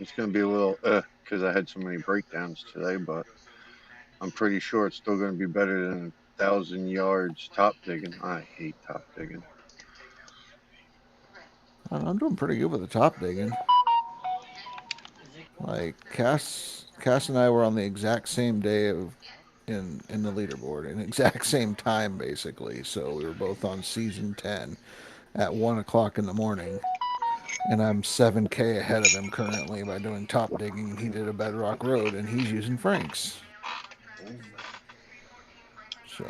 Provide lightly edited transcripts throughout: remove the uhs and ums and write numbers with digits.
It's going to be a little because I had so many breakdowns today, but I'm pretty sure it's still going to be better than 1,000 yards top digging. I hate top digging. I'm doing pretty good with the top digging. Like Cass and I were on the exact same day of in the leaderboard, in exact same time basically. So we were both on season 10 at 1 o'clock in the morning, and I'm 7K ahead of him currently by doing top digging, and he did a bedrock road, and he's using Frank's. So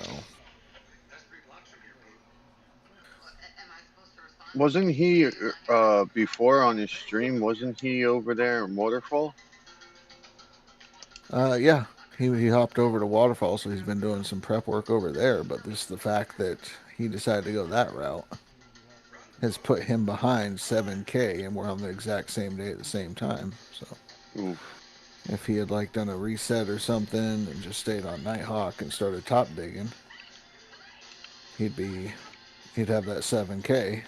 Wasn't he before on his stream? Wasn't he over there in Waterfall? yeah, he hopped over to Waterfall, so he's been doing some prep work over there. But this the fact that he decided to go that route has put him behind 7K, and we're on the exact same day at the same time. So Oof. if he had like done a reset or something and just stayed on Nighthawk and started top digging, he'd be he'd have that 7K.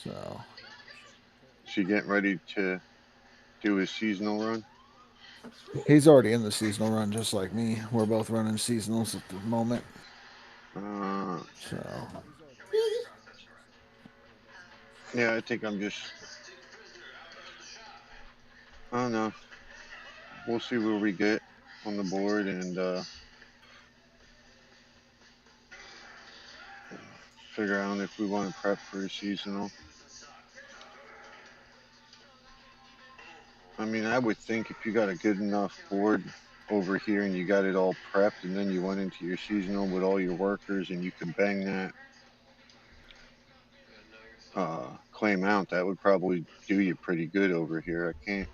So Is he getting ready to do his seasonal run? he's already in the seasonal run just like me. We're both running seasonals at the moment. Uh, So yeah, I think I don't know. We'll see where we get on the board and figure out if we want to prep for a seasonal. I mean, I would think if you got a good enough board over here and you got it all prepped and then you went into your seasonal with all your workers and you could bang that claim out, that would probably do you pretty good over here. I can't.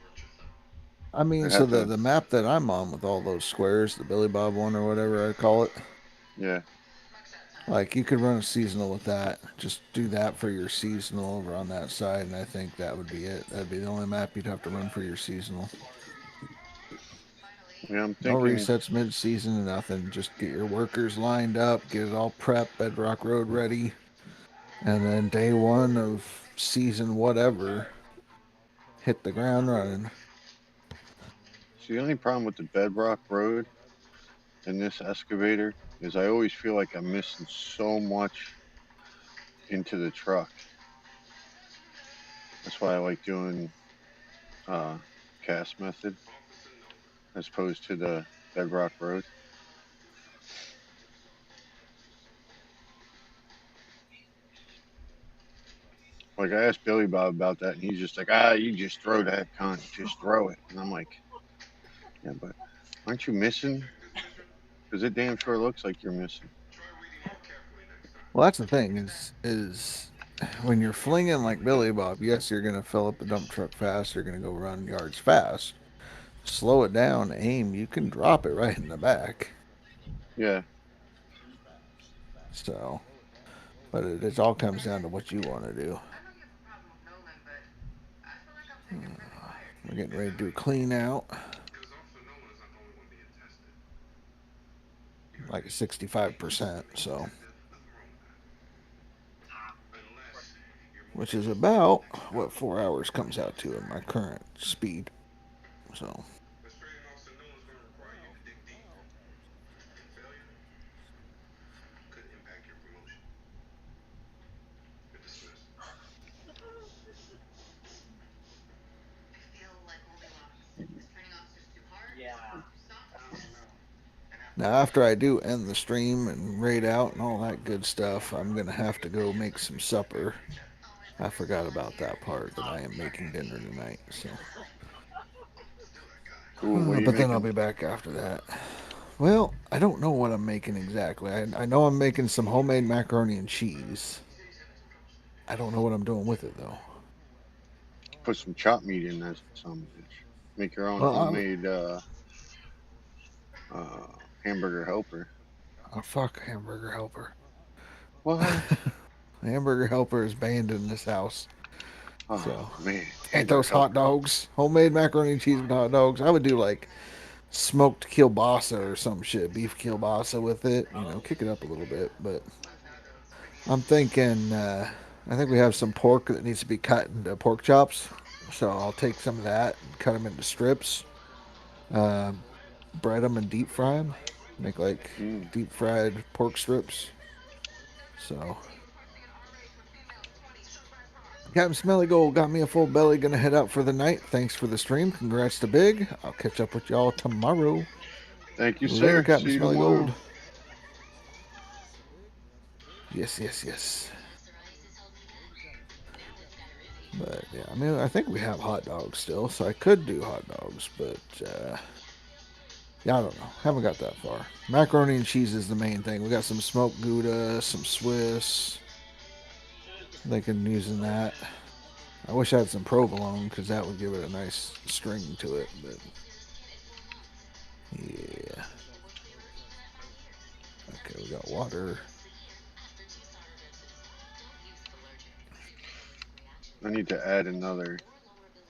I I mean, so have the to. the map that I'm on with all those squares, the Billy Bob one or whatever I call it, Yeah. like you could run a seasonal with that. Just do that for your seasonal over on that side, and I think that would be it. That'd be the only map you'd have to run for your seasonal. Yeah. I'm No thinking. resets mid-season, nothing. Just get your workers lined up, get it all prepped, Bedrock Road ready, and then day one of season whatever, hit the ground running. See, the only problem with the Bedrock Road and this excavator is I always feel like I'm missing so much into the truck. That's why I like doing uh, cast method as opposed to the Bedrock Road. Like I asked Billy Bob about that, and he's just like, you just throw that cunt, just throw it. And I'm like, yeah, but aren't you missing? Because it damn sure looks like you're missing. Well, that's the thing is when you're flinging like Billy Bob, yes, you're gonna fill up the dump truck fast. You're gonna go run yards fast. Slow it down, aim. You can drop it right in the back. Yeah. So, but it all comes down to what you want to do. We're getting ready to do a clean out, like a 65%. So, which is about what 4 hours comes out to in my current speed. So, now after I do end the stream and raid out and all that good stuff, I'm gonna have to go make some supper. I forgot about that part that I am making dinner tonight. So, Cool. What are you but then I'll making? be back after that. Well, I don't know what I'm making exactly. I know I'm making some homemade macaroni and cheese. I don't know what I'm doing with it though. Put some chopped meat in that some bitch. Make your own Well, homemade uh, hamburger helper. fuck Hamburger Helper. What? Hamburger Helper is banned in this house. Oh So, man, ain't hamburger those hot helper. dogs? Homemade macaroni and cheese with hot dogs. I would do like smoked kielbasa or some shit, beef kielbasa with it. You know, kick it up a little bit. But I'm thinking I think we have some pork that needs to be cut into pork chops. So I'll take some of that and cut them into strips, uh, bread them and deep fry them. Make like Mm. deep fried pork strips. So Captain Smelly Gold got me a full belly. Gonna head out for the night. Thanks for the stream. Congrats to Big. I'll catch up with y'all tomorrow. Thank you, Later, sir. Captain See you Smelly tomorrow. Gold. Yes, yes, yes. But yeah, I mean, I think we have hot dogs still, so I could do hot dogs, but yeah, I don't know. Haven't got that far. Macaroni and cheese is the main thing. We got some smoked Gouda, some Swiss. Thinking using that. I wish I had some provolone because that would give it a nice string to it. But yeah, okay, we got water. I need to add another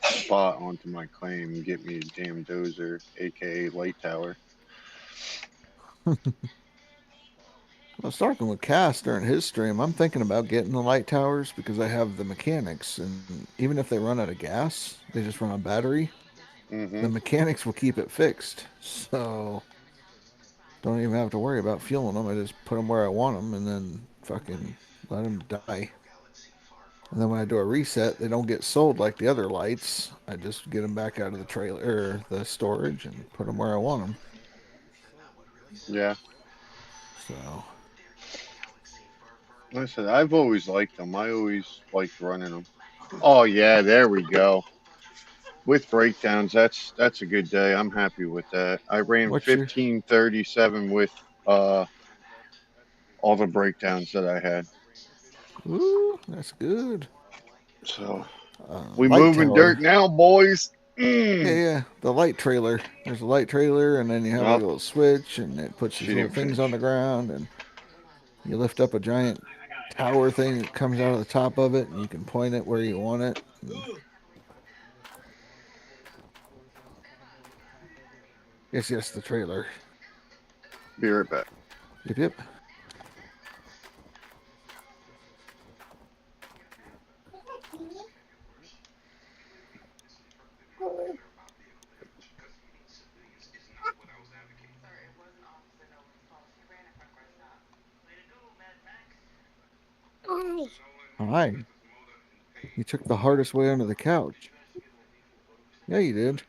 spot onto my claim and get me a damn dozer, aka light tower. I was talking with Cass during his stream. I'm thinking about getting the light towers because I have the mechanics, and even if they run out of gas, they just run on battery. The Mm-hmm. mechanics will keep it fixed, so don't even have to worry about fueling them. I just put them where I want them, and then fucking let them die. And then when I do a reset, they don't get sold like the other lights. I just get them back out of the trailer or the storage and put them where I want them. Yeah. So Listen, I've always liked them. I always liked running them. Oh yeah, there we go. With breakdowns, that's a good day. I'm happy with that. I ran what's your 1537 with uh all the breakdowns that I had. ooh? That's good. So we Light moving dirt tower. now, boys. Yeah, Mm. yeah. The light trailer. There's a light trailer, and then you have like Oh, a little switch, and it puts these she little didn't things on finish. the ground, and you lift up a giant tower thing that comes out of the top of it, and you can point it where you want it. And yes, yes, the trailer. Be right back. Yep, yep. All right. You took the hardest way under the couch. Yeah, you did.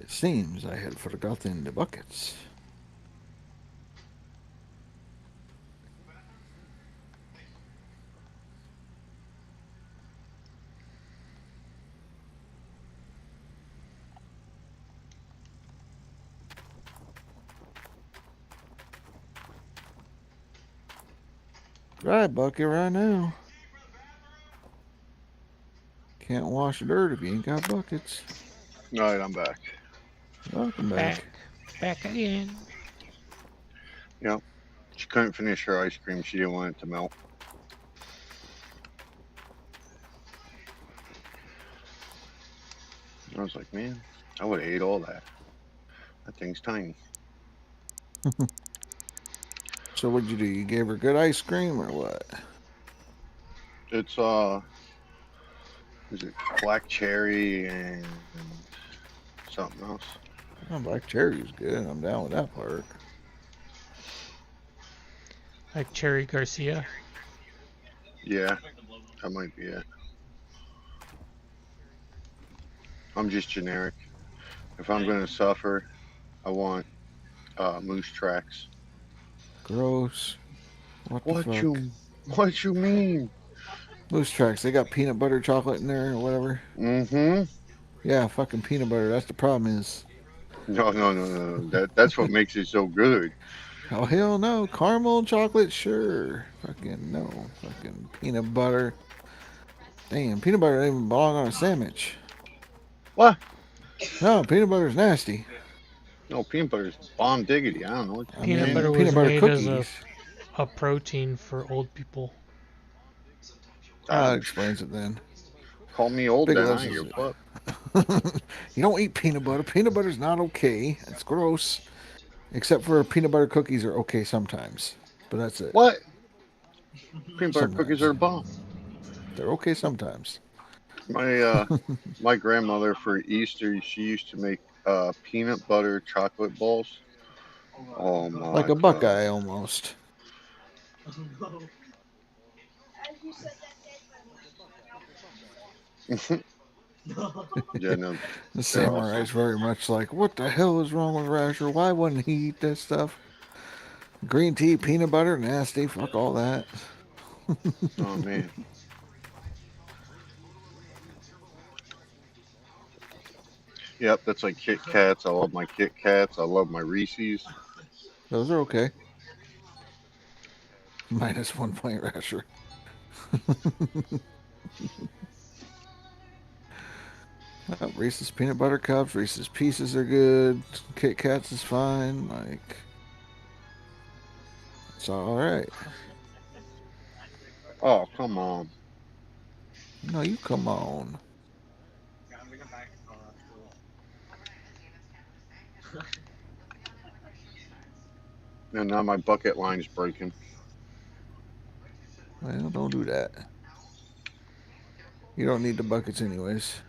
It seems I had forgotten the buckets. Dry bucket right now. Can't wash dirt if you ain't got buckets. All right, I'm back. Welcome Back, back. back again. Yep. She couldn't finish her ice cream. She didn't want it to melt. I was like, man, I would have ate all that. That thing's tiny. So what'd you do? You gave her good ice cream or what? It's is it black cherry and something else? Oh, black cherry's good. I'm down with that part. Like Cherry Garcia. Yeah, that might be it. I'm just generic. If I'm gonna suffer, I want moose tracks. Gross. What the What fuck? you what you mean? Loose Tracks. They got peanut butter chocolate in there or whatever. Mm-hmm. Yeah, fucking peanut butter. That's the problem is. No. That's what makes it so good. Oh hell no. Caramel chocolate, sure. Fucking no. Fucking peanut butter. Damn, peanut butter doesn't even belong on a sandwich. What? No, peanut butter's nasty. No, peanut butter's bomb diggity. I don't know what I you're Peanut saying. butter mean, was peanut butter made as cookies. a protein for old people. That Ah, explains it then. call me old Big then. loves I ain't is. your fuck. You don't eat peanut butter. Peanut butter's not okay. It's gross. Except for peanut butter cookies are okay sometimes. But that's it. What? Peanut butter cookies Sometimes. are bomb. They're okay sometimes. My my grandmother for Easter she used to make peanut butter chocolate balls. Oh Like my a god. Buckeye almost. Yeah, no, The they're samurai's awesome. very much like, what the hell is wrong with Rasher? Why wouldn't he eat this stuff? Green tea, peanut butter, nasty. Fuck all that. Oh man. Yep, that's like Kit Kats. I love my Kit Kats. I love my Reese's. Those are okay. Minus 1 point Rasher. Reese's peanut butter cups, Reese's pieces are good. Kit Kats is fine. Like, it's all right. Oh come on. No, you come on. And now my bucket line's breaking. Well, don't do that. You don't need the buckets anyways.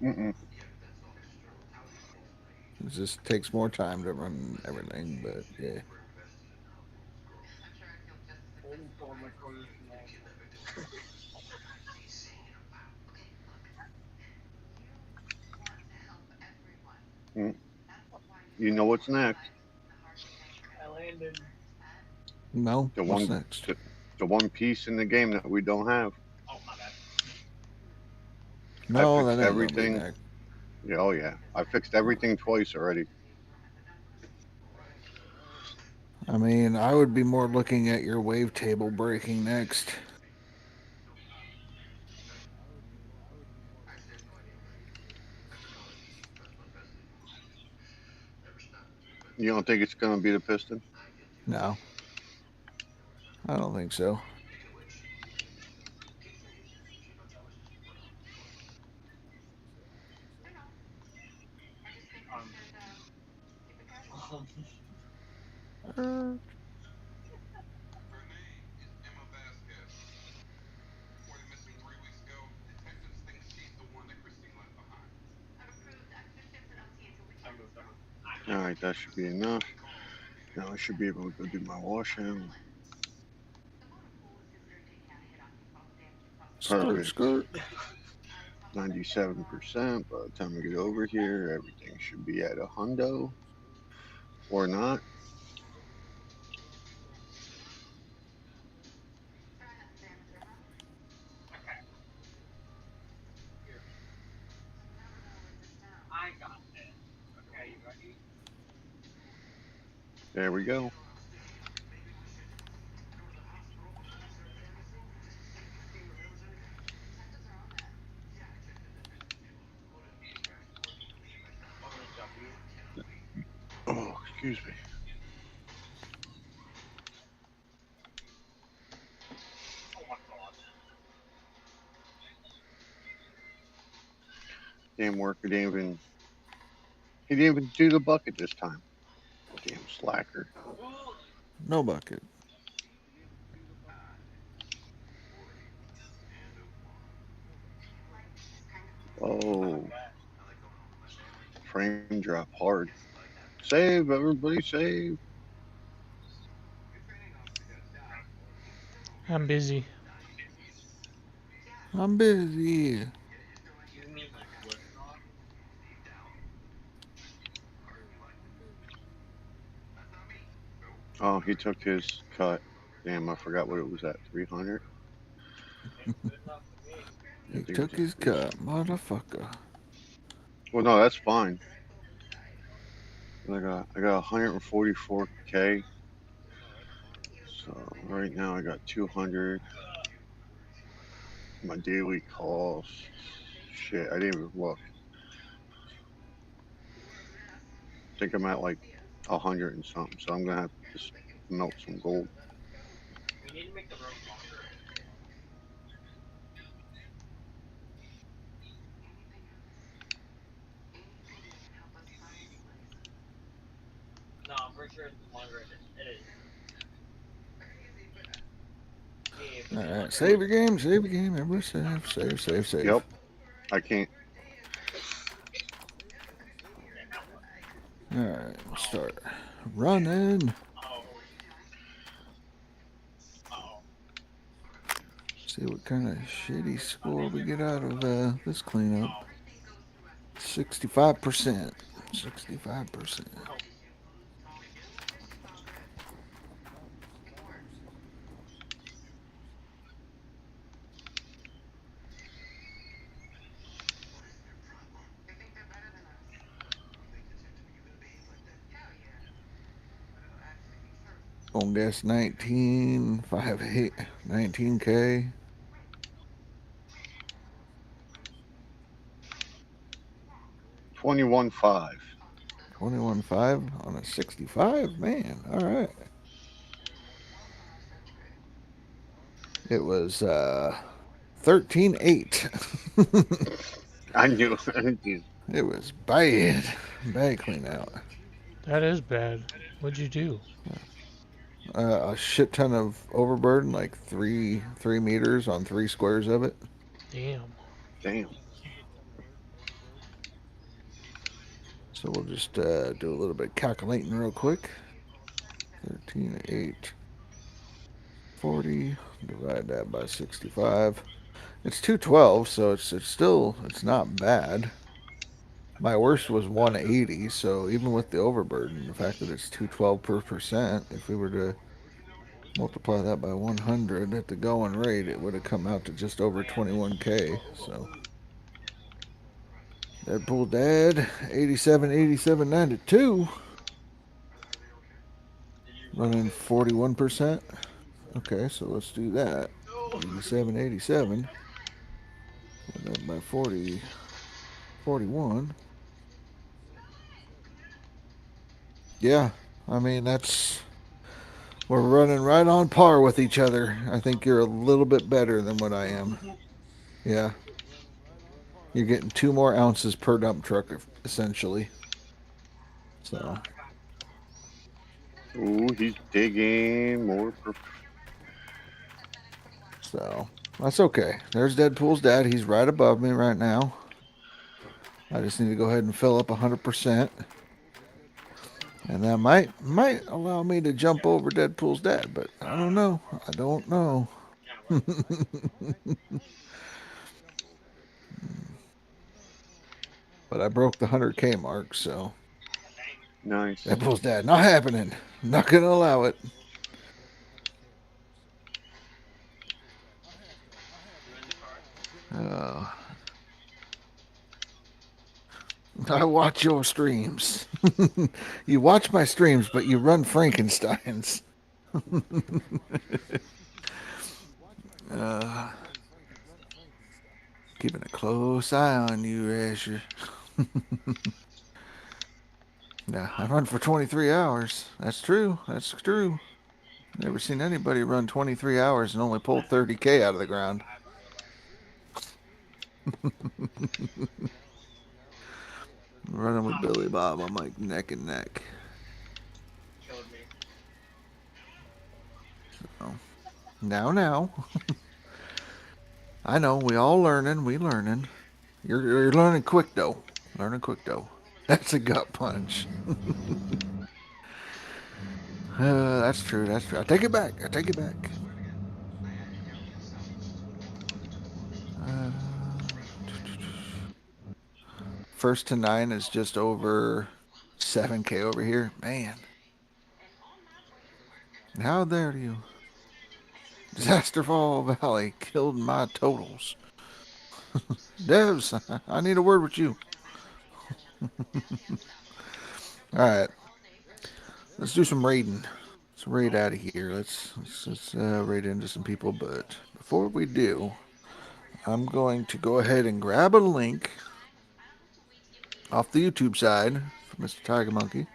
Mm-mm. It just takes more time to run everything, but yeah. Mm. You know what's next? No, The what's one, next? the one piece in the game that we don't have. I No, fixed that ain't gonna be everything. next. Yeah, oh yeah, I fixed everything twice already. I mean, I would be more looking at your wavetable breaking next. You don't think it's gonna be the piston? No, I don't think so. Er, All right, that should be enough. Now I should be able to go do my washing. skirt, Perfect. skirt. 97%. By the time we get over here, everything should be at a hundo or not. There we go. Oh, excuse me. Damn worker didn't even he didn't even do the bucket this time. Damn slacker. No bucket. Oh, frame drop hard. Save, everybody save. I'm busy. I'm busy. Oh, he took his cut. Damn, I forgot what it was at. 300. I He think took it his was. cut, motherfucker. Well, no, that's fine. I got 144K. So right now I got 200. My daily cost. Shit, I didn't even look. I think I'm at like 100 and something. So I'm gonna have to just melt some gold. All right, save your game, save your game. Everybody save, save, save, save. Yep, I can't. All right, we'll start running. See what kind of shitty score we get out of this cleanup. 65%. 65%. Gonna guess 19, 5, 8, 19K. 21.5. 21.5 on a 65. Man, all right. It was 13.8. I knew. It was bad. Bad clean out. That is bad. What'd you do? A shit ton of overburden, like three meters on 3 squares of it. Damn. Damn. So we'll just do a little bit of calculating real quick. 13.8, 40. Divide that by 65. It's 212, so it's not bad. My worst was 180, so even with the overburden, the fact that it's 212 per percent, if we were to multiply that by 100 at the going rate, it would have come out to just over 21K. So Deadpool Dad, 87, 87, 92, running 41%. Okay, so let's do that. 87, 87. That by 40, 41. Yeah, I mean, we're running right on par with each other. I think you're a little bit better than what I am. Yeah. You're getting 2 more ounces per dump truck, essentially. So, Ooh, he's digging more. so that's okay. There's Deadpool's dad. He's right above me right now. I just need to go ahead and fill up 100%. And that might allow me to jump over Deadpool's dad, but I don't know. I don't know. But I broke the 100K mark, so Nice. Deadpool's dad, not happening. Not gonna allow it. Uh, I watch your streams. You watch my streams, but you run Frankenstein's. uh, Keeping a close eye on you, Asher. Yeah, I run for 23 hours. That's true. That's true. Never seen anybody run 23 hours and only pull 30K out of the ground. Running with Billy Bob, I'm like neck and neck. So, now. I know, we all learning, we learning. You're learning quick though. Learning quick though. That's a gut punch. That's true, that's true. I take it back. Uh, First to 9 is just over 7K over here. Man. How dare you? Disaster Fall Valley killed my totals. Devs, I need a word with you. Alright. Let's do some raiding. Let's raid out of here. Let's raid into some people. But before we do, I'm going to go ahead and grab a link off the YouTube side for Mr. Tiger Monkey.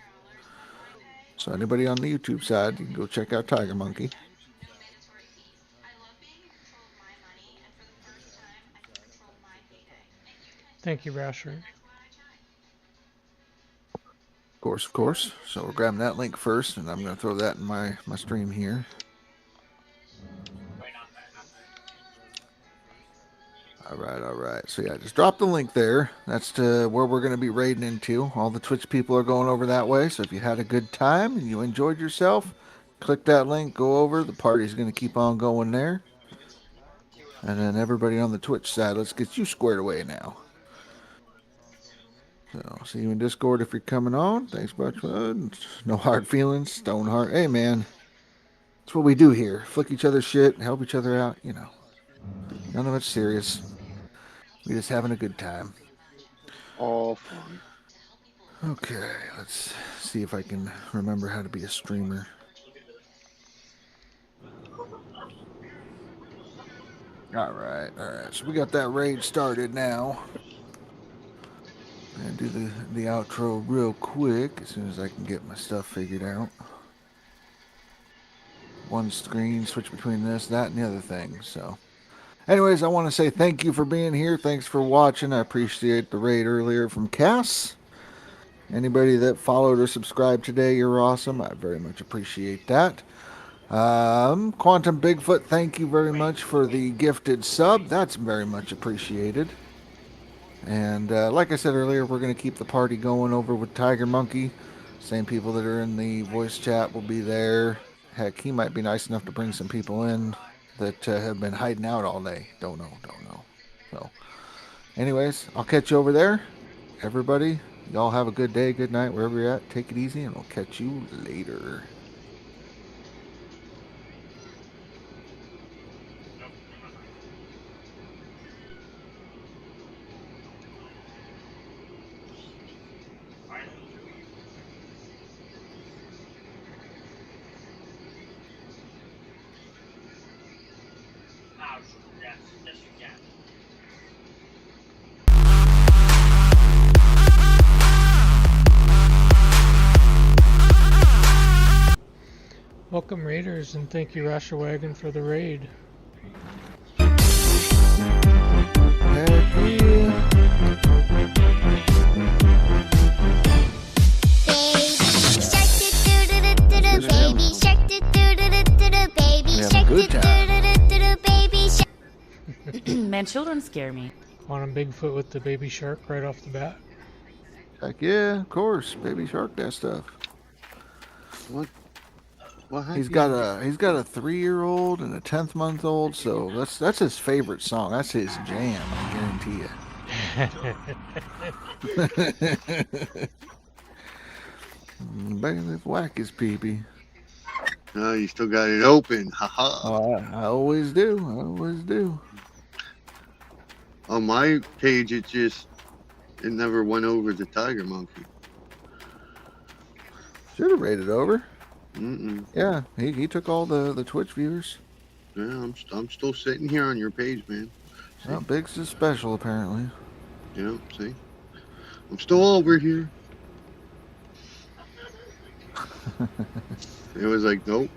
So anybody on the YouTube side, you can go check out Tiger Monkey. Thank you, Rasher. Of course. So we're grabbing that link first, and I'm going to throw that in my stream here. All right. So yeah, just drop the link there. That's to where we're going to be raiding into. All the Twitch people are going over that way. So if you had a good time and you enjoyed yourself, click that link, go over. The party's going to keep on going there. And then everybody on the Twitch side, let's get you squared away now. So see you in Discord if you're coming on. Thanks, Butchwood. No hard feelings. Stoneheart. Hey, man. That's what we do here. Flick each other's shit, help each other out, you know. None of it's serious. We're just having a good time. All fun. Okay, let's see if I can remember how to be a streamer. Alright. So we got that raid started now. And do the outro real quick as soon as I can get my stuff figured out. One screen, switch between this, that, and the other thing. So, anyways, I want to say thank you for being here. Thanks for watching. I appreciate the raid earlier from Cass. Anybody that followed or subscribed today, you're awesome. I very much appreciate that. Quantum Bigfoot, thank you very much for the gifted sub. That's very much appreciated. And like I said earlier, we're going to keep the party going over with Tiger Monkey. Same people that are in the voice chat will be there. Heck, he might be nice enough to bring some people in that have been hiding out all day. Don't know. So, anyways, I'll catch you over there. Everybody, y'all have a good day, good night, wherever you're at. Take it easy, and I'll catch you later. Welcome, Raiders, and thank you, Rasher Wagon, for the raid. Man, children scare me. On Bigfoot with the baby shark right off the bat. Heck yeah, of course, baby shark, that stuff. What He's got a 3-year-old and a 10th-month-old, so that's his favorite song. That's his jam, I guarantee you. Bailiff whack his peepee. No, you still got it open. Haha. Oh, I always do. I always do. On my page, it never went over the tiger monkey. Should have rated over. Mm-mm. Yeah, he took all the Twitch viewers. Yeah, I'm still sitting here on your page, man. See? Well, Biggs is special, apparently. Yeah, see? I'm still over here. It was like, nope.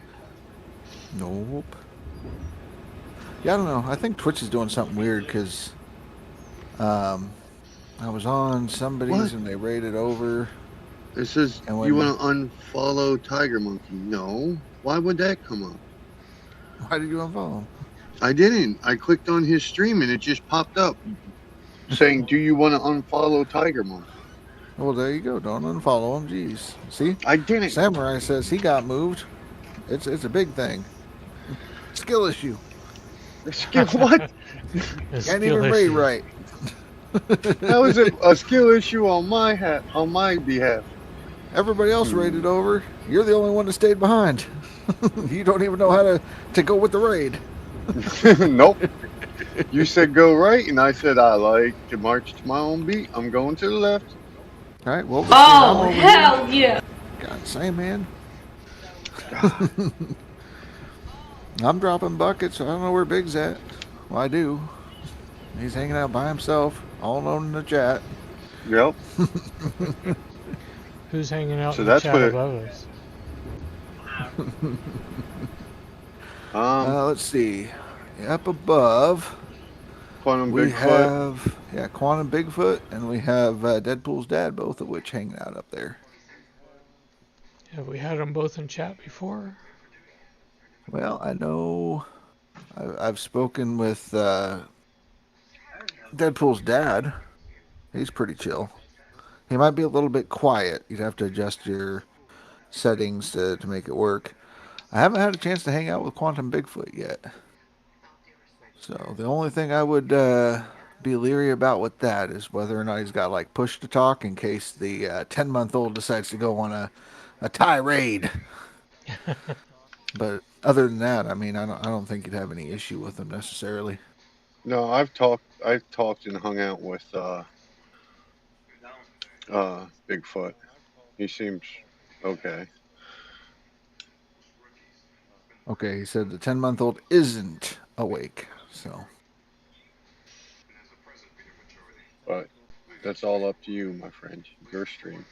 Nope. Yeah, I don't know. I think Twitch is doing something weird because I was on somebody's What? and they rated over. It says And you when- want to unfollow Tiger Monkey. No. Why would that come up? Why did you unfollow him? I didn't. I clicked on his stream and it just popped up saying, do you want to unfollow Tiger Monkey? Well, there you go. Don't unfollow him. Jeez. See? I didn't. Samurai says he got moved. It's a big thing. Skill issue. What? Can't even read right. That was a skill issue on my behalf. Everybody else rated over. You're the only one that stayed behind. You don't even know how to go with the raid. Nope. You said go right, and I said I like to march to my own beat. I'm going to the left. All right. Well. Oh, hell yeah. God, same man. I'm dropping buckets. I don't know where Big's at. Well, I do. He's hanging out by himself, all alone in the chat. Yep. Who's hanging out So in the that's chat what above us? Let's see. Up above, Quantum we Bigfoot. have Quantum Bigfoot, and we have Deadpool's dad, both of which hanging out up there. Have we had them both in chat before? Well, I know I've spoken with Deadpool's dad. He's pretty chill. He might be a little bit quiet. You'd have to adjust your settings to make it work. I haven't had a chance to hang out with Quantum Bigfoot yet. So the only thing I would be leery about with that is whether or not he's got like push to talk in case the 10-month-old decides to go on a tirade. But other than that, I mean, I don't think you'd have any issue with him necessarily. No, I've talked and hung out with Bigfoot. He seems okay. Okay, he said the 10-month-old isn't awake, so. But that's all up to you, my friend. Your stream.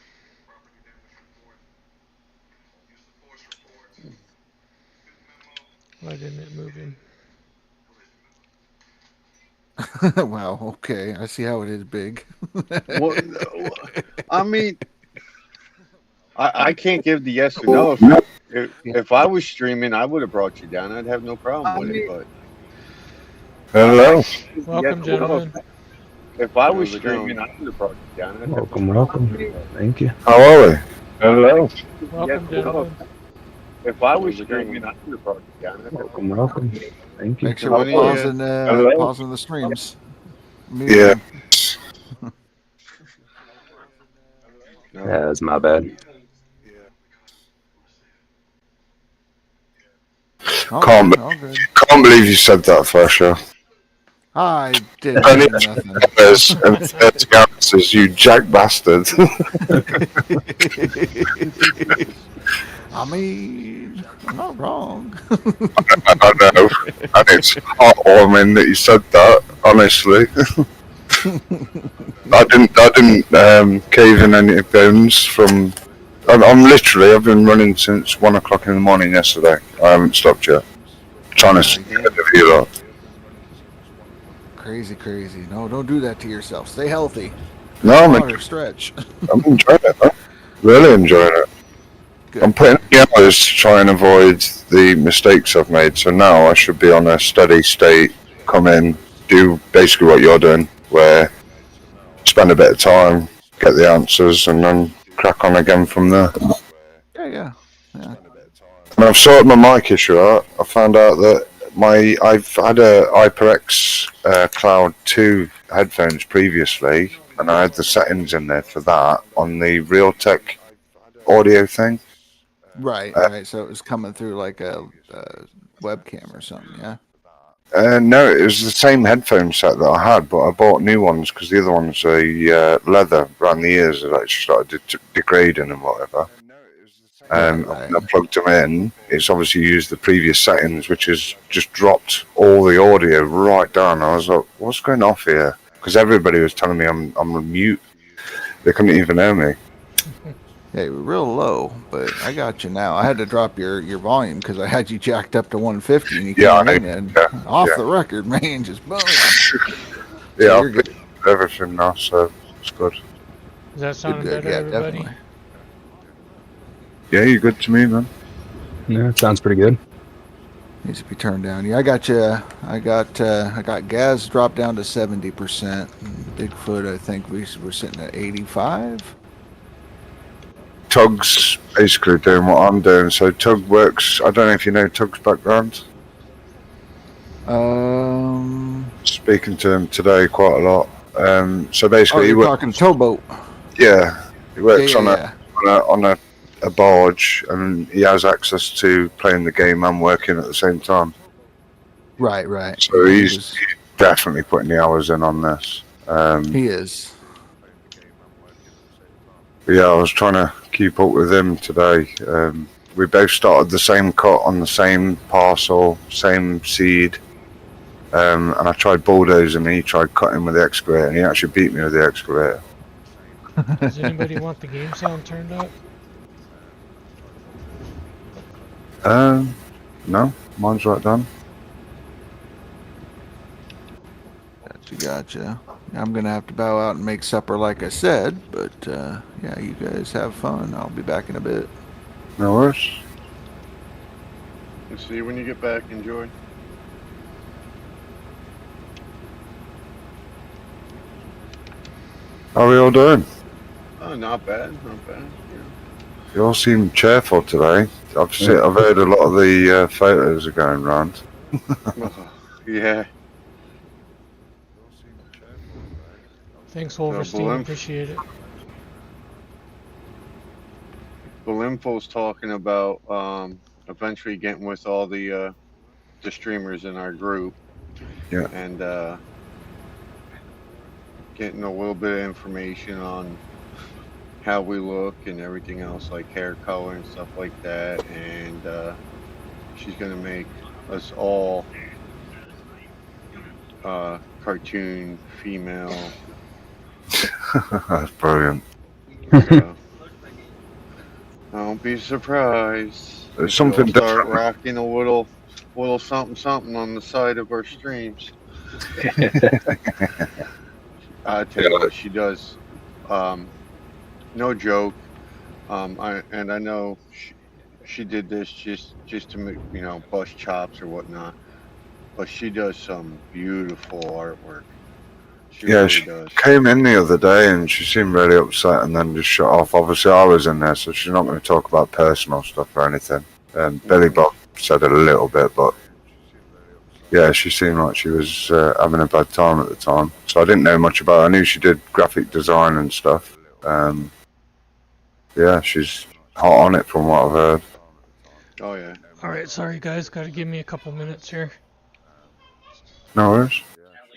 Why didn't it move him? Wow, okay. I see how it is big. Well, I mean, I can't give the yes or no. If I was streaming, I would have brought you down. I'd have no problem with it. But Hello. Welcome, yes, gentlemen. if I was streaming, I would have brought you down. I'd have Welcome. Thank you. How are we? Hello. Welcome, yes, gentlemen. If I was streaming, I would have brought you down. Welcome. Thank you. Make sure we're pausing the streams. Yeah. Yeah, that's my bad. Can't believe you said that first, yeah. I didn't I do need nothing. there's answers, you jack bastard. I mean, I'm not wrong. I know. And it's heartwarming that you said that, honestly. I didn't cave in any bones from. I've been running since 1 o'clock in the morning yesterday. I haven't stopped yet. Trying to stay ahead of you lot. Crazy. No, don't do that to yourself. Stay healthy. No, Water, stretch. I'm enjoying it, man. Really enjoying it. Good. I'm putting the hours to try and avoid the mistakes I've made. So now I should be on a steady state, come in, do basically what you're doing, where spend a bit of time, get the answers, and then crack on again from there. Yeah. And I've sorted my mic issue out. I found out that I've had a HyperX Cloud 2 headphones previously, and I had the settings in there for that on the Realtek audio thing. Right, Uh, right. So it was coming through like a webcam or something, yeah? no, it was the same headphone set that I had, but I bought new ones because the other ones are leather around the ears that actually started degrading and whatever. Right, When right. I plugged them in, it's obviously used the previous settings, which has just dropped all the audio right down. I was like, "What's going off here?" Because everybody was telling me I'm on mute. They couldn't even hear me. Yeah, you were real low, but I got you now. I had to drop your volume because I had you jacked up to 150 and you Yeah, came in and yeah, off yeah, the record, man, just boom. So yeah. you're I've good. fixed everything now, so it's good. Is that Good, sounding good. better, Yeah, everybody? definitely. Yeah, you're good to me, man. Yeah, it sounds pretty good. Needs to be turned down. Yeah, I got you. I got Gaz dropped down to 70%. Bigfoot, I think we're sitting at 85. Tug's basically doing what I'm doing. So Tug works. I don't know if you know Tug's background. Speaking to him today quite a lot. So Oh, basically, he you're works. talking towboat. Yeah, he Yeah, works yeah, yeah. on a barge, and he has access to playing the game and working at the same time. Right, right. So Yeah, he's definitely putting the hours in on this. he is. Yeah, I was trying to keep up with him today. We both started the same cut on the same parcel, same seed. And I tried bulldozing, and he tried cutting with the excavator, and he actually beat me with the excavator. Does anybody want the game sound turned up? No, mine's right done. Gotcha. I'm gonna have to bow out and make supper, like I said. But yeah, you guys have fun. I'll be back in a bit. No worries. We'll see you when you get back. Enjoy. How are we all doing? Oh, not bad, not bad. You all seem cheerful today. I've heard a lot of the photos are going round. Yeah. Thanks, So Wolverstein. Appreciate it. Belinfo's talking about eventually getting with all the streamers in our group. Yeah. And getting a little bit of information on how we look and everything else, like hair color and stuff like that. And she's gonna make us all cartoon female. That's brilliant. So don't be surprised There's if we all something start different. rocking a little something something on the side of our streams. I tell you what, she does. No joke. I know she did this just to make, bust chops or whatnot. But she does some beautiful artwork. She Yeah, really she does. came in the other day and she seemed really upset and then just shut off. Obviously, I was in there, so she's not going to talk about personal stuff or anything. Billy Bob said a little bit, but yeah, she seemed like she was having a bad time at the time. So I didn't know much about her. I knew she did graphic design and stuff. Yeah, she's hot on it from what I've heard. Oh yeah. All right, sorry guys, got to give me a couple minutes here. No worries.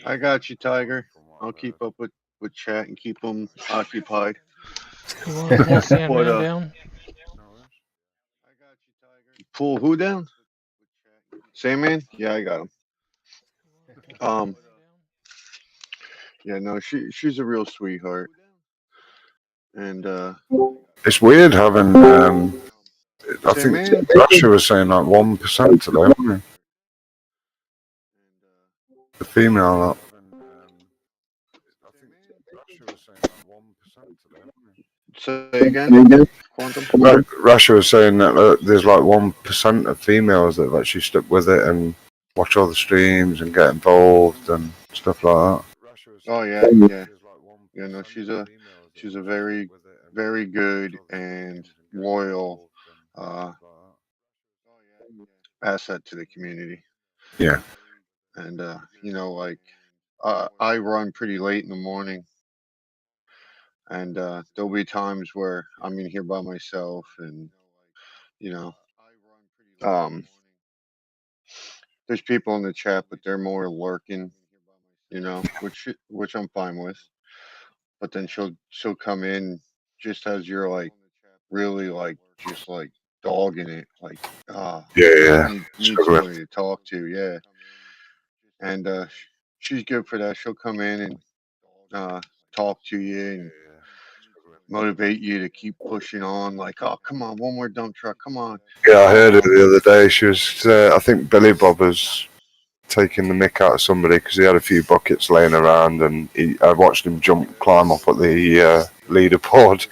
I got you, Tiger. I'll keep up with chat and keep them occupied. You want to pull What Sandman down? Pull who down? Sandman? Yeah, I got him. Yeah, no, she's a real sweetheart. And It's weird having. I think Sandman? Russia was saying like 1% today, wasn't he? The female lot. Say again, Quantum. Russia was saying that there's like 1% of females that have actually stuck with it and watch all the streams and get involved and stuff like that. Oh yeah. No, she's a very good and loyal uh, asset to the community. Yeah. And like I run pretty late in the morning, and there'll be times where I'm in here by myself, and you know, um, there's people in the chat, but they're more lurking, which I'm fine with. But then she'll come in just as you're like really like just like dogging it, like Yeah, yeah. need Struggling. somebody to talk to, yeah. And she's good for that. She'll come in and talk to you and motivate you to keep pushing on. Like, oh, come on, one more dump truck, come on. Yeah, I heard it the other day. She was, I think Billy Bob was taking the mick out of somebody because he had a few buckets laying around, and I watched him climb up at the leaderboard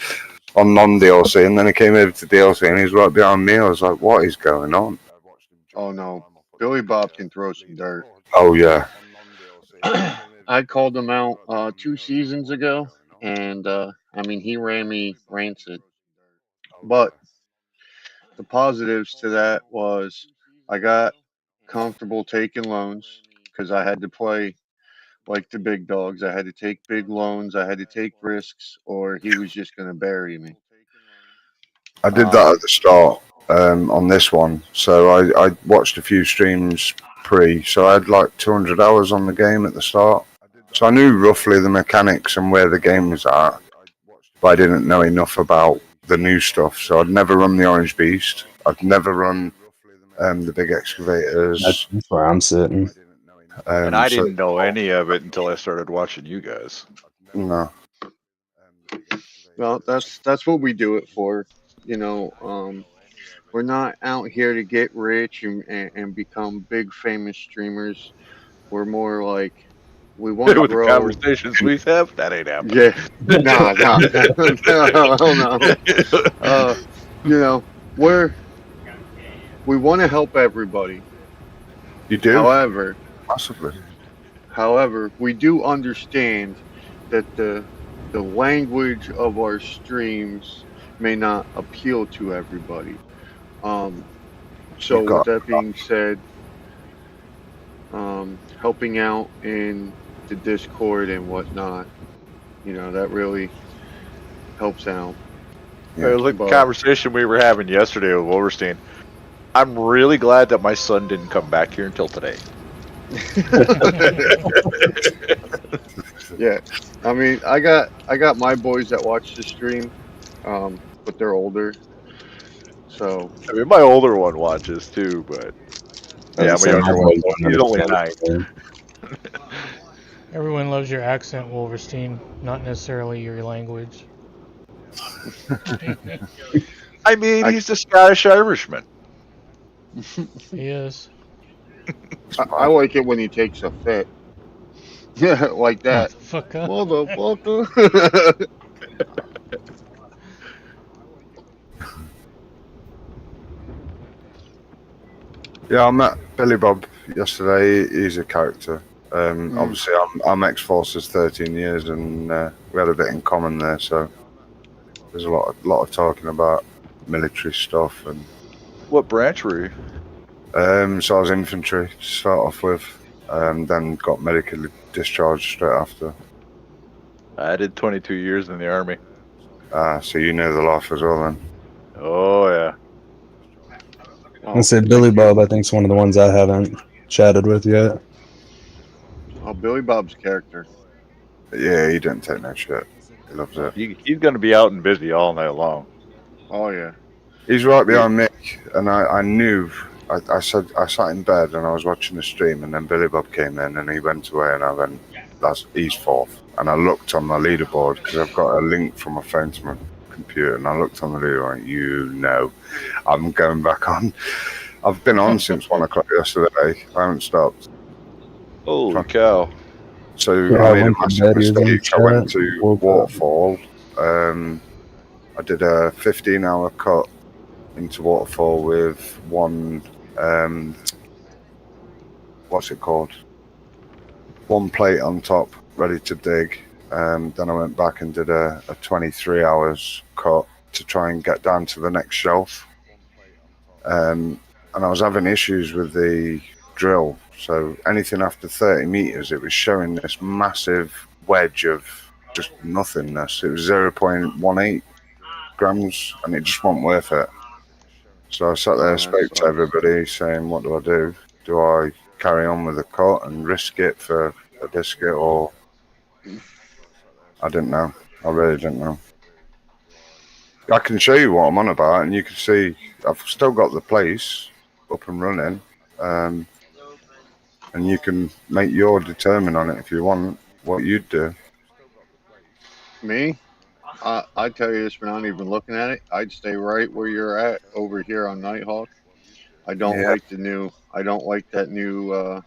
on non-DLC, and then he came over to DLC, and he was right behind me. I was like, what is going on? Oh no, Billy Bob can throw some dirt. Oh, yeah. I called him out 2 seasons ago, and I mean he ran me rancid. But the positives to that was I got comfortable taking loans because I had to play like the big dogs. I had to take big loans. I had to take risks, or he was just going to bury me. I did that at the start on this one. So I watched a few streams so I had like 200 hours on the game at the start. So I knew roughly the mechanics and where the game was at, but I didn't know enough about the new stuff. So I'd never run the Orange Beast. I'd never run the big excavators. That's where I'm sitting. And I didn't know any of it until I started watching you guys. No. Well, that's what we do it for. We're not out here to get rich and become big famous streamers. We're more like we want to With the grow. conversations we have, that ain't happening. Yeah, nah, no. We want to help everybody. You do? However, Possibly. we do understand that the language of our streams may not appeal to everybody. So with that being said, helping out in the Discord and whatnot, that really helps out. It was like the conversation we were having yesterday with Wolverstein. I'm really glad that my son didn't come back here until today. Yeah, I mean, I got my boys that watch the stream, but they're older. So I mean, my older one watches too, but yeah, my younger one, he's only 9. Everyone loves your accent, Wolverstein, not necessarily your language. I mean, he's the Scottish Irishman. He is. I like it when he takes a fit. Yeah, like that. Fuck up. Motherfucker. Yeah, I met Billy Bob yesterday. He's a character. Obviously, I'm ex-forces 13 years, and we had a bit in common there. So there's a lot of talking about military stuff. And what branch were you? So I was infantry to start off with, then got medically discharged straight after. I did 22 years in the Army. So you know the life as well then. Oh yeah. I said Billy Bob, I think, is one of the ones I haven't chatted with yet. Oh, Billy Bob's character. Yeah, he didn't take no shit. He loves it. He's going to be out and busy all night long. Oh yeah. He's right behind Mick, and I knew. I said I sat in bed and I was watching the stream, and then Billy Bob came in and he went away, and I went, he's fourth. And I looked on my leaderboard because I've got a link from my phone to my computer, and I looked on the leaderboard. I'm going back on. I've been on since 1 o'clock yesterday. I haven't stopped. Holy cow! So I made a massive mistake. I went to Waterfall. I did a 15-hour cut into Waterfall with one. What's it called? One plate on top, ready to dig. Then I went back and did a 23 hours cut to try and get down to the next shelf. And I was having issues with the drill. So anything after 30 meters, it was showing this massive wedge of just nothingness. It was 0.18 grams, and it just wasn't worth it. So I sat there and spoke to everybody, saying, "What do I do? Do I carry on with the cut and risk it for a biscuit, or?" I didn't know. I really didn't know. I can show you what I'm on about, and you can see I've still got the place up and running, and you can make your determine on it if you want what you'd do. Me? I tell you this, we're not even looking at it. I'd stay right where you're at over here on Nighthawk. I don't Yeah. like I don't like that new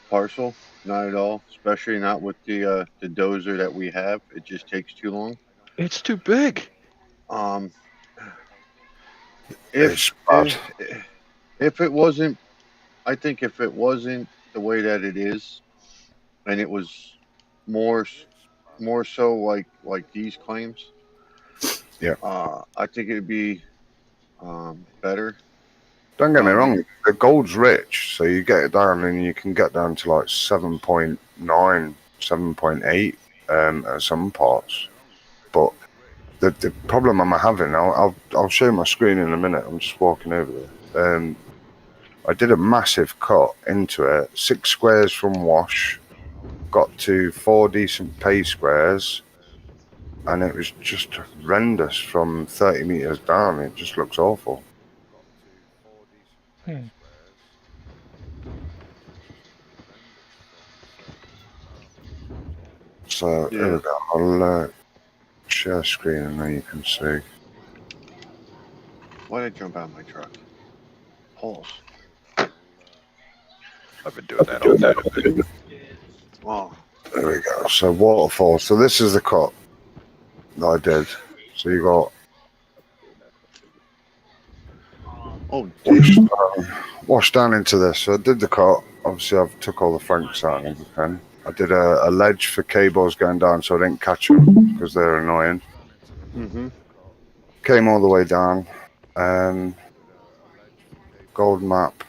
parcel, not at all. Especially not with the dozer that we have. It just takes too long. It's too big. If it wasn't, I think if it wasn't the way that it is, and it was more so like these claims, Yeah. I think it'd be better. Don't get me wrong, the gold's rich, so you get it down and you can get down to like 7.9, 7.8 at some parts. But the problem I'm having, I'll show you my screen in a minute. I'm just walking over there. I did a massive cut into it, 6 squares from wash, got to 4 decent pay squares, and it was just horrendous from 30 meters down. It just looks awful. So here we go. I'll share screen and then you can see. Why did I jump out of my truck? Holes. I've been doing that all day. Wow. There we go. So waterfall. So this is the cut that I did. So you got wash down into this. So I did the cut. Obviously, I've took all the franks out and everything. I did a ledge for cables going down, so I didn't catch them because they're annoying. Came all the way down. Gold map.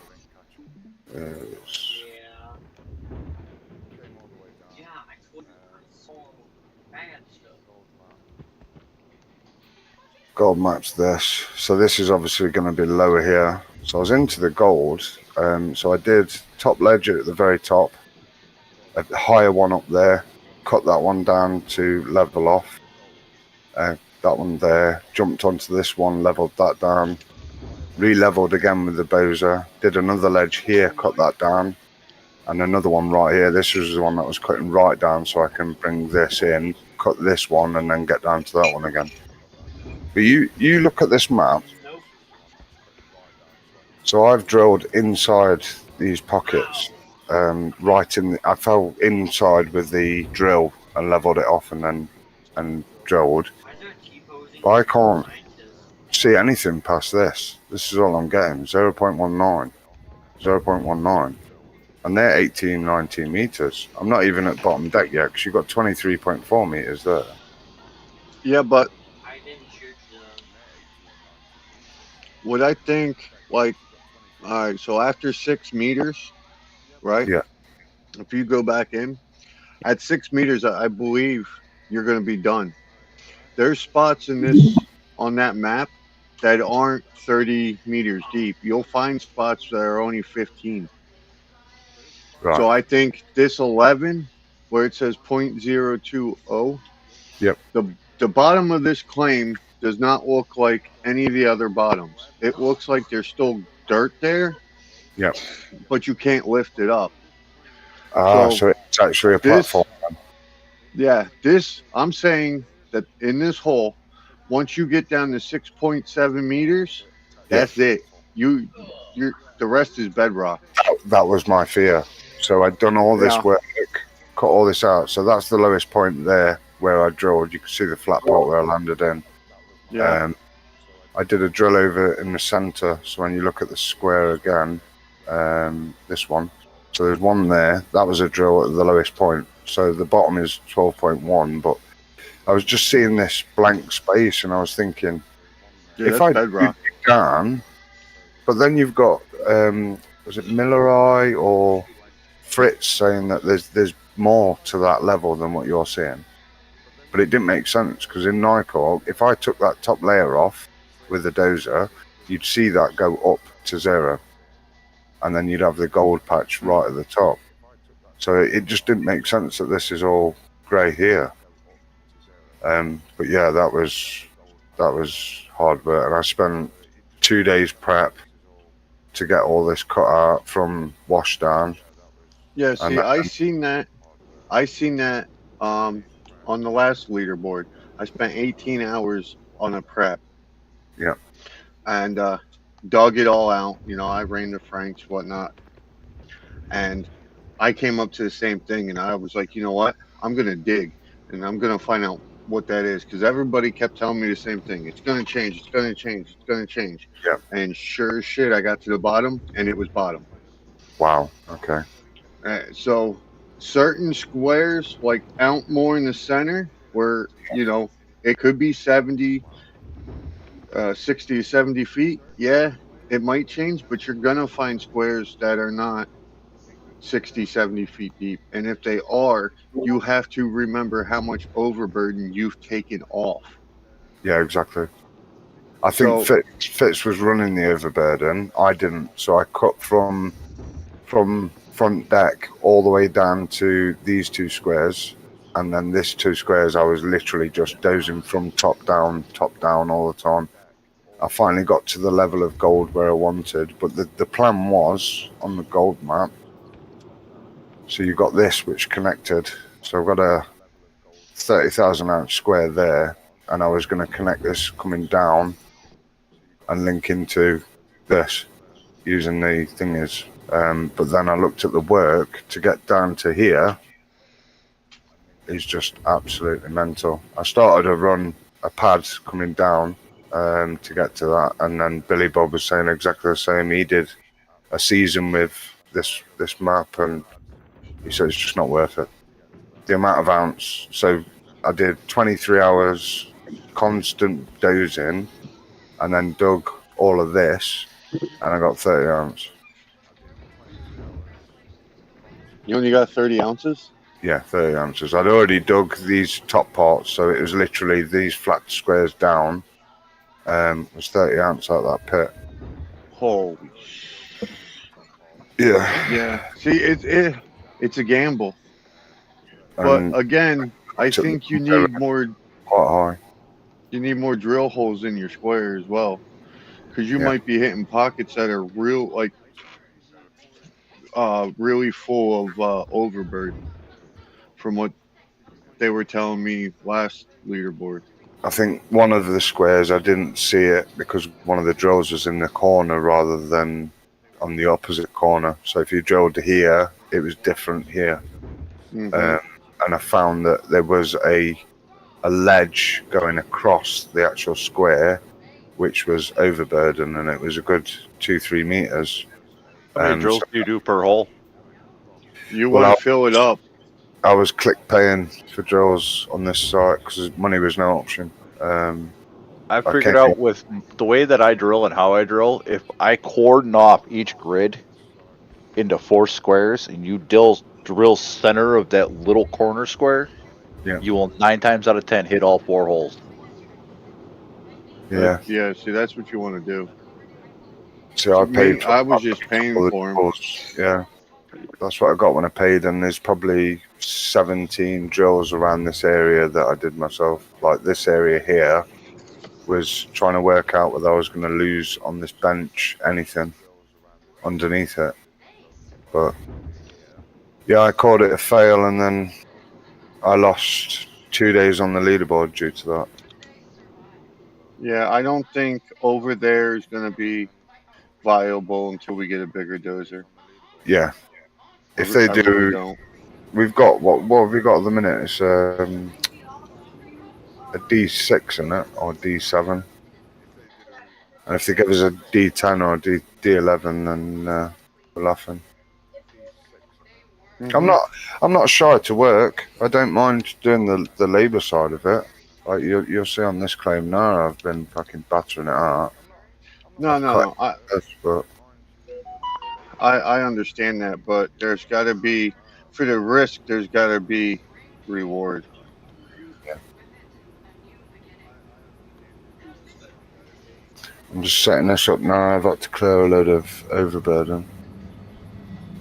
Gold map's this. So this is obviously going to be lower here. So I was into the gold. So I did top ledge at the very top. A higher one up there. Cut that one down to level off. That one there. Jumped onto this one, leveled that down. Re-leveled again with the Bowser. Did another ledge here, cut that down. And another one right here. This was the one that was cutting right down, so I can bring this in, cut this one, and then get down to that one again. But you look at this map. So I've drilled inside these pockets, right in. I fell inside with the drill and leveled it off, and drilled. But I can't see anything past this. This is all I'm getting. 0.19, 0.19, and they're 18, 19 meters. I'm not even at bottom deck yet because you've got 23.4 meters there. Yeah, but would I think like, all right, so after 6 meters, right? Yeah. If you go back in at 6 meters, I believe you're going to be done. There's spots in this on that map that aren't 30 meters deep. You'll find spots that are only 15. Right. So I think this 11, where it says 0.020, yep. The bottom of this claim does not look like any of the other bottoms. It looks like there's still dirt there. Yep. But you can't lift it up. So it's actually a platform. Yeah, I'm saying that in this hole, once you get down to 6.7 meters, that's it. The rest is bedrock. That was my fear. So I'd done all this work, cut all this out. So that's the lowest point there where I drilled. You can see the flat part where I landed in. Yeah. I did a drill over in the center. So when you look at the square again, this one. So there's one there. That was a drill at the lowest point. So the bottom is 12.1. But I was just seeing this blank space, and I was thinking, if I do down, but then you've got was it Millerai or Fritz saying that there's more to that level than what you're seeing. But it didn't make sense because in Nicor, if I took that top layer off with the dozer, you'd see that go up to 0. And then you'd have the gold patch right at the top. So it just didn't make sense that this is all grey here. But yeah, that was hard work. And I spent 2 days prep to get all this cut out from washdown. Yeah, see, I seen that on the last leaderboard. I spent 18 hours on a prep. Yeah. And dug it all out. You know, I ran the Franks, whatnot. And I came up to the same thing, and I was like, you know what? I'm going to dig, and I'm going to find out what that is, because everybody kept telling me the same thing. It's going to change. It's going to change. It's going to change. Yeah. And sure as shit, I got to the bottom, and it was bottom. Wow. Okay. So certain squares, like out more in the center, where, you know, it could be 60 to 70 feet. Yeah, it might change, but you're going to find squares that are not 60, 70 feet deep. And if they are, you have to remember how much overburden you've taken off. Yeah, exactly. I think Fitz was running the overburden. I didn't. So I cut from front deck all the way down to these 2 squares. And then this 2 squares, I was literally just dozing from top down all the time. I finally got to the level of gold where I wanted. But the plan was on the gold map. So you got this, which connected. So I've got a 30,000 ounce square there, and I was going to connect this coming down and link into this using the thingies. But then I looked at the work to get down to here. Is just absolutely mental. I started to run a pad coming down to get to that, and then Billy Bob was saying exactly the same. He did a season with this map, and he said it's just not worth it. The amount of ounce. So I did 23 hours constant dozing, and then dug all of this, and I got 30 ounce. You only got 30 ounces? Yeah, 30 ounces. I'd already dug these top parts, so it was literally these flat squares down. Was 30 ounce out of that pit. Holy Yeah. See, it's a gamble. But again, I think you need more. Quite high. You need more drill holes in your square as well, because you might be hitting pockets that are really full of overburden, from what they were telling me last leaderboard. I think one of the squares I didn't see it because one of the drills was in the corner rather than on the opposite corner. So if you drilled here, it was different here. Mm-hmm. And I found that there was a ledge going across the actual square, which was overburden, and it was a good 2-3 meters. How many drills do you do per hole? You want to fill it up. I was click paying for drills on this site because money was no option. I figured out with the way that I drill and how I drill, if I cordon off each grid into 4 squares and you drill center of that little corner square, you will 9 times out of 10 hit all 4 holes. Yeah. Yeah, see, that's what you want to do. See, I was just paying for them. Yeah. That's what I got when I paid, and there's probably 17 drills around this area that I did myself. Like this area here was trying to work out whether I was going to lose on this bench anything underneath it. But yeah, I called it a fail, and then I lost 2 days on the leaderboard due to that. Yeah, I don't think over there is going to be viable until we get a bigger dozer. Yeah. If they do, really we've got what have we got at the minute? It's a D6 in it, or D7. And if they give us a D10 or a D11, then we're laughing. Mm-hmm. I'm not shy to work. I don't mind doing the labour side of it. Like you'll see on this claim now, I've been fucking battering it out. No. I understand that, but there's got to be, for the risk, there's got to be reward. I'm just setting this up now. I've got to clear a load of overburden.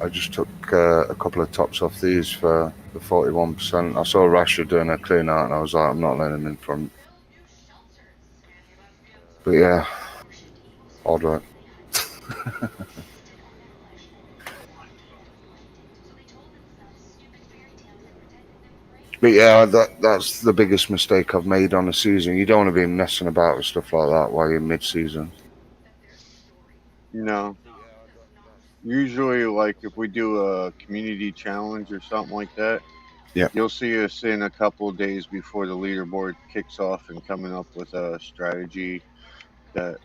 I just took a couple of tops off these for the 41%. I saw Rasher doing a clean out, and I was like, I'm not letting him in front. But yeah, I'll do it. But yeah, that's the biggest mistake I've made on a season. You don't want to be messing about with stuff like that while you're mid-season. No. Usually, like if we do a community challenge or something like that, yeah, you'll see us in a couple of days before the leaderboard kicks off and coming up with a strategy that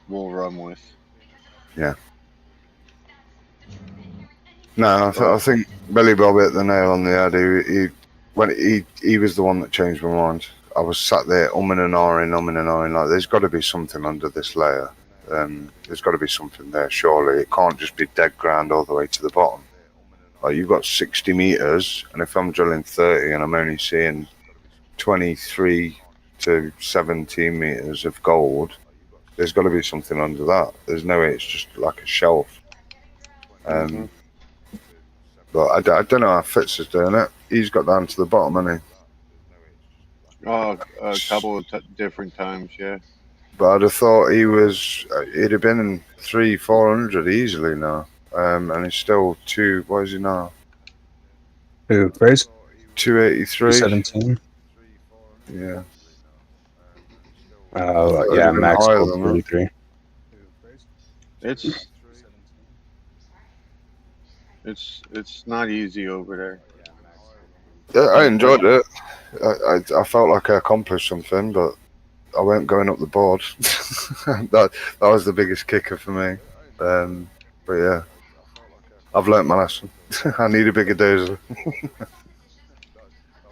we'll run with. Yeah. No, I think Billy Bob hit the nail on the head. He was the one that changed my mind. I was sat there umming and ahhing, like there's got to be something under this layer. There's got to be something there, surely. It can't just be dead ground all the way to the bottom. Like you've got 60 meters, and if I'm drilling 30 and I'm only seeing 23 to 17 meters of gold, there's got to be something under that. There's no way it's just like a shelf. But I don't know how Fitz is doing it. He's got down to the bottom, hasn't he? Oh, a couple of different times, yeah. But I'd have thought he'd have been in 300-400 easily now. And he's still what is he now? Who, Grace? 283. 17. Yeah. Yeah, max gold 33. It's not easy over there. Yeah, I enjoyed it. I felt like I accomplished something, but I weren't going up the board. that was the biggest kicker for me. But yeah, I've learnt my lesson. I need a bigger dozer.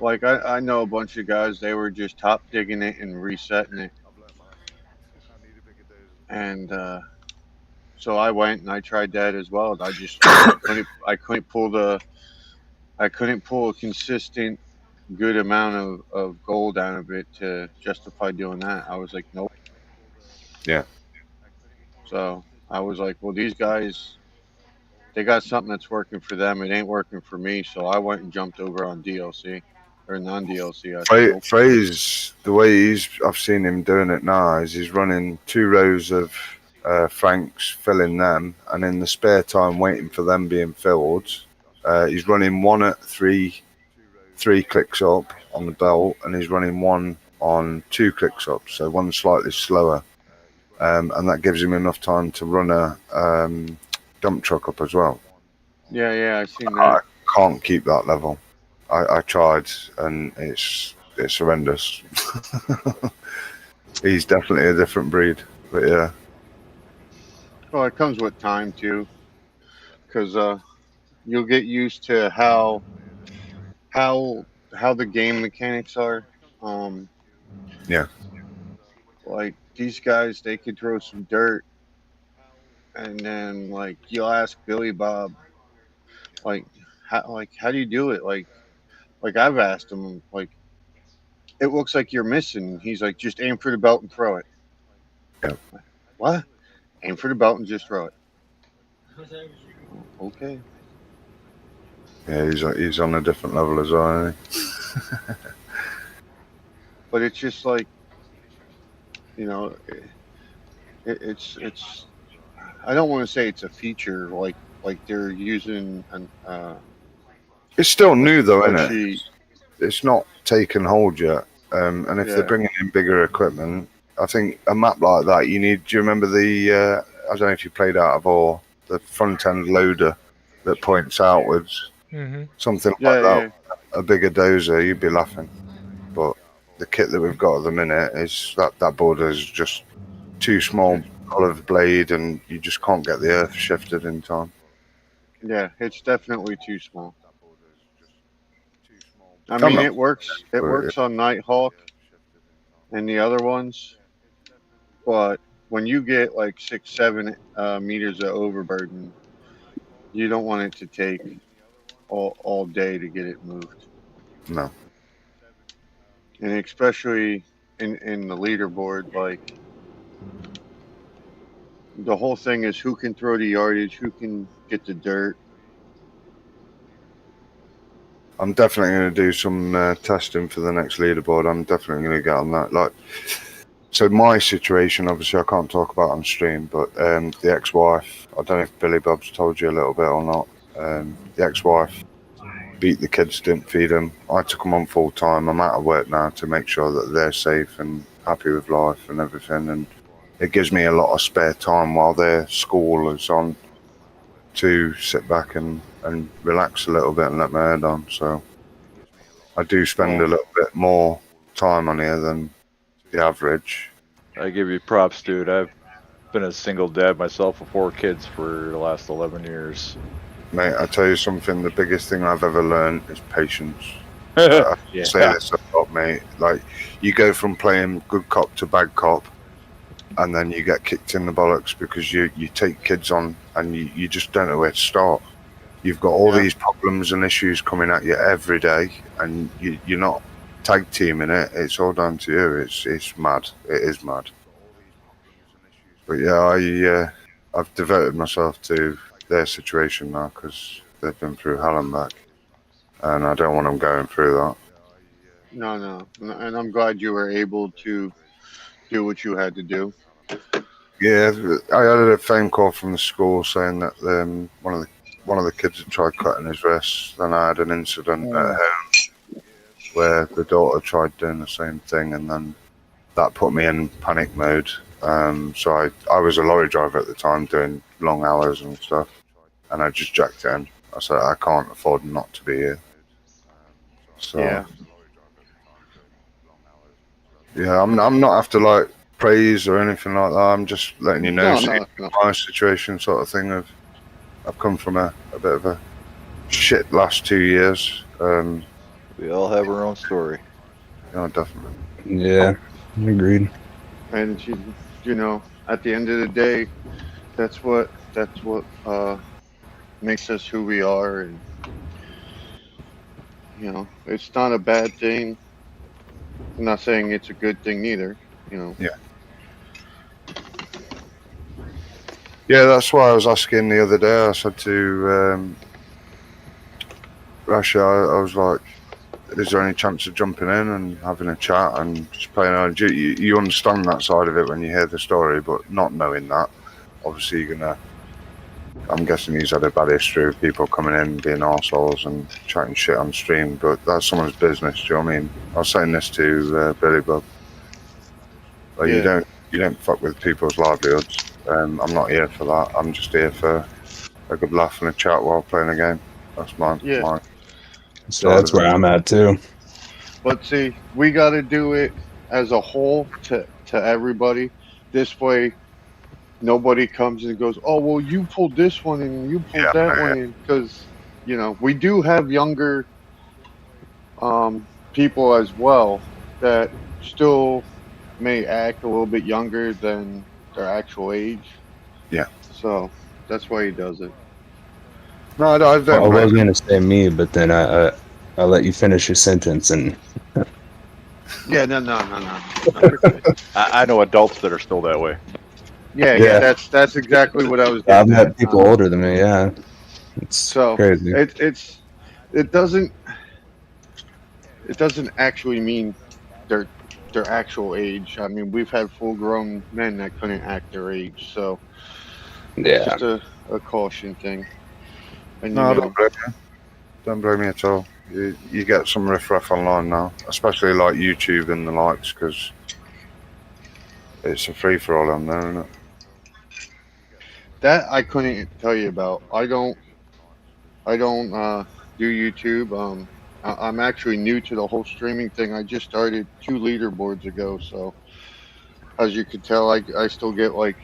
Like I know a bunch of guys, they were just top digging it and resetting it. And so I went and I tried that as well. I couldn't pull a consistent good amount of gold out of it to justify doing that. I was like, nope. Yeah. So I was like, well, these guys, they got something that's working for them. It ain't working for me. So I went and jumped over on DLC or non-DLC. Fraze, the way I've seen him doing it now is he's running 2 rows of Franks, filling them, and in the spare time waiting for them being filled, he's running one at 3 clicks up on the belt, and he's running one on 2 clicks up, so one slightly slower, and that gives him enough time to run a dump truck up as well. Yeah, I've seen that. I can't keep that level. I tried, and it's horrendous. He's definitely a different breed, but yeah. Well, it comes with time too, because you'll get used to how the game mechanics are. Yeah. Like these guys, they could throw some dirt, and then like you'll ask Billy Bob, how do you do it? Like I've asked him, like it looks like you're missing. He's like, just aim for the belt and throw it. Yeah. What? Aim for the belt and just throw it. Okay. Yeah, he's on a different level as well, isn't he? But it's just like, you know, it's I don't want to say it's a feature like they're using an it's still new though, isn't it? sheet. It's not taken hold yet. And if Yeah. they're bringing in bigger equipment, I think a map like that, do you remember the, I don't know if you played Out of Ore, the front end loader that points outwards, something like that, a bigger dozer, you'd be laughing. But the kit that we've got at the minute is that border is just too small, olive blade, and you just can't get the earth shifted in time. Yeah, it's definitely too small. I mean, it works. It works on Nighthawk and the other ones, but when you get like 6, 7 meters of overburden, you don't want it to take all day to get it moved, No. and especially in the leaderboard, like the whole thing is who can throw the yardage, who can get the dirt. I'm definitely going to do some testing for the next leaderboard. I'm definitely going to get on that. Like, so my situation, obviously, I can't talk about on stream, but the ex-wife, I don't know if Billy Bob's told you a little bit or not. The ex-wife beat the kids, didn't feed them. I took them on full time. I'm out of work now to make sure that they're safe and happy with life and everything. And it gives me a lot of spare time while their school is on to sit back and relax a little bit and let my head on. So I do spend a little bit more time on here than the average. I give you props, dude. I've been a single dad myself with 4 kids for the last 11 years. Mate, I tell you something, the biggest thing I've ever learned is patience. I say this a lot, mate. Like, you go from playing good cop to bad cop, and then you get kicked in the bollocks because you take kids on and you just don't know where to start. You've got all these problems and issues coming at you every day, and you're not tag teaming it. It's all down to you. It's mad. It is mad. But yeah, I've devoted myself to their situation now because they've been through hell and back, and I don't want them going through that. No, and I'm glad you were able to do what you had to do. Yeah, I had a phone call from the school saying that one of the kids had tried cutting his wrist. Then I had an incident at home where the daughter tried doing the same thing, and then that put me in panic mode. So I was a lorry driver at the time doing long hours and stuff, and I just jacked it in. I said I can't afford not to be here. So yeah, I'm not after like praise or anything like that. I'm just letting you know my situation, sort of thing. I've come from a bit of a shit last 2 years. We all have our own story. Yeah, definitely. Yeah, agreed. And you know, at the end of the day, that's what makes us who we are, and you know, it's not a bad thing. I'm not saying it's a good thing neither. You know. Yeah. Yeah, that's why I was asking the other day. I said to Rasha, I was like, is there any chance of jumping in and having a chat and just playing on? You understand that side of it when you hear the story, but not knowing that, obviously you're gonna. I'm guessing he's had a bad history of people coming in being arseholes and chatting shit on stream, but that's someone's business. Do you know what I mean? I was saying this to Billy Bob. Like, you don't fuck with people's livelihoods. I'm not here for that. I'm just here for a good laugh and a chat while playing a game. That's my So that's where I'm at too. But see, we got to do it as a whole to everybody. This way, nobody comes and goes, "Oh, well, you pulled this one and you pulled that one in," because you know we do have younger people as well that still may act a little bit younger than their actual age. Yeah. So that's why he does it. No, I don't. I was going to say me, but then I let you finish your sentence and. Yeah, no. I know adults that are still that way. Yeah. That's exactly what I was. I've met people older than me. Yeah, it's crazy. It doesn't actually mean their actual age. I mean, we've had full grown men that couldn't act their age, so it's just a caution thing. And no, don't blame me. Don't blame me at all. You get some riffraff online now, especially like YouTube and the likes, because it's a free for all on there, isn't it? That I couldn't tell you about. I don't do YouTube. I'm actually new to the whole streaming thing. I just started 2 leaderboards ago, so as you can tell, I still get like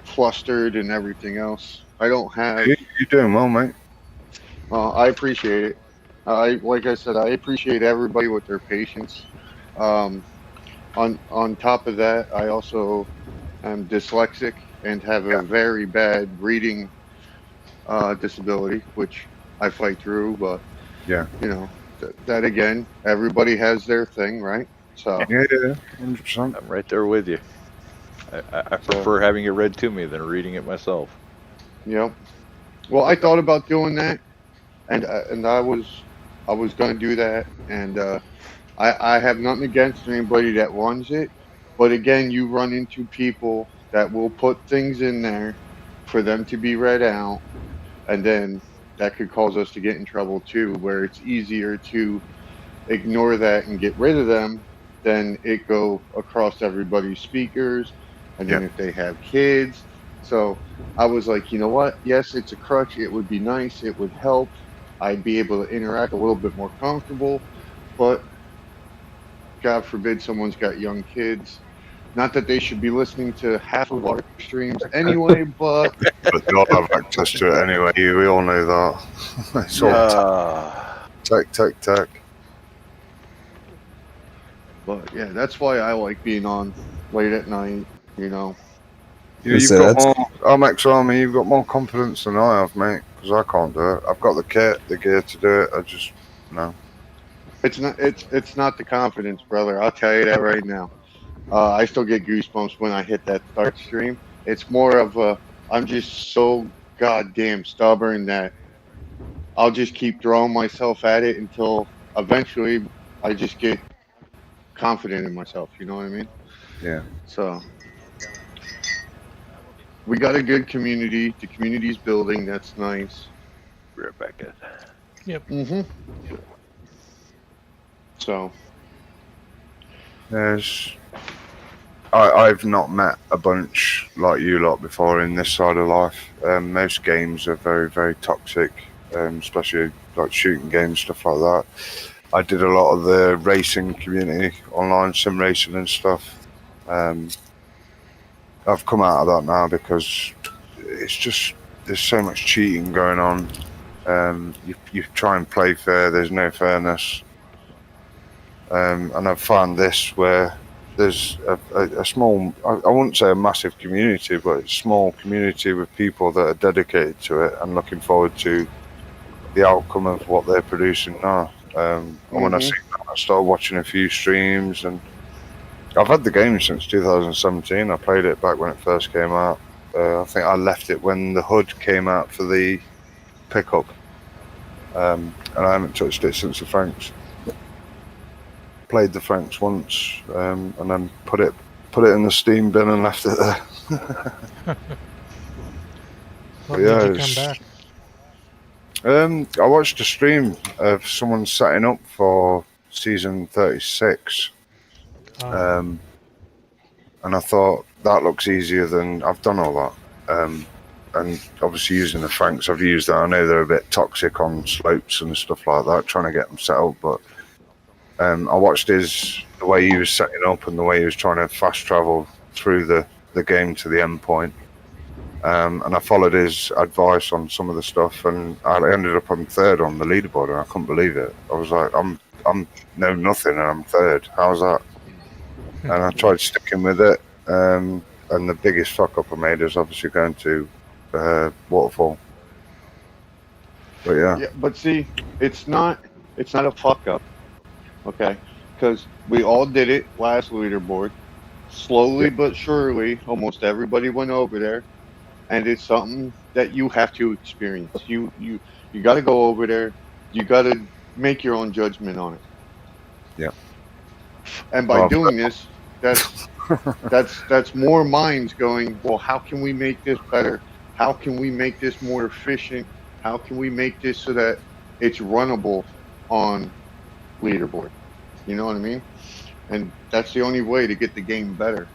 flustered and everything else. I don't have. You're doing well, mate. I appreciate it. Like I said, I appreciate everybody with their patience. I'm on top of that, I also am dyslexic and have a very bad reading disability, which I fight through. But Yeah. that again, everybody has their thing, right? So Yeah, 100%. I'm right there with you. I prefer having it read to me than reading it myself. Yep. Well, I thought about doing that, and I was going to do that, and I have nothing against anybody that runs it, but again, you run into people that will put things in there for them to be read out, and then that could cause us to get in trouble too, where it's easier to ignore that and get rid of them than it go across everybody's speakers, and then Yeah. if they have kids. So I was like, you know what? Yes, it's a crutch. It would be nice. It would help. I'd be able to interact a little bit more comfortable, but God forbid someone's got young kids. Not that they should be listening to half of our streams anyway, but But they all have access to it anyway. We all know that. It's all tech. But yeah, that's why I like being on late at night. You know, You've got more. I'm ex-army. You've got more confidence than I have, mate. Because I can't do it. I've got the kit, the gear to do it. I just no. it's not the confidence, brother. I'll tell you that right now. I still get goosebumps when I hit that start stream. It's more of a I'm just so goddamn stubborn that I'll just keep throwing myself at it until eventually I just get confident in myself. You know what I mean? Yeah. So we got a good community. The community's building. That's nice. Be right back, guys. Yep. Mm-hmm. So There's. I've not met a bunch like you lot before in this side of life. Most games are very, very toxic, especially like shooting games, stuff like that. I did a lot of the racing community, online sim racing and stuff. I've come out of that now because it's just there's so much cheating going on. You try and play fair, there's no fairness. And I've found this where there's a small, I wouldn't say a massive community, but it's a small community with people that are dedicated to it and looking forward to the outcome of what they're producing now. And when I see that, I started watching a few streams, and I've had the game since 2017. I played it back when it first came out. I think I left it when the HUD came out for the pickup, and I haven't touched it since the Franks. Played the Franks once, and then put it in the Steam bin and left it there. What made you come back? I watched a stream of someone setting up for season 36, and I thought that looks easier than I've done all that. And obviously using the Franks, I've used that. I know they're a bit toxic on slopes and stuff like that, trying to get them set up, but I watched the way he was setting up and the way he was trying to fast travel through the game to the end point. And I followed his advice on some of the stuff, and I ended up on third on the leaderboard, and I couldn't believe it. I was like, I'm know nothing, and I'm third. How's that? And I tried sticking with it, and the biggest fuck up I made is obviously going to waterfall. But yeah, but see, it's not a fuck up, okay? Because we all did it last leaderboard, slowly but surely. Almost everybody went over there. And it's something that you have to experience. You got to go over there. You got to make your own judgment on it. Yeah. And by doing this, that's more minds going, well, how can we make this better? How can we make this more efficient? How can we make this so that it's runnable on leaderboard? You know what I mean? And that's the only way to get the game better.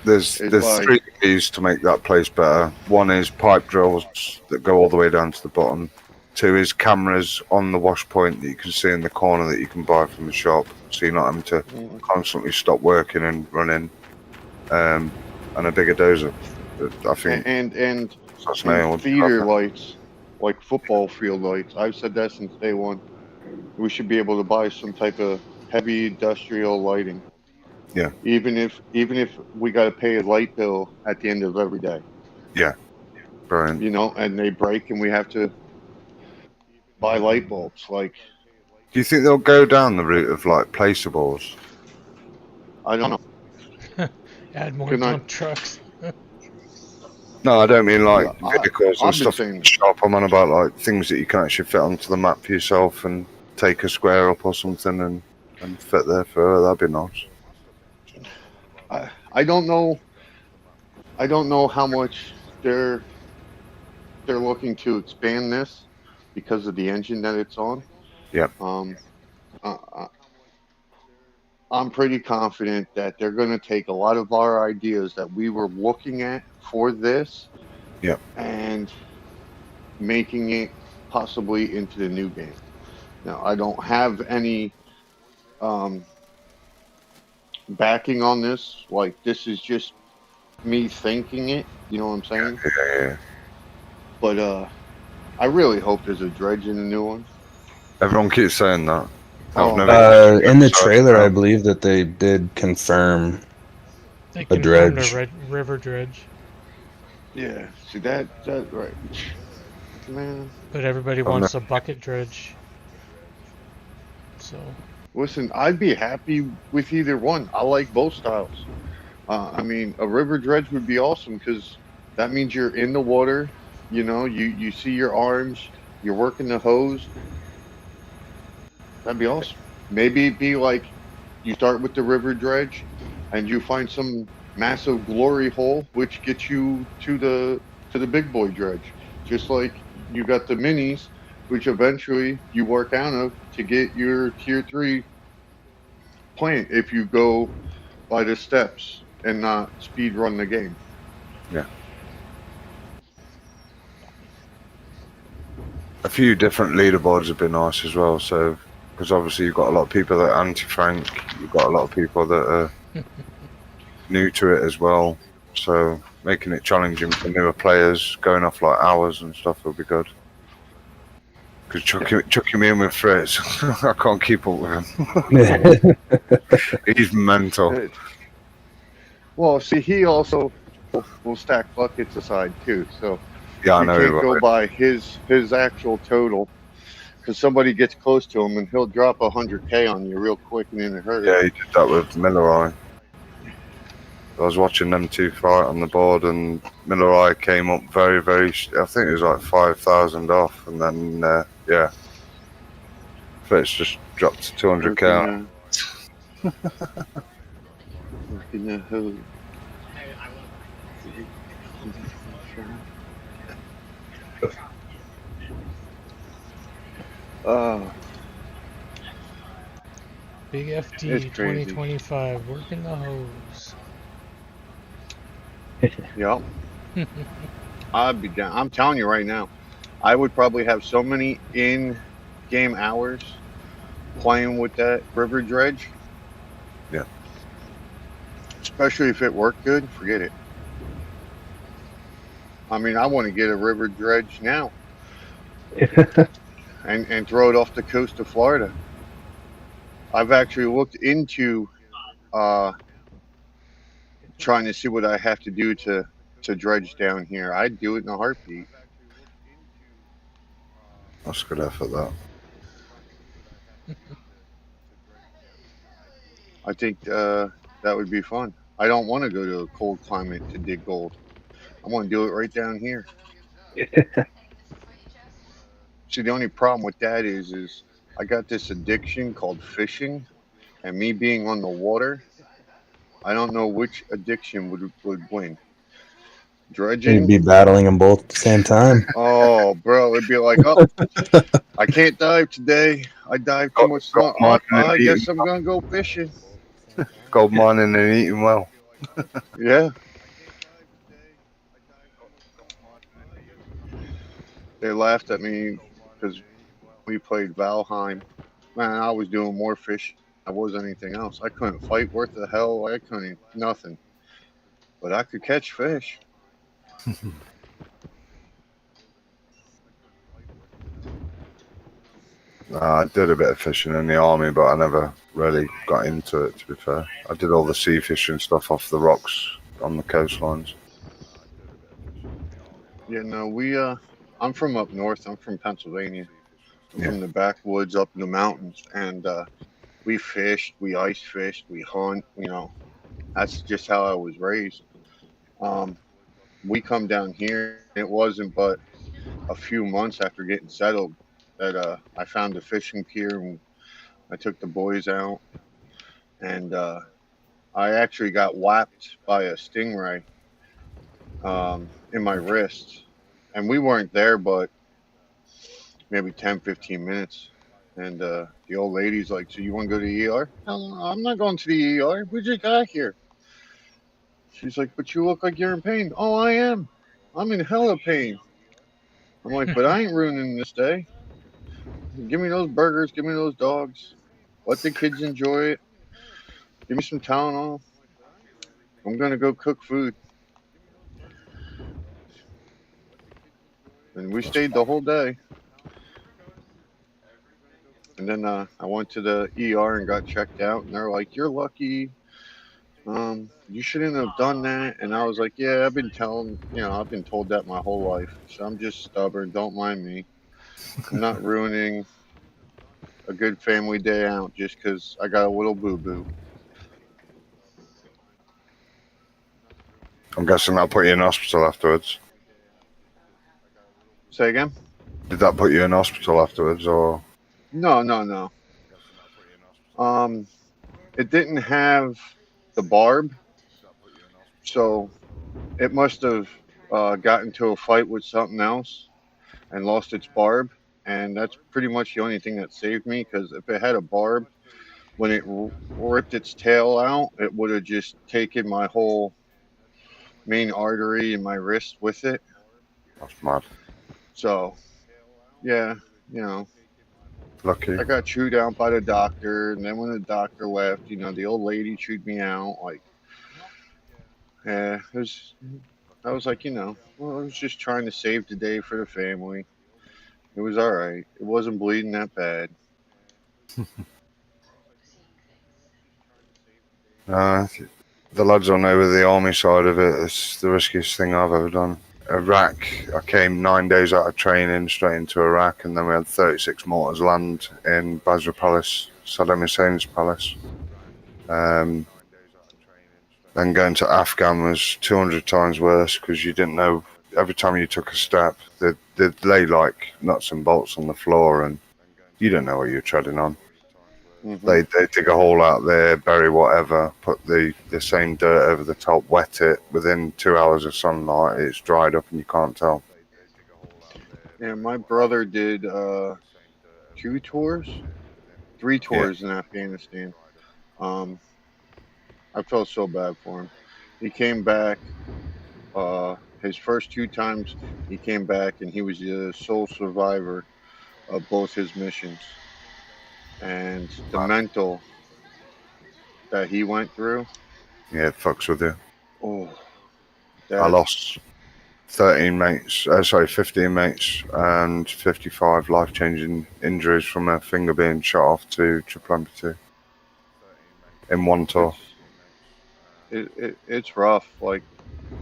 There's three keys to make that place better. One is pipe drills that go all the way down to the bottom. Two is cameras on the wash point that you can see in the corner that you can buy from the shop, so you're not having to constantly stop working and running. And a bigger dozer. I think. And feeder lights, like football field lights. I've said that since day one. We should be able to buy some type of heavy industrial lighting. Yeah. Even if we got to pay a light bill at the end of every day, Yeah. Brilliant. you know, and they break and we have to buy light bulbs. Like, Do you think they'll go down the route of like placeables? I don't know. Add more Good night. dump trucks. No, I don't mean like Yeah, vehicles and I've been stuff in saying, the shop. I'm on about like things that you can actually fit onto the map for yourself and take a square up or something and fit there for. That'd be nice. I don't know. I don't know how much they're looking to expand this because of the engine that it's on. Yep. Uh, I'm pretty confident that they're going to take a lot of our ideas that we were looking at for this, Yep. and making it possibly into the new game. Now, I don't have any um, backing on this. Like, this is just me thinking it. You know what I'm saying? Yeah. But I really hope there's a dredge in the new one. Everyone keeps saying that. I've Oh, never. In the trailer, I believe that they did confirm They a confirmed dredge. a river dredge, yeah. See that right, man. but everybody I've wants never. a bucket dredge. So Listen, I'd be happy with either one. I like both styles. I mean, a river dredge would be awesome because that means you're in the water. You know, you see your arms. You're working the hose. That'd be awesome. Maybe it'd be like you start with the river dredge, and you find some massive glory hole, which gets you to the big boy dredge. Just like you got the minis, which eventually you work out of to get your tier 3 plant if you go by the steps and not speed run the game. Yeah. A few different leaderboards would be nice as well. So, because obviously you've got a lot of people that are anti-Frank, you've got a lot of people that are new to it as well. So, making it challenging for newer players, going off like hours and stuff would be good. Because chucking me in with Fritz, I can't keep up with him. He's mental. Well, see, he also will stack buckets aside too, so Yeah, I you know he can't go will. by his actual total because somebody gets close to him and he'll drop 100K on you real quick and in a hurry. Yeah, he did that with Miller. I was watching them two fight on the board, and Miller came up very, very. I think it was like 5,000 off, and then yeah, Fitz just dropped to 200K. Working the hose. Big It's FD crazy. 2025 working the hose. Yep. I'd be down. I'm telling you right now, I would probably have so many in-game hours playing with that river dredge. Yeah. Especially if it worked good, forget it. I mean, I want to get a river dredge now and throw it off the coast of Florida. I've actually looked into uh, trying to see what I have to do to dredge down here. I'd do it in a heartbeat. That's a good effort, that. I think that would be fun. I don't want to go to a cold climate to dig gold. I want to do it right down here. See, the only problem with that is I got this addiction called fishing, and me being on the water, I don't know which addiction would win. You'd Dredging? be battling them both at the same time. Oh, bro, it'd be like, oh, I can't dive today. I dive too much. Gold Oh, mining and I eating. guess I'm gonna go fishing. Gold mining and eating well. Yeah, they laughed at me because we played Valheim. Man, I was doing more fishing than I was anything else. I couldn't fight worth the hell. I couldn't nothing, but I could catch fish. I did a bit of fishing in the army, but I never really got into it, to be fair. I did all the sea fishing stuff off the rocks on the coastlines. Yeah, no, I'm from up north. I'm from Pennsylvania. I'm Yeah. from the backwoods up in the mountains, and we fished, we ice fished, we hunt. That's just how I was raised. Um, we come down here. It wasn't but a few months after getting settled that I found a fishing pier and I took the boys out, and I actually got whacked by a stingray in my wrist, and we weren't there, but maybe 10, 15 minutes. And the old lady's like, "So you want to go to the ER?" Hell no, I'm not going to the ER. We just got here. She's like, "But you look like you're in pain." "Oh, I am. I'm in hella pain." I'm like, "But I ain't ruining this day. Give me those burgers. Give me those dogs. Let the kids enjoy it. Give me some Tylenol. I'm going to go cook food." And we stayed the whole day. And then I went to the ER and got checked out. And they're like, "You're lucky. You shouldn't have done that." And I was like, "Yeah, I've been told that my whole life. So I'm just stubborn. Don't mind me. I'm not ruining a good family day out just because I got a little boo boo." I'm guessing that put you in hospital afterwards. Say again? Did that put you in hospital afterwards, or? No, no, no. Um, it didn't have the barb, so it must have got into a fight with something else and lost its barb. And that's pretty much the only thing that saved me, because if it had a barb, when it ripped its tail out, it would have just taken my whole main artery in my wrist with it. That's mad. So, yeah, you know, Lucky. I got chewed out by the doctor. And then when the doctor left, the old lady chewed me out. Like, yeah, I was like, well, I was just trying to save the day for the family. It was all right. It wasn't bleeding that bad. The lads I know with the army side of it, it's the riskiest thing I've ever done. Iraq, I came 9 days out of training straight into Iraq, and then we had 36 mortars land in Basra Palace, Saddam Hussein's palace. Then going to Afghan was 200 times worse, because you didn't know, every time you took a step, they'd lay like nuts and bolts on the floor, and you didn't know what you were treading on. Mm-hmm. They dig a hole out there, bury whatever, put the same dirt over the top, wet it. Within 2 hours of sunlight, it's dried up and you can't tell. Yeah, my brother did 3 tours in Afghanistan. Um, I felt so bad for him. He came back. His first 2 times, he came back and he was the sole survivor of both his missions. And the mental that he went through. Yeah, it fucks with you. Oh, I lost 15 mates, and 55 life-changing injuries from a finger being shot off to triple amputee in one tour. It's rough. Like,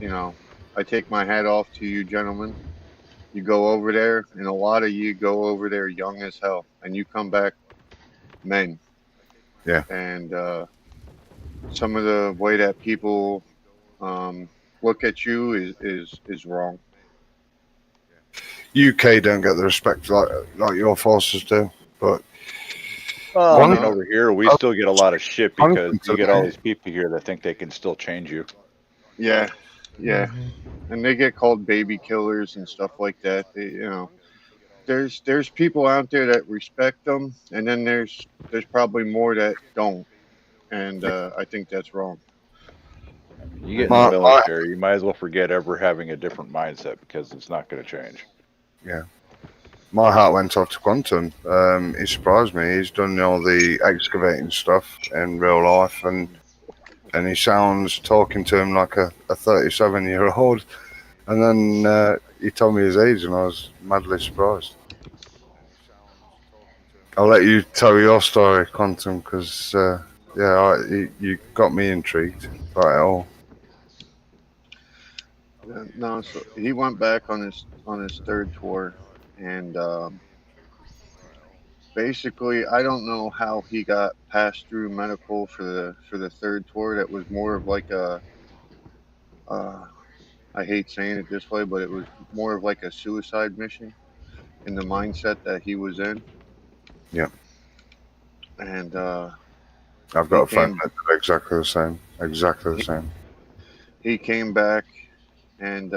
I take my hat off to you gentlemen. You go over there, and a lot of you go over there young as hell, and you come back men. Yeah. And some of the way that people look at you is wrong. UK don't get the respect like your forces do, but over here we still get a lot of shit because you get all these people here that think they can still change you. Yeah, yeah, and they get called baby killers and stuff like that. There's people out there that respect them, and then there's probably more that don't, and I think that's wrong. You get in the military, you might as well forget ever having a different mindset because it's not going to change. Yeah. My heart went off to Quantum. He surprised me. He's done all the excavating stuff in real life, and he sounds talking to him like a 37-year-old. And then he told me his age, and I was madly surprised. I'll let you tell your story, Quantum, because you got me intrigued by it all. No, so he went back on his third tour, and basically, I don't know how he got passed through medical for the third tour. That was more of like a I hate saying it this way, but it was more of like a suicide mission in the mindset that he was in. Yeah. And I've he got a friend came that did exactly the same. Exactly the he, same. he came back, and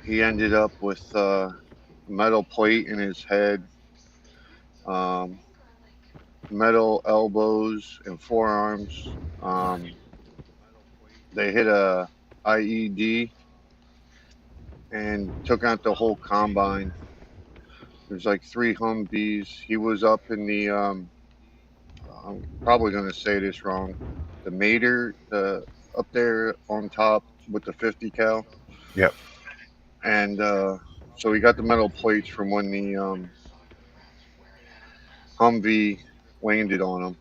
he ended up with metal plate in his head, um, metal elbows and forearms. They hit a IED and took out the whole combine. There's like 3 Humvees. He was up in the I'm probably going to say this wrong. The Mater, the up there on top with the 50 cal. Yep. And so he got the metal plates from when the Humvee landed on him.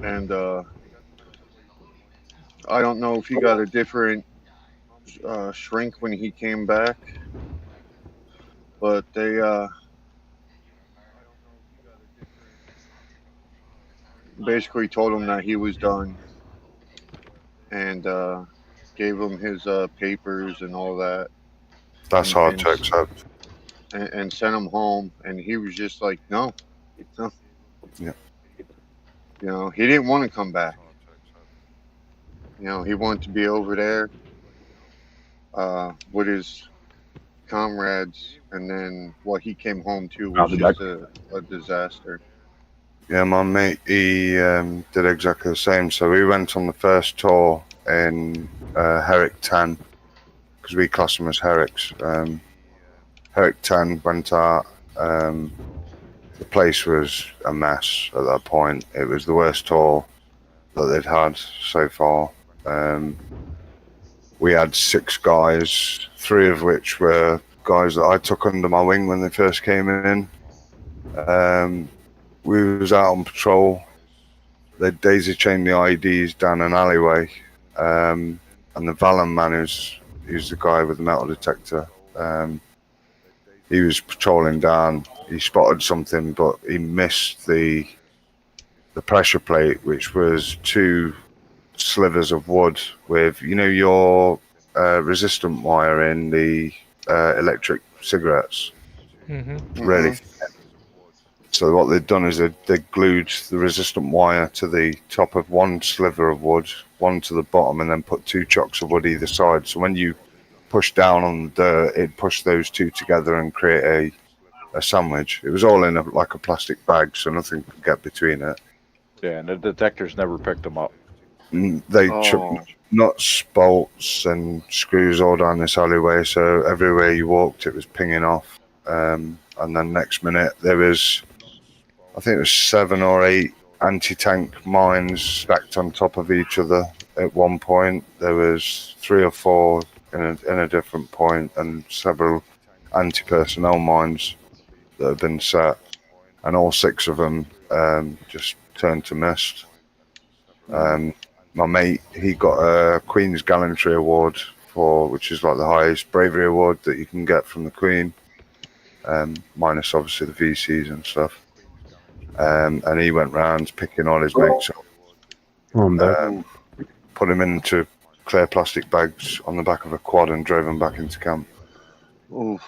And I don't know if he got a different shrink when he came back, but they basically told him that he was done, and gave him his papers and all that, That's and hard and to accept. and sent him home. And he was just like, no, no. Yeah. You know, he didn't want to come back. You know, he wanted to be over there with his comrades, and then what he came home to was just a disaster. Yeah, my mate, he did exactly the same. So we went on the first tour in Herrick 10, because we class them as Herricks. Herrick 10 went out. The place was a mess at that point. It was the worst tour that they'd had so far. We had 6 guys, 3 of which were guys that I took under my wing when they first came in. We was out on patrol. They daisy chained the IEDs down an alleyway, and the Valen man, who's the guy with the metal detector, he was patrolling down. He spotted something, but he missed the pressure plate, which was 2 slivers of wood with, your resistant wire in the electric cigarettes. Mm-hmm. Really. So what they'd done is they glued the resistant wire to the top of 1 sliver of wood, 1 to the bottom, and then put 2 chocks of wood either side. So when you push down on the dirt, it pushed those 2 together and create a sandwich. It was all in like a plastic bag, so nothing could get between it. Yeah, and the detectors never picked them up. They chucked nuts, bolts, and screws all down this alleyway, so everywhere you walked, it was pinging off. And then next minute, there was, I think it was 7 or 8 anti-tank mines stacked on top of each other. At one point, there was 3 or 4 in a different point, and several anti-personnel mines that had been set, and all 6 of them just turned to mist. My mate, he got a Queen's Gallantry Award which is like the highest bravery award that you can get from the Queen, minus obviously the VCs and stuff. And he went round picking all his mates up, put him into clear plastic bags on the back of a quad and drove him back into camp. Oof.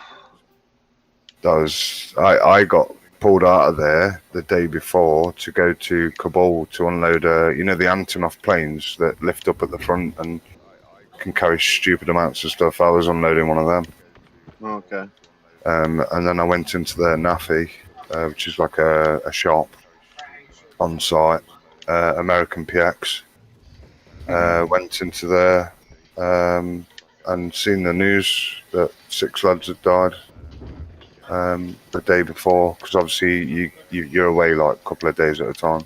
I got pulled out of there the day before to go to Kabul to unload the Antonov planes that lift up at the front and can carry stupid amounts of stuff. I was unloading one of them. Okay. And then I went into their NAFI, which is like a shop on site, American PX. Went into there and seen the news that 6 lads had died the day before, because obviously you're away like a couple of days at a time.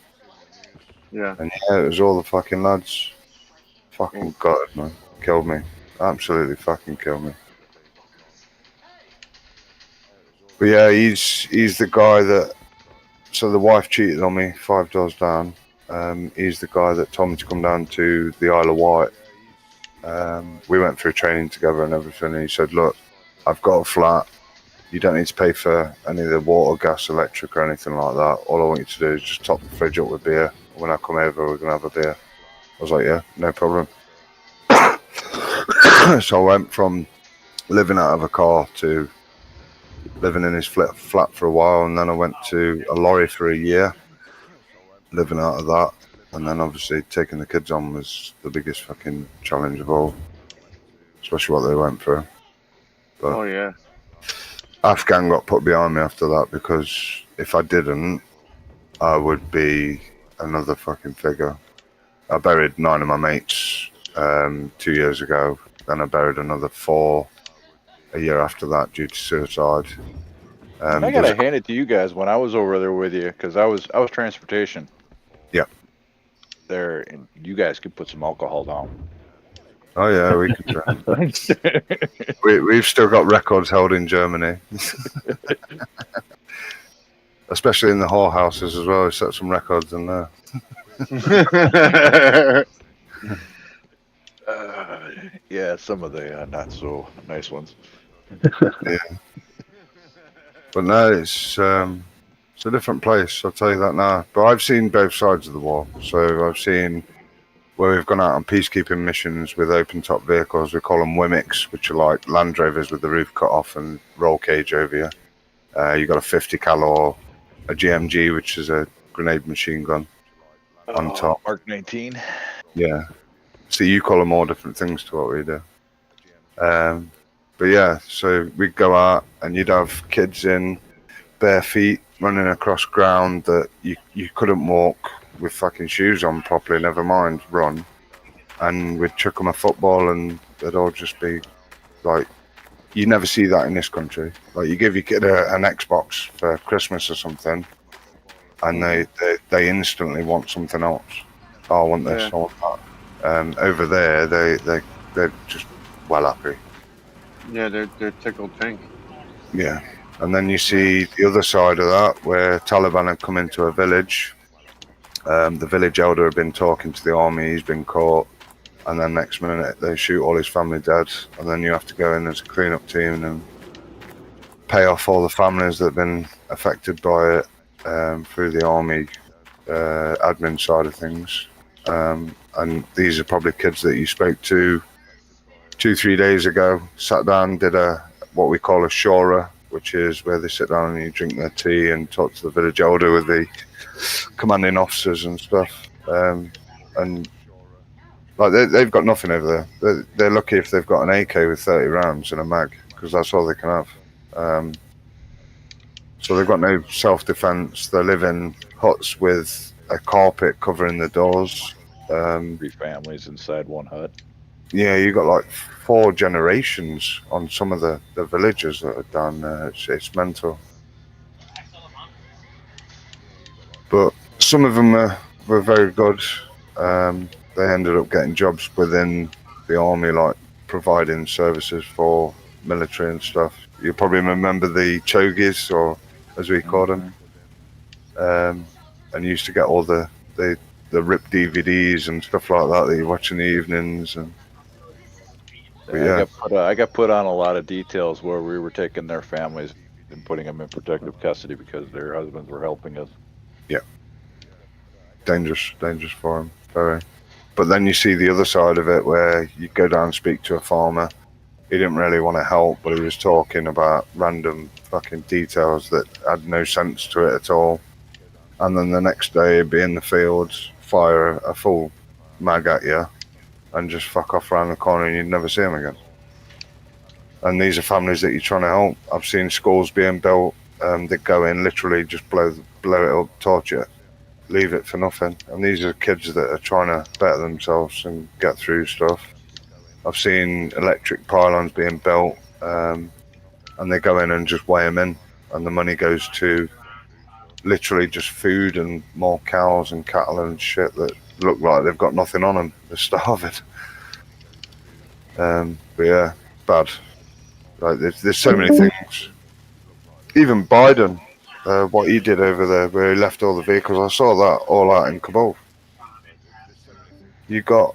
Yeah. And it was all the fucking lads. Fucking got it, man. Killed me. Absolutely fucking killed me. But yeah, he's the guy that. So the wife cheated on me 5 doors down. He's the guy that told me to come down to the Isle of Wight. We went through training together and everything. And he said, "Look, I've got a flat. You don't need to pay for any of the water, gas, electric, or anything like that. All I want you to do is just top the fridge up with beer. When I come over, we're gonna have a beer." I was like, "Yeah, no problem." So I went from living out of a car to living in his flat for a while, and then I went to a lorry for a year, living out of that, and then obviously taking the kids on was the biggest fucking challenge of all, especially what they went through. But Oh yeah. Afghan got put behind me after that, because if I didn't, I would be another fucking figure. I buried 9 of my mates 2 years ago. Then I buried another 4 a year after that due to suicide. I gotta hand it to you guys when I was over there with you, because I was transportation. Yeah. There, and you guys could put some alcohol down. Oh yeah, we could try. We've still got records held in Germany, especially in the whorehouses as well. We set some records in there. Yeah, some of the not so nice ones. Yeah. But no, it's a different place, I'll tell you that now. But I've seen both sides of the war. So I've seen where we've gone out on peacekeeping missions with open-top vehicles. We call them WMICs, which are like Land Rovers with the roof cut off and roll cage over you. You got a 50 cal or a GMG, which is a grenade machine gun on top. Mark 19. Yeah. So you call them all different things to what we do. But yeah, so we'd go out and you'd have kids in bare feet running across ground that you couldn't walk with fucking shoes on properly, never mind run. And we'd chuck them a football and they'd all just be like, you never see that in this country. Like, you give your kid an Xbox for Christmas or something, and they instantly want something else. Oh, I want this, I want that. Over there, they're just well happy. Yeah, they're tickled pink. Yeah, and then you see the other side of that, where Taliban had come into a village. The village elder had been talking to the army. He's been caught, and then next minute they shoot all his family dead, and then you have to go in as a cleanup team and pay off all the families that have been affected by it through the army admin side of things. And these are probably kids that you spoke to 2-3 days ago. Sat down, did what we call a shora, which is where they sit down and you drink their tea and talk to the village elder with the commanding officers and stuff. And like they've got nothing over there. They're lucky if they've got an AK with 30 rounds and a mag, because that's all they can have. So they've got no self-defense. They live in huts with a carpet covering the doors. 3 families inside one hut. Yeah, you got like 4 generations on some of the villages that are down there. It's mental. But some of them were very good. They ended up getting jobs within the army, like providing services for military and stuff. You probably remember the chogies, or as we call them, and you used to get all the ripped DVDs and stuff like that you watch in the evenings. And yeah, I got put on a lot of details where we were taking their families and putting them in protective custody because their husbands were helping us. Yeah, dangerous for them, very. But then you see the other side of it, where you go down and speak to a farmer. He didn't really want to help, but he was talking about random fucking details that had no sense to it at all. And then the next day he'd be in the fields, fire a full mag at you, and just fuck off around the corner and you'd never see him again. And these are families that you're trying to help. I've seen schools being built that go in, literally just blow it up, torch it, leave it for nothing. And these are kids that are trying to better themselves and get through stuff. I've seen electric pylons being built, and they go in and just weigh them in, and the money goes to literally just food and more cows and cattle and shit that look like they've got nothing on them. They're starving. But yeah, bad. Like there's so many things even Biden, what he did over there, where he left all the vehicles, I saw that all out in Kabul. You got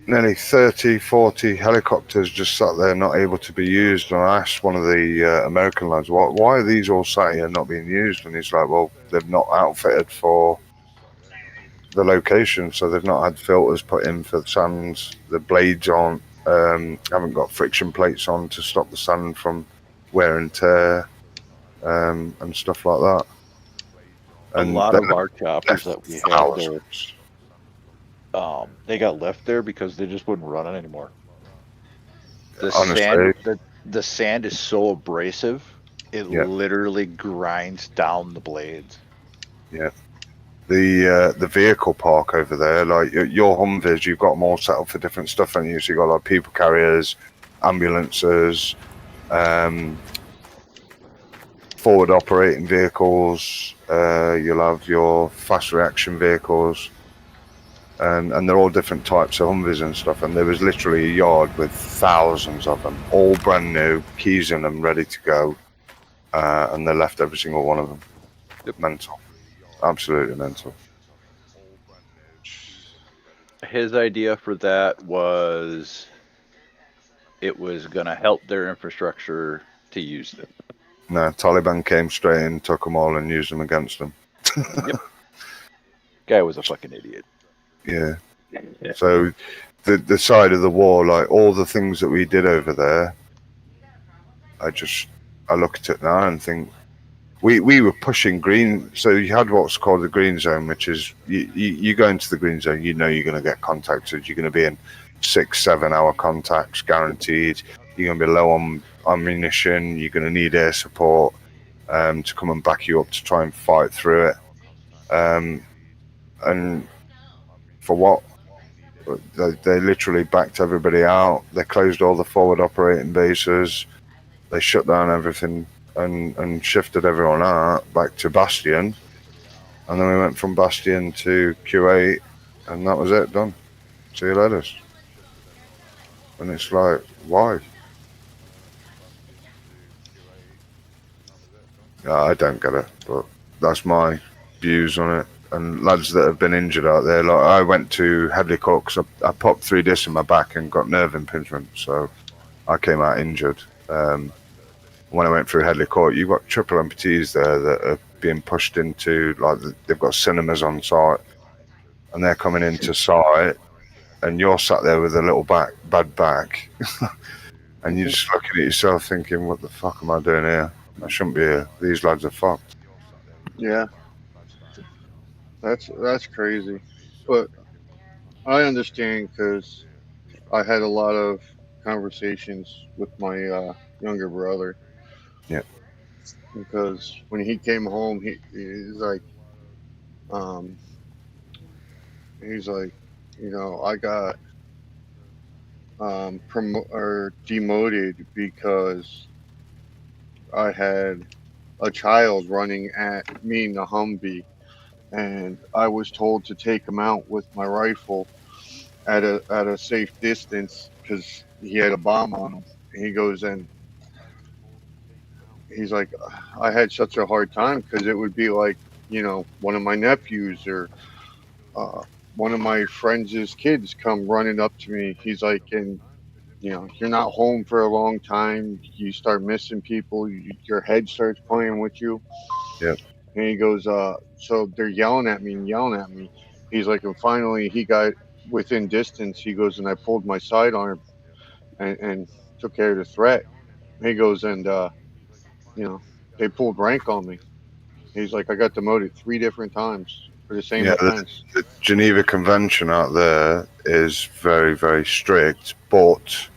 nearly 30, 40 helicopters just sat there not able to be used. And I asked one of the American lads, why are these all sat here not being used? And he's like, well, they've not outfitted for the location, so they've not had filters put in for the sands. The blades aren't, haven't got friction plates on to stop the sand from wear and tear, and stuff like that. And a lot of our choppers that we had there, thousands. they got left there because they just wouldn't run it anymore. Honestly, The sand is so abrasive, it literally grinds down the blades. Yeah. The vehicle park over there, like your Humvees, you've got them all set up for different stuff, and you got like people carriers, ambulances, forward operating vehicles. You'll have your fast reaction vehicles, and they're all different types of Humvees and stuff. And there was literally a yard with thousands of them, all brand new, keys in them, ready to go, and they left every single one of them. Mental, absolutely mental. His idea for that was it was going to help their infrastructure to use them. No, Taliban came straight in, took them all, and used them against them. Yep. Guy was a fucking idiot. Yeah. So the side of the war, like all the things that we did over there, I look at it now and think we were pushing green. So you had what's called the green zone, which is you go into the green zone, you know you're going to get contacted. You're going to be in 6-7 hour contacts guaranteed. You're going to be low on ammunition. You're going to need air support to come and back you up to try and fight through it. And for what? They literally backed everybody out. They closed all the forward operating bases. They shut down everything and shifted everyone out back to Bastion. And then we went from Bastion to Q8, and that was it, done. See you later. And it's like, why? Yeah, I don't get it, but that's my views on it. And lads that have been injured out there, like I went to Headley Court because I popped 3 discs in my back and got nerve impingement, so I came out injured. When I went through Headley Court, you've got triple amputees there that are being pushed into, like, they've got cinemas on site, and they're coming into site, and you're sat there with a little bad back, and you're just looking at yourself thinking, what the fuck am I doing here? I shouldn't be here. These lads are fucked. Yeah. That's crazy. But I understand because I had a lot of conversations with my younger brother. Yeah. Because when he came home, he's like, I got demoted because I had a child running at me in the Humvee, and I was told to take him out with my rifle at a safe distance because he had a bomb on him. And he goes, and he's like, I had such a hard time because it would be like, one of my nephews or one of my friends' kids come running up to me. He's like, and you're not home for a long time. You start missing people. Your head starts playing with you. Yeah. And he goes, so they're yelling at me and yelling at me. He's like, and finally he got within distance. He goes, and I pulled my sidearm and took care of the threat. He goes, and they pulled rank on me. He's like, I got demoted 3 different times for the same offense. The Geneva Convention out there is very, very strict, but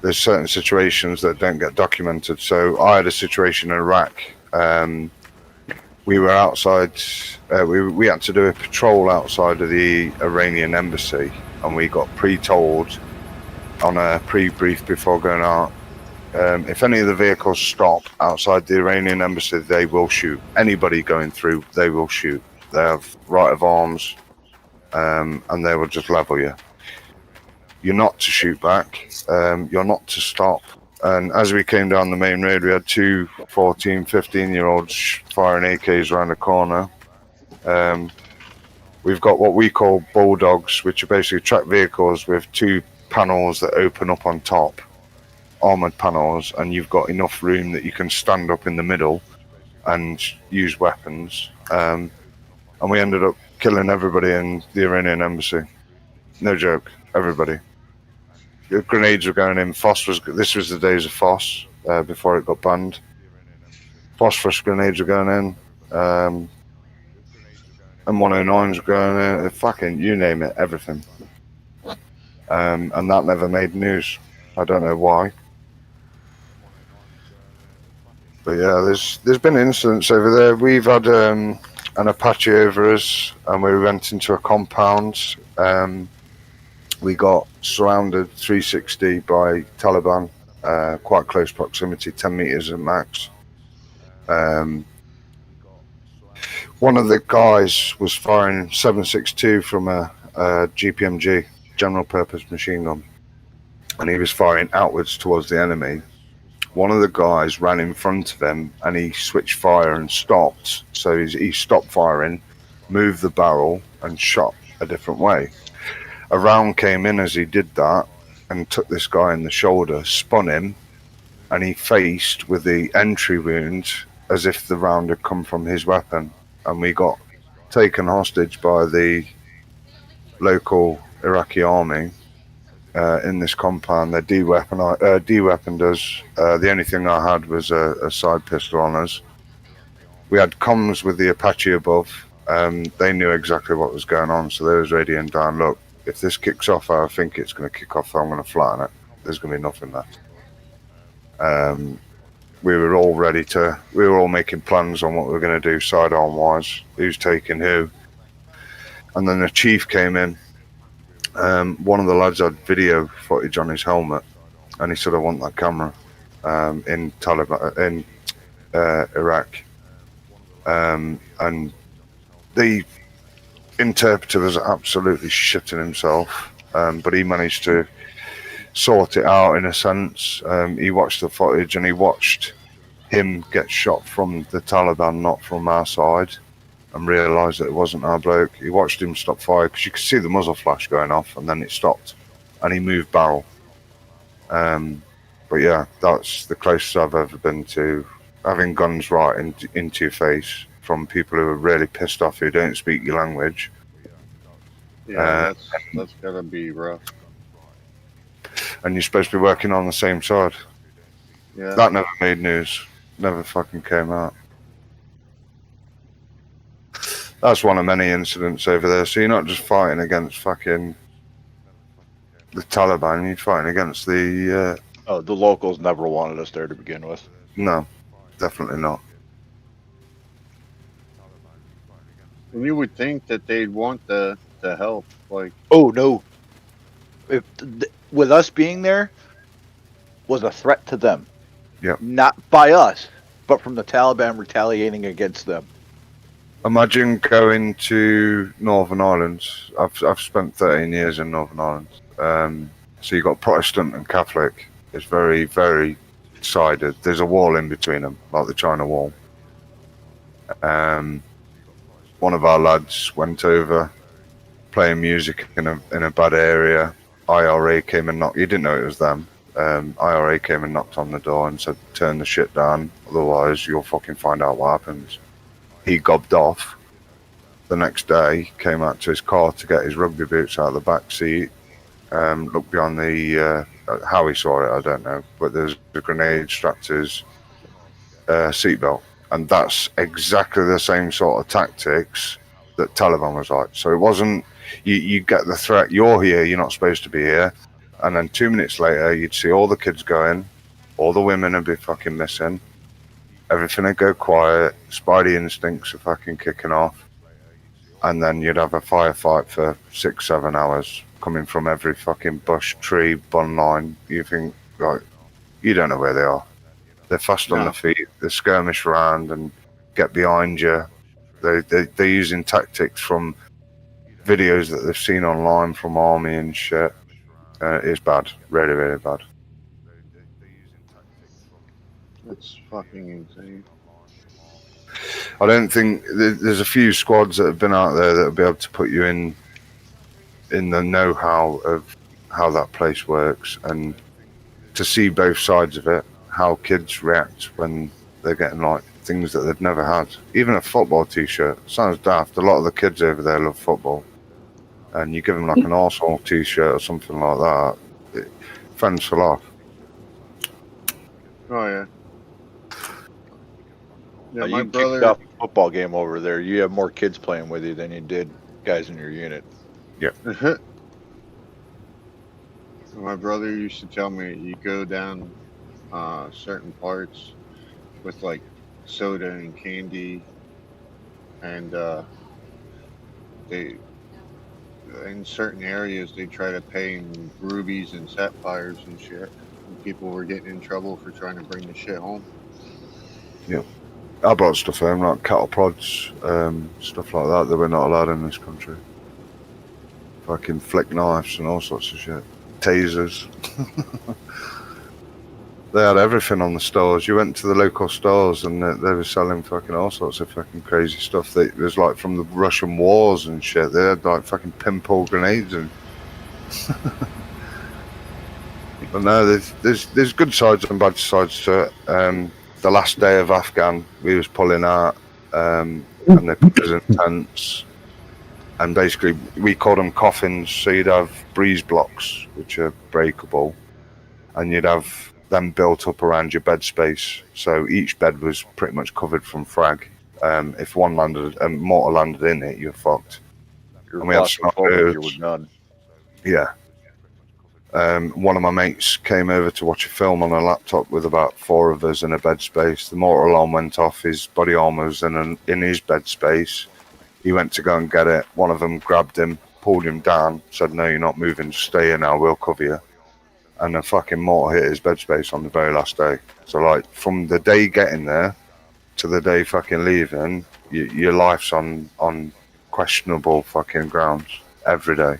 there's certain situations that don't get documented. So I had a situation in Iraq. We were outside. We had to do a patrol outside of the Iranian embassy, and we got pre-told on a pre-brief before going out. If any of the vehicles stop outside the Iranian embassy, they will shoot. Anybody going through, they will shoot. They have right of arms, and they will just level you. You're not to shoot back. You're not to stop. And as we came down the main road, we had two 14, 15-year-olds firing AKs around the corner. We've got what we call bulldogs, which are basically tracked vehicles with two panels that open up on top, armored panels, and you've got enough room that you can stand up in the middle and use weapons. And we ended up killing everybody in the Iranian embassy. No joke, everybody. The grenades were going in. This was the days of FOSS, before it got banned. Phosphorus grenades were going in. And 109s were going in. Fucking, you name it, everything. And that never made news. I don't know why. But yeah, there's been incidents over there. We've had an Apache over us, and we went into a compound. We got surrounded 360 by Taliban, quite close proximity, 10 meters at max. One of the guys was firing 7.62 from a GPMG, general purpose machine gun, and he was firing outwards towards the enemy. One of the guys ran in front of him and he switched fire and stopped. So he stopped firing, moved the barrel and shot a different way. A round came in as he did that and took this guy in the shoulder, spun him, and he faced with the entry wound as if the round had come from his weapon. And we got taken hostage by the local Iraqi army. In this compound, they de-weaponed us. The only thing I had was a side pistol on us. We had comms with the Apache above. They knew exactly what was going on, so they was radioing down, look, if this kicks off, I think it's going to kick off, I'm going to flatten it. There's going to be nothing left. We were all we were all making plans on what we were going to do sidearm-wise, who's taking who. And then the chief came in. One of the lads had video footage on his helmet, and he said, I want that camera in Iraq. And the interpreter was absolutely shitting himself, but he managed to sort it out in a sense. He watched the footage and he watched him get shot from the Taliban, not from our side, and realised that it wasn't our bloke. He watched him stop fire because you could see the muzzle flash going off, and then it stopped, and he moved barrel. But yeah, that's the closest I've ever been to having guns right into your face from people who are really pissed off, who don't speak your language. Yeah, that's gotta be rough. And you're supposed to be working on the same side. Yeah. That never made news. Never fucking came out. That's one of many incidents over there. So you're not just fighting against fucking the Taliban, you're fighting against the... the locals never wanted us there to begin with. No, definitely not. And you would think that they'd want the help, like... Oh, no. With us being there, was a threat to them. Yep. Not by us, but from the Taliban retaliating against them. Imagine going to Northern Ireland. I've spent 13 years in Northern Ireland. So you've got Protestant and Catholic. It's very, very sided. There's a wall in between them, like the China Wall. One of our lads went over playing music in a bad area. IRA came and knocked. You didn't know it was them. IRA came and knocked on the door and said, turn the shit down, otherwise you'll fucking find out what happens. He gobbed off. The next day, came out to his car to get his rugby boots out of the back seat. Looked behind the... how he saw it, I don't know. But there's a grenade strapped to his seatbelt. And that's exactly the same sort of tactics that Taliban was like. So it wasn't... You get the threat, you're here, you're not supposed to be here. And then 2 minutes later, you'd see all the kids going, all the women would be fucking missing, everything would go quiet, spidey instincts are fucking kicking off, and then you'd have a firefight for 6-7 hours coming from every fucking bush, tree, bun line. You think, like, you don't know where they are. They're fast on their feet, they skirmish around and get behind you. They're using tactics from videos that they've seen online from army and shit. It's bad, really, really bad. That's fucking insane. I don't think there's a few squads that have been out there that will be able to put you in the know-how of how that place works, and to see both sides of it, how kids react when they're getting like things that they've never had. Even a football t-shirt sounds daft. A lot of the kids over there love football, and you give them like an Arsenal t-shirt or something like that, friends for life. Oh yeah. Yeah, You my kicked brother. off a football game over there. You have more kids playing with you than you did guys in your unit. My brother used to tell me you go down certain parts with like soda and candy, and they in certain areas they try to pay in rubies and sapphires and shit. And people were getting in trouble for trying to bring the shit home. Yep. I brought stuff home like cattle prods, stuff like that we're not allowed in this country. Fucking flick knives and all sorts of shit. Tasers. They had everything on the stores. You went to the local stores and they were selling fucking all sorts of fucking crazy stuff. It was like from the Russian wars and shit. They had like fucking pinball grenades and. But no, there's good sides and bad sides to it. The last day of Afghan, we was pulling out, and they put us in tents. And basically, we called them coffins. So you'd have breeze blocks, which are breakable, and you'd have them built up around your bed space. So each bed was pretty much covered from frag. If one landed, a mortar landed in it, you're fucked. You're And we had claustrophobic, you were done. Yeah. One of my mates came over to watch a film on a laptop with about 4 of us in a bed space. The mortar alarm went off. His body armor was in his bed space. He went to go and get it. One of them grabbed him, pulled him down, said, "No, you're not moving. Just stay here now. We'll cover you." And the fucking mortar hit his bed space on the very last day. So, like, from the day getting there to the day fucking leaving, your life's on questionable fucking grounds every day.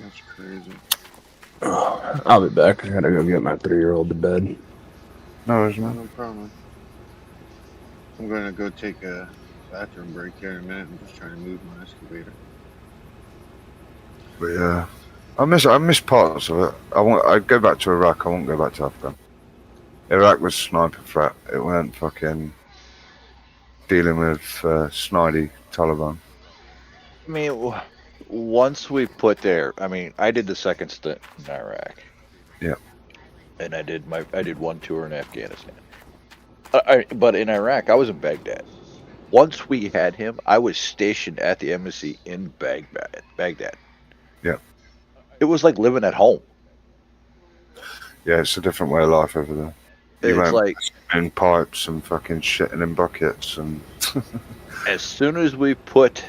That's crazy. I'll be back. I gotta go get my 3-year-old to bed. No, isn't it? No problem. I'm gonna go take a bathroom break here in a minute. I'm just trying to move my excavator. But yeah, I miss parts of it. I'd go back to Iraq. I won't go back to Afghan. Iraq was sniper threat. It weren't fucking dealing with snidey Taliban. I mean, once we put there, I mean, I did the second stint in Iraq. Yeah. And I did 1 tour in Afghanistan. But in Iraq, I was in Baghdad. Once we had him, I was stationed at the embassy in Baghdad. Yeah. It was like living at home. Yeah, it's a different way of life over there. It's like in pipes and fucking shitting in buckets and. As soon as we put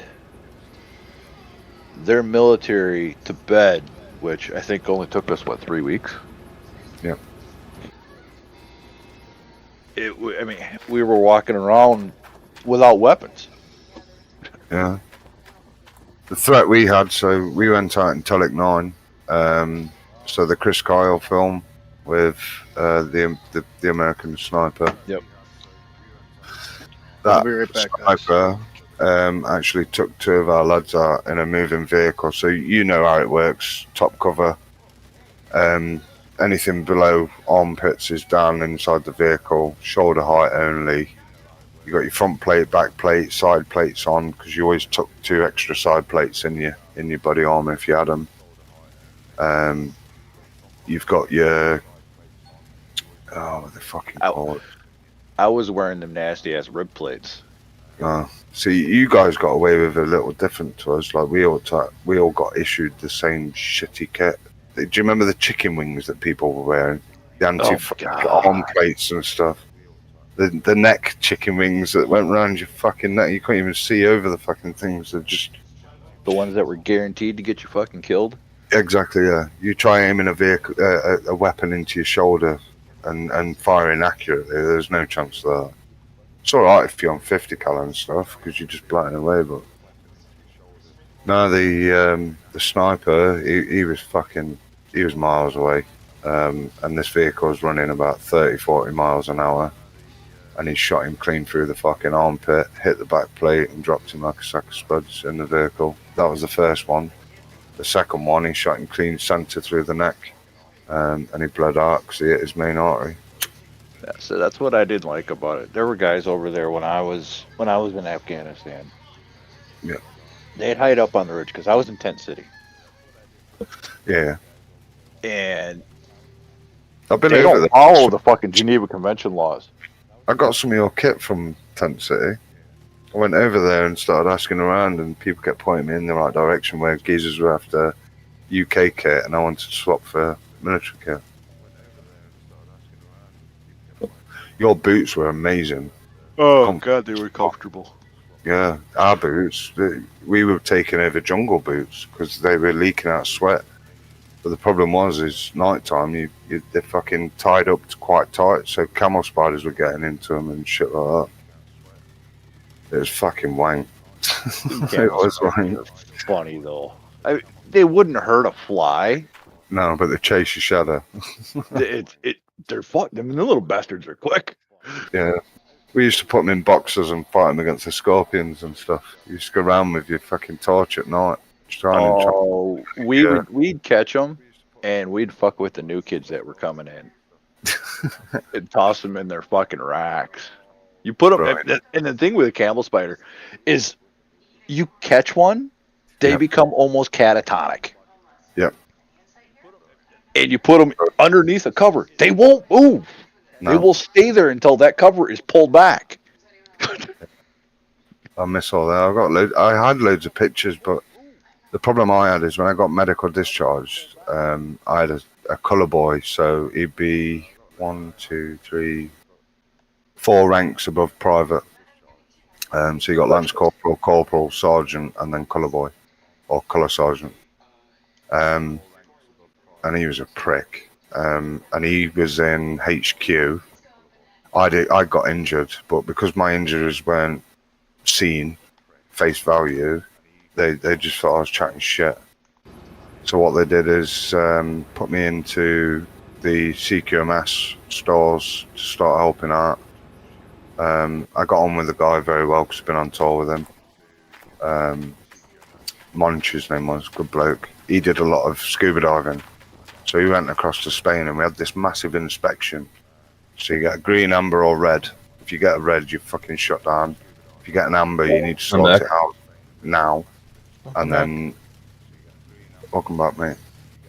their military to bed, which I think only took us 3 weeks. Yeah. I mean, we were walking around without weapons. Yeah. The threat we had, so we went out in Tulik 9. So the Chris Kyle film with the American sniper. Yep. I'll be right back, guys. Sniper actually took 2 of our lads out in a moving vehicle. So you know how it works. Top cover. Anything below armpits is down inside the vehicle. Shoulder height only. You got your front plate, back plate, side plates on because you always took 2 extra side plates in your body armor if you had them. You've got your what the fucking call it? I was wearing them nasty ass rib plates. See, you guys got away with a little different to us. Like we all got issued the same shitty kit. Do you remember the chicken wings that people were wearing? The arm plates and stuff. The neck chicken wings that went around your fucking neck. You couldn't even see over the fucking things. They're just the ones that were guaranteed to get you fucking killed. Exactly. Yeah. You try aiming a weapon into your shoulder and firing accurately. There's no chance of that. It's all right if you're on 50 cal and stuff because you're just blowing away. But no, the sniper he was miles away. and this vehicle was running about 30, 40 miles an hour, and he shot him clean through the fucking armpit, hit the back plate, and dropped him like a sack of spuds in the vehicle. That was the first one. The second one, he shot him clean center through the neck, and he bled out because he hit his main artery. Yeah, so that's what I didn't like about it. There were guys over there when I was in Afghanistan. Yeah. They'd hide up on the ridge because I was in Tent City. Yeah. And I've been they over don't there. follow the fucking Geneva Convention laws. I got some of your kit from Tent City. I went over there and started asking around, and people kept pointing me in the right direction where geezers were after UK kit, and I wanted to swap for military kit. Your boots were amazing. Oh, God, they were comfortable. Yeah, our boots, we were taking over jungle boots because they were leaking out sweat. But the problem was, is nighttime, they're fucking tied up quite tight, so camel spiders were getting into them and shit like that. It was fucking wank. It was wank. Funny, though. They wouldn't hurt a fly. No, but they chase your shadow. They're fucked. Them little bastards are quick. Yeah. We used to put them in boxes and fight them against the scorpions and stuff. You used to go around with your fucking torch at night. We'd catch them, and we'd fuck with the new kids that were coming in. And toss them in their fucking racks. You put them, right. And the thing with a camel spider is you catch one, they become almost catatonic. Yep. And you put them underneath a cover. They won't move. No. They will stay there until that cover is pulled back. I miss all that. I had loads of pictures, but the problem I had is when I got medical discharged, I had a colour boy, so he'd be 1, 2, 3, 4 ranks above private. So you got Lance Corporal, Corporal, Sergeant, and then colour boy, or colour sergeant. And he was a prick. And he was in HQ. I got injured, but because my injuries weren't seen, face value, they just thought I was chatting shit. So what they did is put me into the CQMS stores to start helping out. I got on with the guy very well because I've been on tour with him. Monch, his name was, good bloke. He did a lot of scuba diving. So he went across to Spain and we had this massive inspection. So you get a green, amber or red. If you get a red, you're fucking shut down. If you get an amber, you need to sort it out now. And then, welcome back, mate.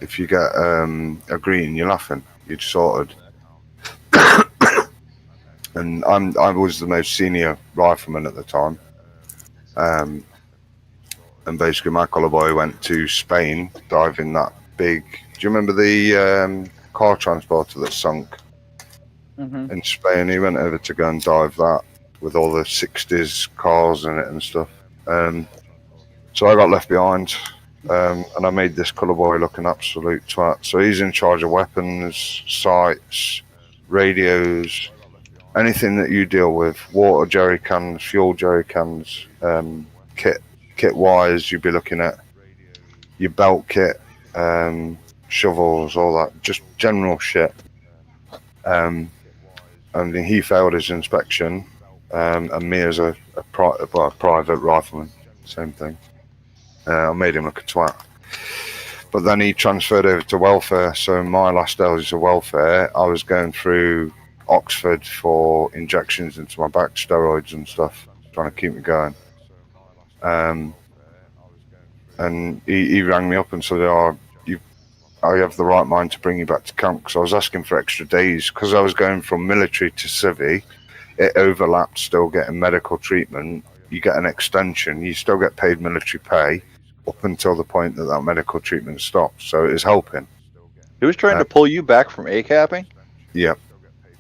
If you get a green, you're laughing. You're sorted. And I was the most senior rifleman at the time. And basically my colour boy went to Spain diving that big. Do you remember the car transporter that sunk in Spain? He went over to go and dive that with all the 60s cars in it and stuff. So I got left behind, and I made this colour boy look an absolute twat. So he's in charge of weapons, sights, radios, anything that you deal with, water jerry cans, fuel jerry cans, kit wise, you'd be looking at your belt kit, shovels, all that, just general shit. And he failed his inspection, and me as a private rifleman, same thing. I made him look a twat. But then he transferred over to welfare, so my last days of welfare, I was going through Oxford for injections into my back, steroids and stuff, trying to keep me going. And he rang me up and said, I have the right mind to bring you back to camp, because I was asking for extra days, because I was going from military to civvy. It overlapped, still getting medical treatment. You get an extension, you still get paid military pay up until the point that medical treatment stops, so it is helping. He was trying to pull you back from ACAPing? Yep.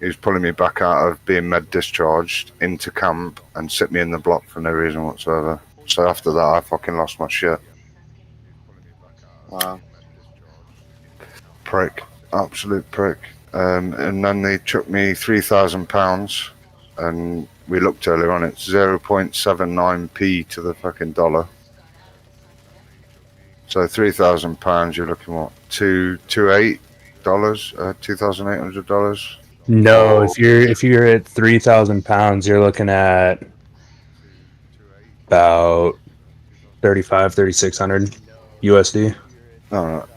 He was pulling me back out of being med discharged into camp and sit me in the block for no reason whatsoever. So after that, I fucking lost my shit. Wow. Prick. Absolute prick. And then they took me £3,000, and we looked earlier on, it's 0.79p to the fucking dollar. So £3,000, you're looking what, $2.8 $2,800. No, Or if you're at 3,000 pounds, you're looking at about 3,600 USD. no,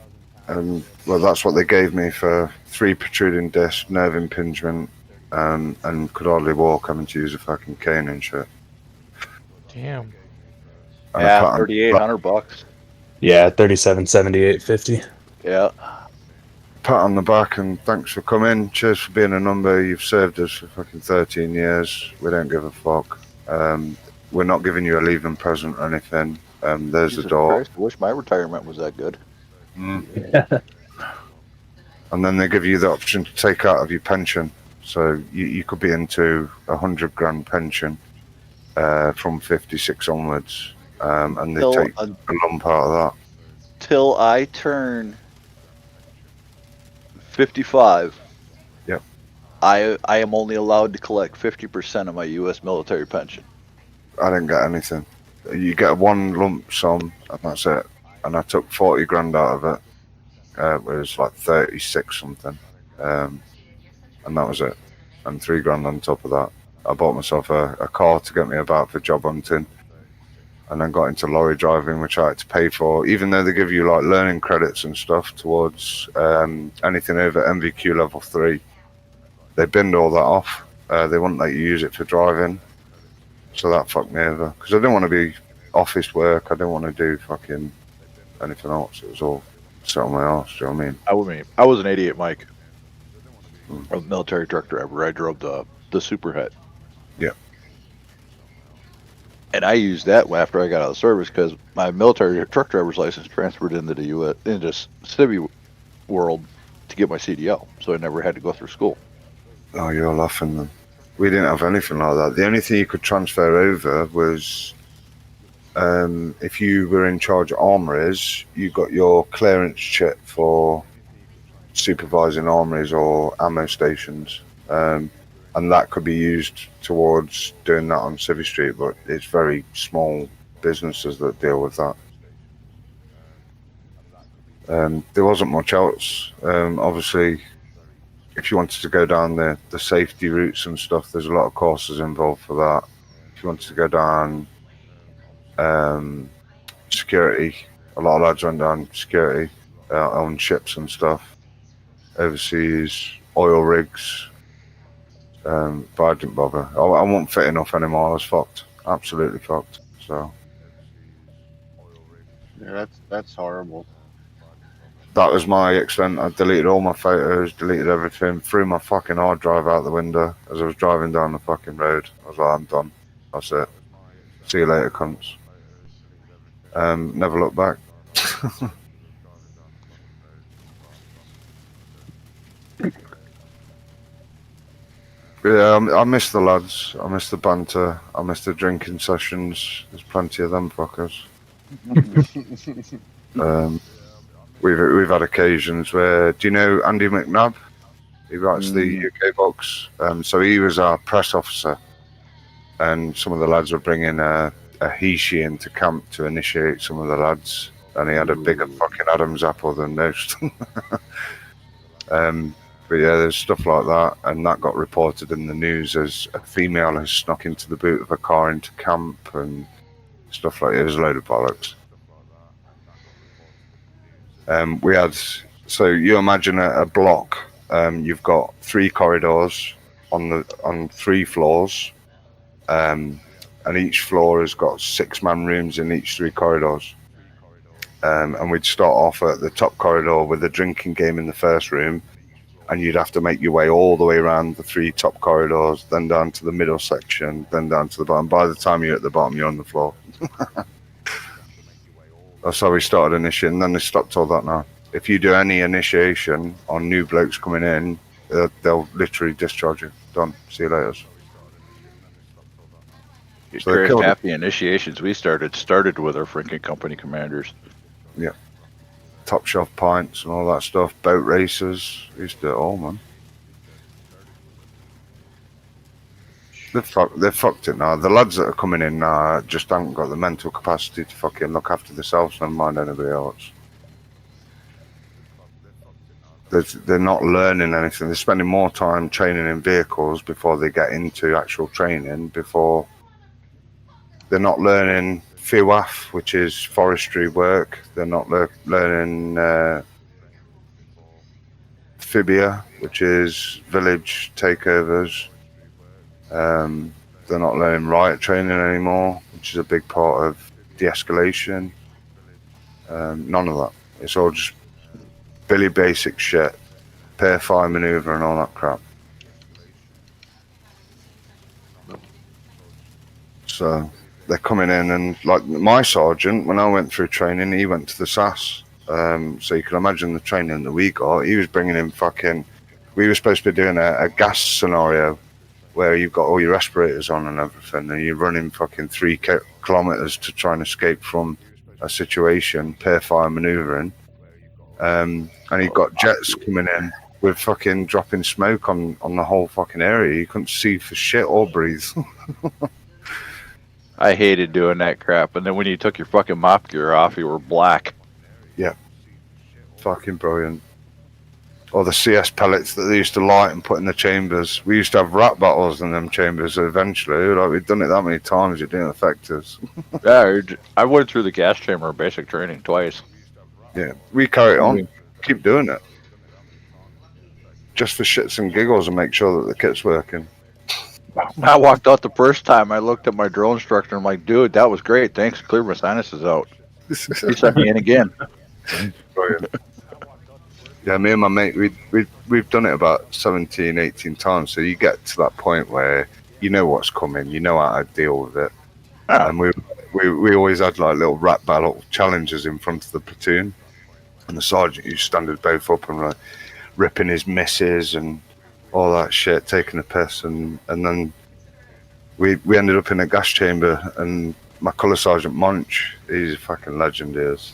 well, that's what they gave me for 3 protruding discs, nerve impingement, and could hardly walk, having to use a fucking cane and shit. Damn. And Yeah, a $3,800. Yeah, 3778.50. Yeah. pat on the back and thanks for coming. Cheers for being a number. You've served us for fucking 13 years. We don't give a fuck. We're not giving you a leaving present or anything. There's Jesus the door. Christ, I wish my retirement was that good. And then they give you the option to take out of your pension. So you could be into $100,000 pension from 56 onwards. And they take a lump out of that. Till I turn 55. Yep. I am only allowed to collect 50% of my U.S. military pension. I didn't get anything. You get one lump sum, and that's it. And I took 40 grand out of it. It was like 36 something, and that was it. And 3 grand on top of that. I bought myself a car to get me about for job hunting, and then got into lorry driving, which I had to pay for. Even though they give you like learning credits and stuff towards anything over MVQ level 3, they binned all that off. They wouldn't let you use it for driving. So that fucked me over. Because I didn't want to be office work. I didn't want to do fucking anything else. It was all set on my arse. Do you know what I mean? I was an 88 Mike. I was a military truck driver. I drove the Super Het. Yeah. And I used that after I got out of service because my military truck driver's license transferred into the U.S. into Civi world to get my CDL. So I never had to go through school. Oh, you're laughing then. We didn't have anything like that. The only thing you could transfer over was if you were in charge of armories, you got your clearance check for supervising armories or ammo stations. And that could be used towards doing that on Civvy Street, but it's very small businesses that deal with that. There wasn't much else. Obviously, if you wanted to go down the safety routes and stuff, there's a lot of courses involved for that. If you wanted to go down security, a lot of lads went down security on ships and stuff, overseas, oil rigs, but I didn't bother. I wasn't fit enough anymore. I was fucked, absolutely fucked. So Yeah, that's horrible. that was my extent. I deleted all my photos, deleted everything, threw my fucking hard drive out the window as I was driving down the fucking road. I was like, I'm done. That's it. See you later, cunts. Never looked back. Yeah, I miss the lads. I miss the banter. I miss the drinking sessions. There's plenty of them fuckers. We've had occasions where, do you know Andy McNabb? He writes the UK books. So he was our press officer, and some of the lads were bringing a he-she into camp to initiate some of the lads, and he had a bigger fucking Adam's apple than most. But yeah, there's stuff like that, and that got reported in the news as a female has snuck into the boot of a car into camp and stuff like it. It was a load of bollocks. We had, so you imagine a block. You've got 3 corridors on 3 floors, and each floor has got 6-man rooms in each 3 corridors. And we'd start off at the top corridor with a drinking game in the first room, and you'd have to make your way all the way around the 3 top corridors, then down to the middle section, then down to the bottom. By the time you're at the bottom, you're on the floor. That's how we started initiating. Then they stopped all that now. If you do any initiation on new blokes coming in, they'll literally discharge you. Done. See you later. So half the initiations we started with our freaking company commanders. Yeah. Top shelf pints and all that stuff. Boat races. We used to do it all, man. They've fucked it now. The lads that are coming in now just haven't got the mental capacity to fucking look after themselves and mind anybody else. they're not learning anything. They're spending more time training in vehicles before they get into actual training. Before they're not learning FIWAF, which is forestry work. They're not learning Fibia, which is village takeovers. They're not learning riot training anymore, which is a big part of de-escalation. None of that. It's all just Billy basic shit. Pair fire maneuver and all that crap. So they're coming in, and like my sergeant, when I went through training, he went to the SAS. So you can imagine the training that we got. He was bringing in we were supposed to be doing a gas scenario where you've got all your respirators on and everything, and you're running fucking 3 kilometers to try and escape from a situation, pair fire maneuvering. And you've got jets coming in with fucking dropping smoke on the whole fucking area. You couldn't see for shit or breathe. I hated doing that crap. And then when you took your fucking mop gear off, you were black. Yeah. Fucking brilliant. Or the CS pellets that they used to light and put in the chambers. We used to have rat battles in them chambers eventually. Like, we'd done it that many times, it didn't affect us. Yeah, I went through the gas chamber basic training twice. Yeah, we carry it on. Keep doing it. Just for shits and giggles and make sure that the kit's working. When I walked out the first time, I looked at my drill instructor and I'm like, dude, that was great. Thanks. Cleared my sinuses out. He sent me in again. Brilliant. Yeah, me and my mate, we've done it about 17, 18 times. So you get to that point where you know what's coming, you know how to deal with it. Ah. And we always had like little rap battle challenges in front of the platoon. And the sergeant used to stand us both up and like ripping his misses and all that shit, taking a piss. And then we ended up in a gas chamber, and my colour sergeant Monch, he's a fucking legend, he is.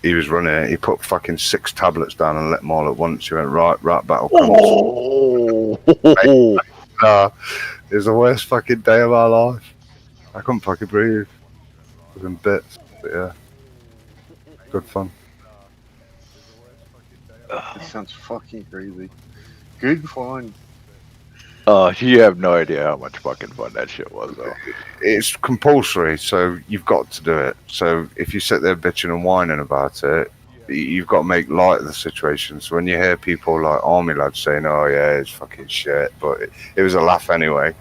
He was running it. He put fucking 6 tablets down and lit them all at once. He went, right, battle comes. Oh. It was the worst fucking day of our life. I couldn't fucking breathe. I was in bits. But yeah, good fun. That sounds fucking crazy. Good fun. You have no idea how much fucking fun that shit was, though. It's compulsory, so you've got to do it. So if you sit there bitching and whining about it, you've got to make light of the situation. So when you hear people like army lads saying, oh yeah, it's fucking shit, but it was a laugh anyway,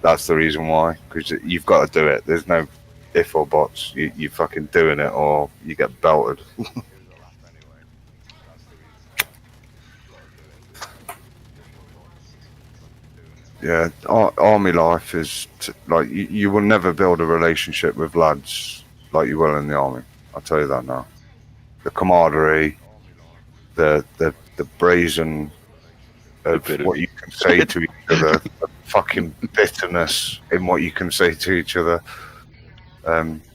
that's the reason why. Because you've got to do it. There's no if or buts. You're fucking doing it or you get belted. Yeah, army life is like you will never build a relationship with lads like you will in the army. I'll tell you that now. The camaraderie, the brazen of what you can say to each other, the fucking bitterness in what you can say to each other.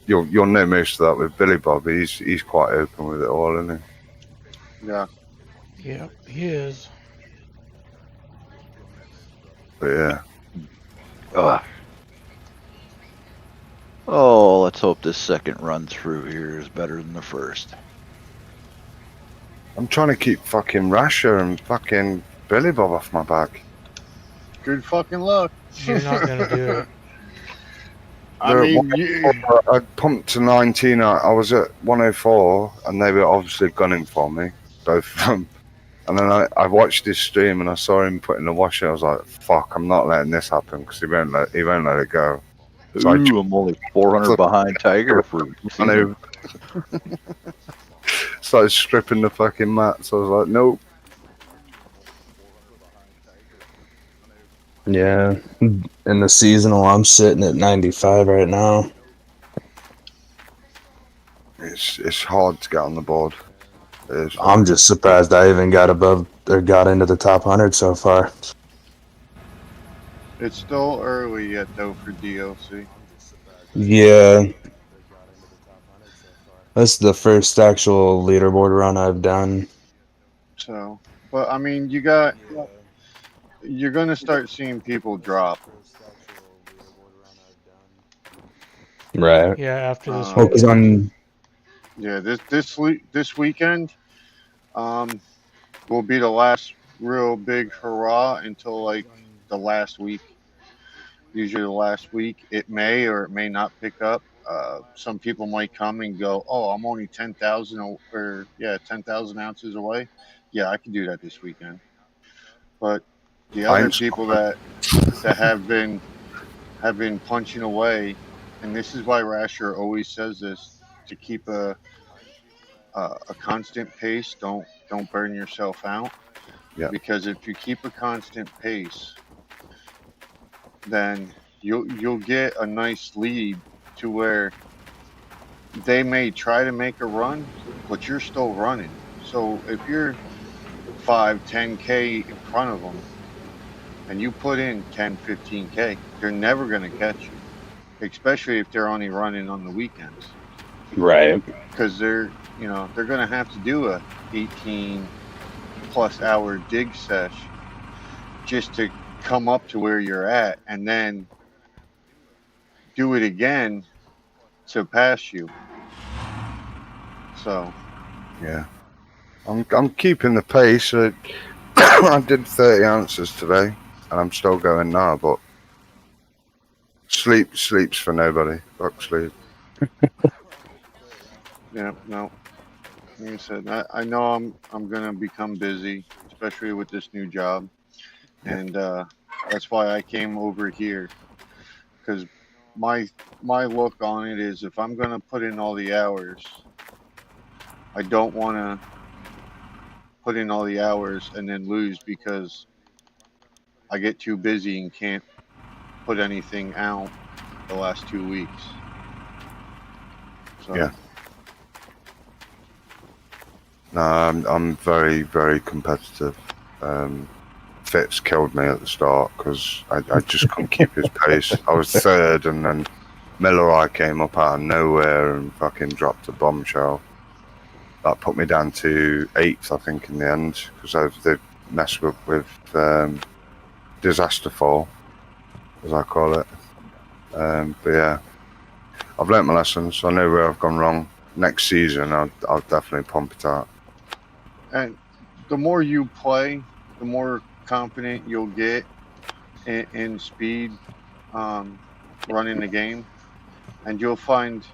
You'll know most of that with Billy Bob. He's quite open with it all, isn't he? Yeah. Yep, he is. But yeah. Oh, let's hope this second run through here is better than the first. I'm trying to keep fucking Rasher and fucking Billy Bob off my back. Good fucking luck. You're not gonna do it. I pumped to 19. I was at 104, and they were obviously gunning for me, both of them. And then I watched his stream, and I saw him putting the washer. I was like, "Fuck, I'm not letting this happen because he won't let it go." So I'm only 400 behind Tiger for. Started stripping the fucking mat. So I was like, "Nope." Yeah, in the seasonal, I'm sitting at 95 right now. It's hard to get on the board. I'm just surprised I even got above or got into the top 100 so far. It's still early yet, though, for DLC. Yeah. That's the first actual leaderboard run I've done. So, but I mean, you're gonna start seeing people drop. Right. Yeah, after this Focus on. Yeah, this weekend, will be the last real big hurrah until like the last week. Usually the last week, it may or it may not pick up. Some people might come and go, "Oh, I'm only 10,000 or yeah, 10,000 ounces away. Yeah, I can do that this weekend." But the I other ain't people stopping. that have been punching away, and this is why Rasher always says this to keep a constant pace. Don't burn yourself out, Yeah. because if you keep a constant pace, then you'll get a nice lead to where they may try to make a run, but you're still running. So if you're 5, 10K in front of them and you put in 10, 15K, they're never going to catch you, especially if they're only running on the weekends, Right. because they're going to have to do a 18+ hour dig sesh just to come up to where you're at, and then do it again to pass you. So Yeah. I'm keeping the pace. I did 30 ounces today, and I'm still going now. But sleep's for nobody. Fuck sleep. yeah, no. Like I said, I know I'm gonna become busy, especially with this new job, Yeah. and that's why I came over here. Because my my look on it is, if I'm gonna put in all the hours, I don't want to put in all the hours and then lose because I get too busy and can't put anything out the last 2 weeks. So Yeah. No, I'm very, very competitive. Fitz killed me at the start because I just couldn't keep his pace. I was third, and then Miller came up out of nowhere and fucking dropped a bombshell. That put me down to 8th, I think, in the end, because they've messed with disaster fall, as I call it. But yeah, I've learnt my lessons. I know where I've gone wrong. Next season, I'll definitely pump it out. and the more you play, the more confident you'll get in speed, running the game, and you'll find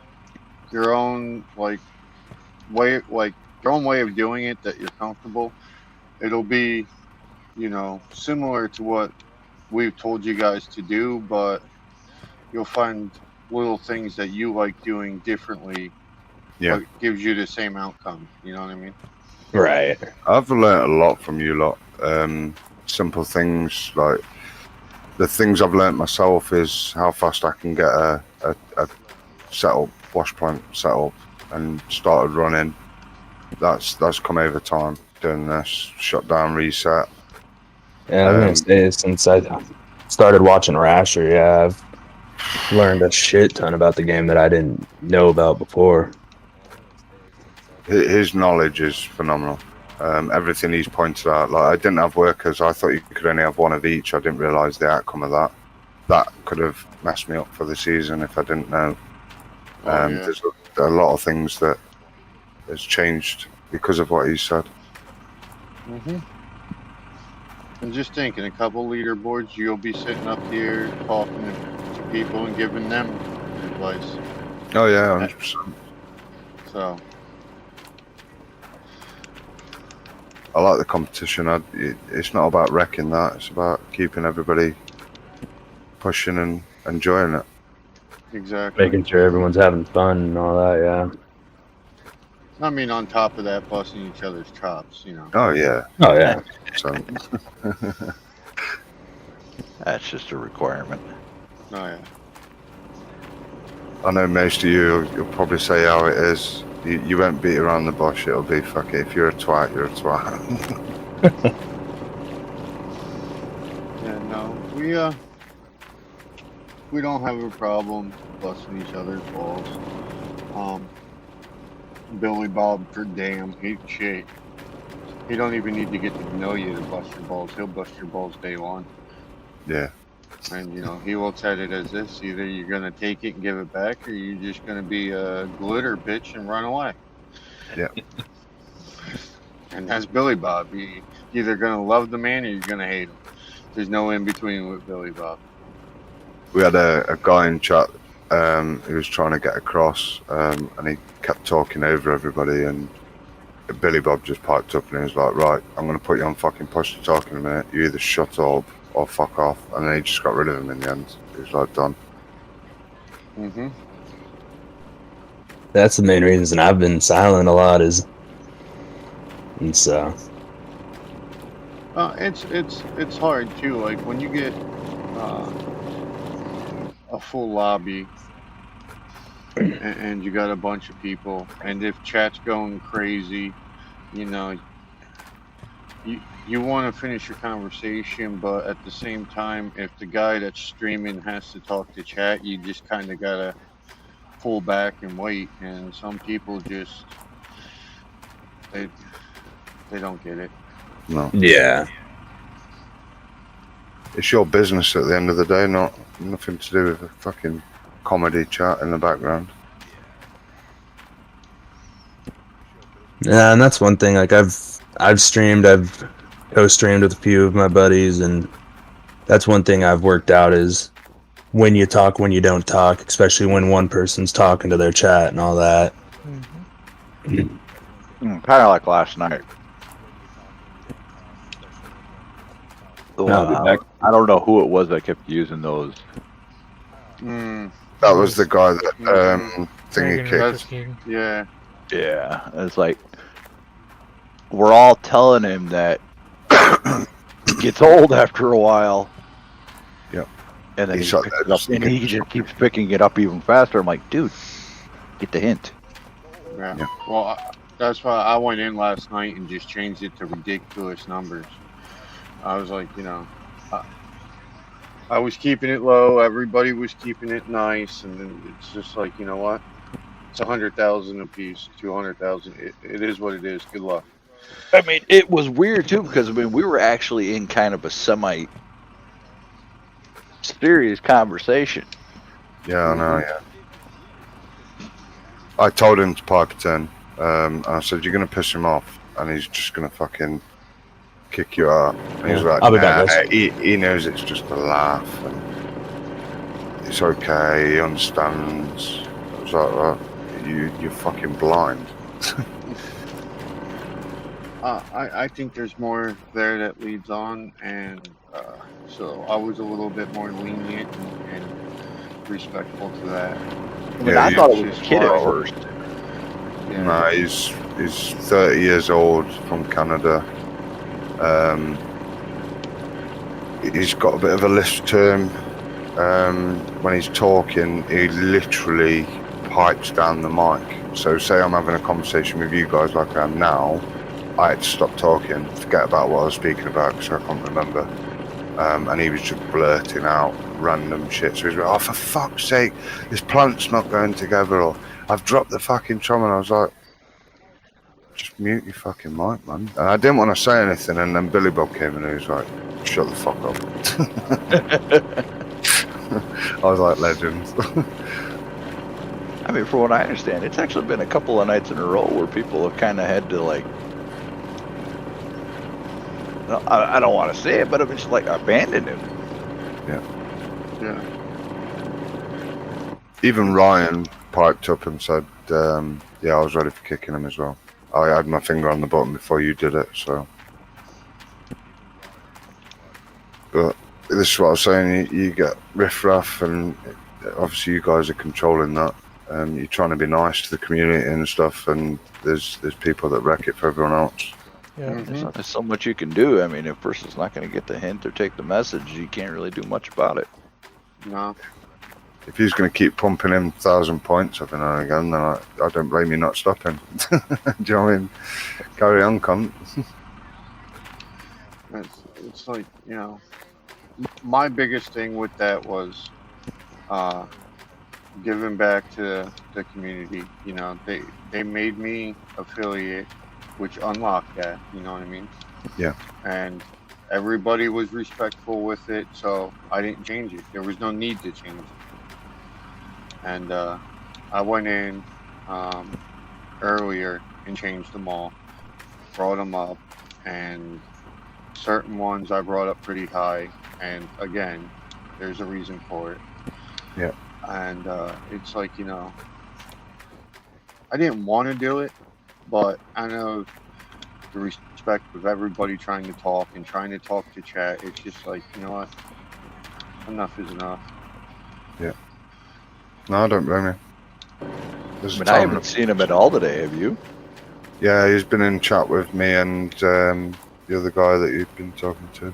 your own your own way of doing it that you're comfortable. It'll be similar to what we've told you guys to do, but you'll find little things that you like doing differently, Yeah. but gives you the same outcome. You know what I mean? Right. I've learnt a lot from you lot. Simple things like the things I've learnt myself is how fast I can get a setup, wash plant setup, and started running. That's come over time. Doing this, shut down, reset. Yeah, I was gonna say, since I started watching Rasher, yeah, I've learned a shit ton about the game that I didn't know about before. His knowledge is phenomenal. Everything he's pointed out, like I didn't have workers. I thought you could only have one of each. I didn't realise the outcome of that. That could have messed me up for the season if I didn't know. Yeah. There's a lot of things that has changed because of what he said. And just thinking, a couple leaderboards, you'll be sitting up here talking to people and giving them advice. Oh yeah, 100%. So I like the competition. It's not about wrecking that. It's about keeping everybody pushing and enjoying it. exactly. Making sure everyone's having fun and all that, yeah. I mean, on top of that, busting each other's chops. Oh yeah. Oh yeah. That's just a requirement. Oh yeah. I know most of you'll probably say how it is. You won't beat around the bush. It'll be fuck it. If you're a twat, you're a twat. Yeah. No, we don't have a problem busting each other's balls. Billy Bob, for damn, he don't even need to get to know you to bust your balls. He'll bust your balls day one. Yeah. And he looks at it as this: either you're gonna take it and give it back, or you're just gonna be a glitter bitch and run away. Yeah. And that's Billy Bob. You're either gonna love the man or you're gonna hate him. There's no in between with Billy Bob. We had a guy in chat who was trying to get across, and he kept talking over everybody, and Billy Bob just piped up and he was like, right, I'm going to put you on fucking push to talk in a minute. You either shut up or fuck off. And then he just got rid of him in the end. He was like, done. Mm-hmm. That's the main reason I've been silent a lot is, and so. It's hard too. Like when you get a full lobby and you got a bunch of people, and if chat's going crazy, you know, you want to finish your conversation, but at the same time, if the guy that's streaming has to talk to chat, you just kind of gotta pull back and wait. And some people just they don't get it. No. Yeah. It's your business at the end of the day, nothing to do with a fucking comedy chat in the background. Yeah, and that's one thing. Like I've streamed, I've co-streamed with a few of my buddies, and that's one thing I've worked out is when you talk, when you don't talk, especially when one person's talking to their chat and all that. Kind of like last night. I don't know who it was that kept using those. That was the guy that thingy kicked. Yeah. Yeah, it's like we're all telling him that it gets old after a while. Yep. And then he just keeps picking it up even faster. I'm like, dude, get the hint. Yeah. Well, that's why I went in last night and just changed it to ridiculous numbers. I was like, you know, I was keeping it low. Everybody was keeping it nice, and then it's just like, you know what? It's 100,000 a piece, 200,000. It is what it is. Good luck. I mean, it was weird too because we were actually in kind of a semi-serious conversation. Yeah, I know. Yeah. I told him to pipe it in. I said, "You're gonna piss him off, and he's just gonna fucking kick you out." And he's like, I'll be back, guys. he knows it's just a laugh, and it's okay. He understands. I was like, well, you're fucking blind. I think there's more there that leads on, and so I was a little bit more lenient and respectful to that. I mean, I thought it was a kid at first. Yeah. No, he's 30 years old from Canada. He's got a bit of a lisp to him. When he's talking, he literally pipes down the mic. So say I'm having a conversation with you guys like I am now, I had to stop talking, forget about what I was speaking about because I can't remember. And he was just blurting out random shit. So he's like, oh, for fuck's sake, this plant's not going together, or I've dropped the fucking trauma. And I was like, just mute your fucking mic, man. And I didn't want to say anything, and then Billy Bob came in and he was like, shut the fuck up. I was like, legend. I mean, from what I understand, it's actually been a couple of nights in a row where people have kind of had to, like, I don't want to say it, but it was just like abandon him. Yeah. Yeah. Even Ryan piped up and said, yeah, I was ready for kicking him as well. I had my finger on the button before you did it, so. But this is what I was saying, you get riffraff, and obviously you guys are controlling that. You're trying to be nice to the community and stuff, and there's people that wreck it for everyone else. Yeah. There's so much you can do. I mean, if a person's not going to get the hint or take the message, you can't really do much about it. No. If he's going to keep pumping in 1,000 points every now and again, then I don't blame you not stopping. Do you know what I mean? Carry on, cunt. It's like, you know, my biggest thing with that was giving back to the community. You know, they made me affiliate, which unlocked that, you know what I mean? Yeah. And everybody was respectful with it, so I didn't change it. There was no need to change it. And I went in earlier and changed them all. brought them up, and certain ones I brought up pretty high, and again, there's a reason for it. Yeah. And it's like, I didn't want to do it, but I know the respect of everybody trying to talk and trying to talk to chat. It's just like, you know what? Enough is enough. Yeah. No, I don't blame you. I haven't seen him at all today, have you? Yeah, he's been in chat with me and the other guy that you've been talking to.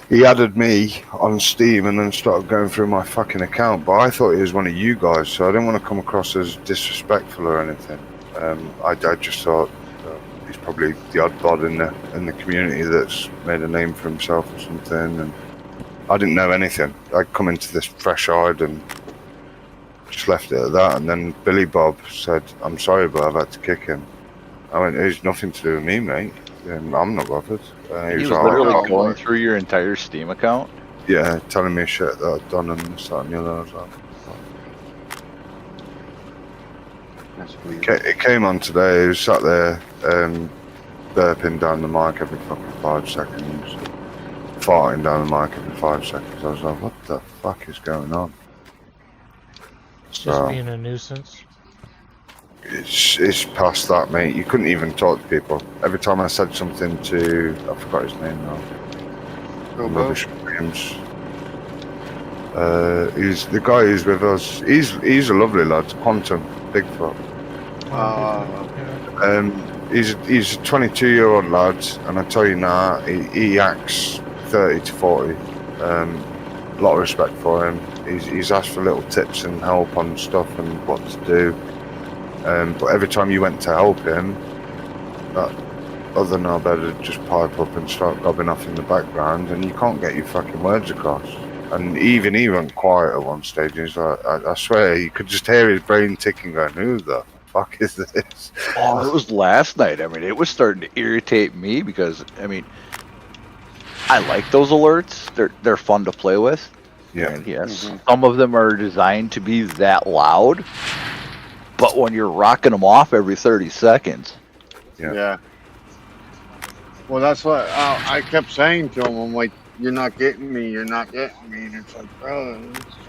He added me on Steam and then started going through my fucking account, but I thought he was one of you guys, so I didn't want to come across as disrespectful or anything. I just thought he's probably the odd bod in the community that's made a name for himself or something, and I didn't know anything. I'd come into this fresh-eyed and just left it at that, and then Billy Bob said, "I'm sorry, but I've had to kick him." I went, "It's nothing to do with me, mate. I'm not bothered." He was like, literally "Oh, going through your entire Steam account? yeah, telling me shit that I'd done and this, that, and the other. I was like, That's weird. it came on today. He was sat there burping down the mic every fucking 5 seconds, farting down the mic every 5 seconds. I was like, what the fuck is going on? Just being a nuisance. It's past that, mate. You couldn't even talk to people. Every time I said something to, I forgot his name now. Rubbish Williams. He's the guy who's with us. He's a lovely lad. Quantum Bigfoot. He's a 22-year-old lad, and I tell you now, he acts 30 to 40. A lot of respect for him. He's asked for little tips and help on stuff and what to do. But every time you went to help him, that other knobhead would just pipe up and start gobbing off in the background, and you can't get your fucking words across. And even he went quiet at one stage. And he's like, I swear, you could just hear his brain ticking, going, "Who the fuck is this?" Oh, it was last night. I mean, it was starting to irritate me because, I mean, I like those alerts. They're fun to play with. Yeah. And yes, some of them are designed to be that loud. But when you're rocking them off every 30 seconds. Yeah. Well, that's what I kept saying to him. I'm like, "You're not getting me. You're not getting me." And it's like, bro, it's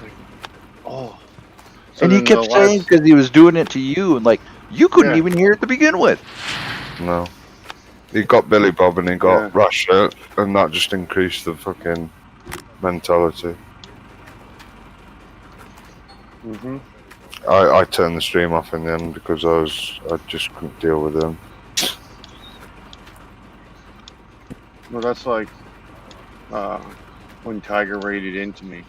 like oh. So and he kept saying because he was doing it to you, and like you couldn't even hear it to begin with. No. He got Billy Bob and he got Russia, and that just increased the fucking mentality. I turned the stream off in the end because I just couldn't deal with him. Well, that's like when Tiger raided into me.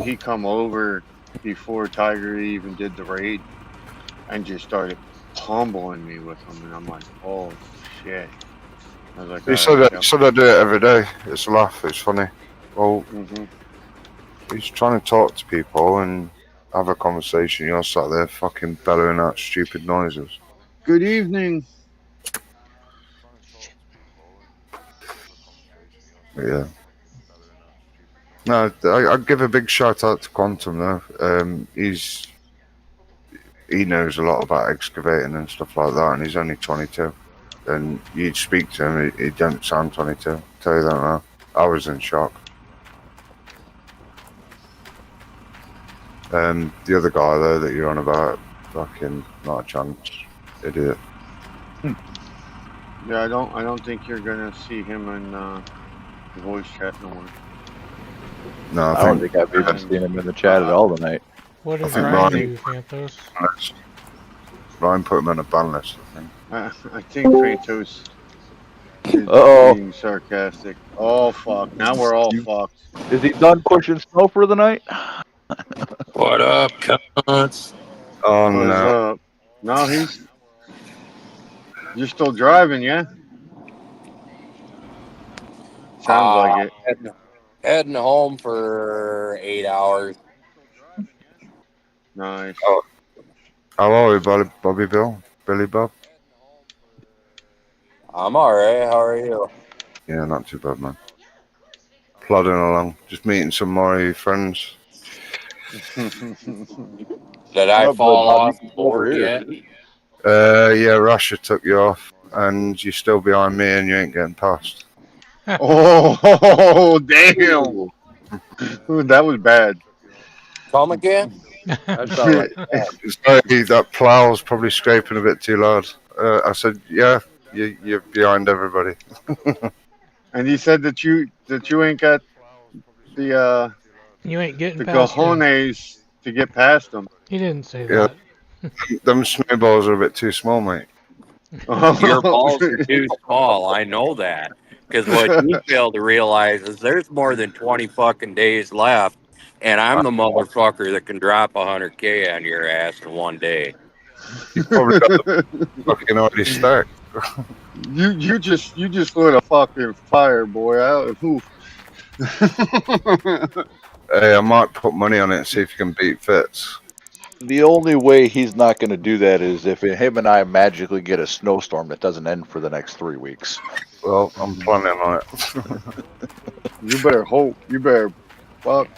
He come over before Tiger even did the raid and just started pummeling me with him, and I'm like, oh shit. I was like, He said I do it every day. It's a laugh. It's funny. Well, he's trying to talk to people and have a conversation. You're sat there fucking bellowing out stupid noises. Good evening. Yeah. No, I'd give a big shout out to Quantum though. He knows a lot about excavating and stuff like that, and he's only 22. And you'd speak to him, he don't sound 22. I'll tell you that now. I was in shock. The other guy though that you're on about, fucking not a chance, idiot. Yeah, I don't think you're gonna see him in the voice chat no more. No, I don't think I've even seen him in the chat at all tonight. What did Ryan do, Fantos? Ryan put him on a ban list, I think. I think Fantos is being sarcastic. Oh fuck! Now we're all fucked. Is he done pushing snow for the night? What up, cunts? Oh What's no! up? No, you're still driving, yeah? Sounds like it. Heading home for 8 hours. Nice. Oh. How are we, Bobby Bill? Billy Bob? I'm alright. How are you? Yeah, not too bad, man. Plodding along, just meeting some more of your friends. Did I fall off the board yet? Yeah, Russia took you off, and you're still behind me, and you ain't getting past. Oh, damn. Ooh, that was bad. Come again? That sounds like Sorry, that plow's probably scraping a bit too loud. I said, yeah, you're behind everybody. And he said that you ain't got the You ain't getting the past him. cojones to get past them. He didn't say Yeah, that. them snowballs are a bit too small, mate. your balls are too small. I know that. Because what you fail to realize is there's more than 20 fucking days left, and I'm the motherfucker that can drop 100K on your ass in one day. You probably got the fucking already stacked. you just lit a fucking fire, boy. Oof. Hey, I might put money on it and see if you can beat Fitz. The only way he's not going to do that is if him and I magically get a snowstorm that doesn't end for the next 3 weeks. Well, I'm planning on it. You better hope. You better fuck.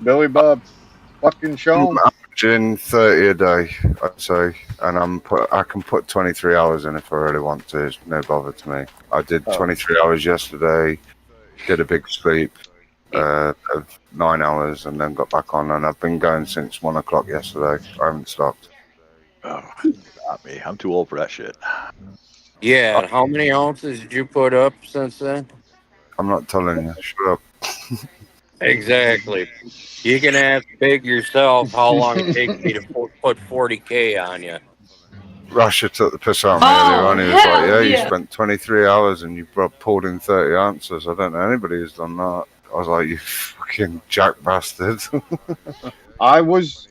Billy Bob, fucking show him. I'm averaging 30 a day, I'd say, and I can put 23 hours in if I really want to. It's no bother to me. I did 23 hours yesterday, did a big sleep of 9 hours, and then got back on, and I've been going since 1 o'clock yesterday. I haven't stopped. Oh, not me. I'm too old for that shit. Yeah, and how many ounces did you put up since then? I'm not telling you. Shut up. Exactly. You can ask Big yourself how long it takes me to put 40K on you. Russia took the piss out of me earlier on. He was like, yeah, you spent 23 hours and you pulled in 30 ounces. I don't know anybody who's done that. I was like, you fucking jack bastard. I was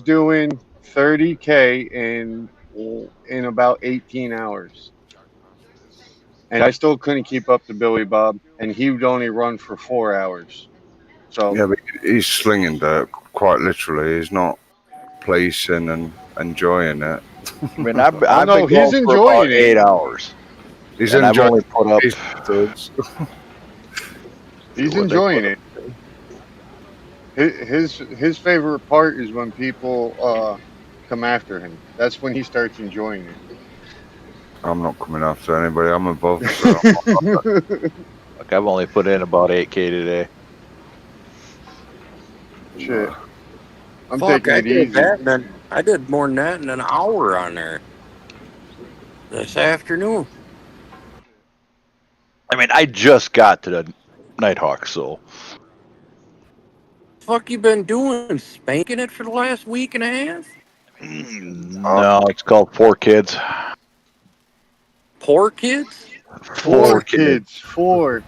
doing 30K in about 18 hours. And I still couldn't keep up to Billy Bob, and he would only run for 4 hours. So Yeah, but he's slinging dirt, quite literally. He's not placing and enjoying it. I mean, I've no, been he's going for about enjoying it. 8 hours. He's and I've enjoying only put up. his methods. He's what they enjoying put it. His favorite part is when people come after him. That's when he starts enjoying it. I'm not coming after anybody. I'm above. So Like I've only put in about 8K today. Shit. I'm Fuck, taking I it did easy. that, and then I did more than that in an hour on there this afternoon. I mean, I just got to the Nighthawk, so Fuck, you been doing? Spanking it for the last week and a half? no, it's called 4 Kids. Poor kids? 4 kids. 4.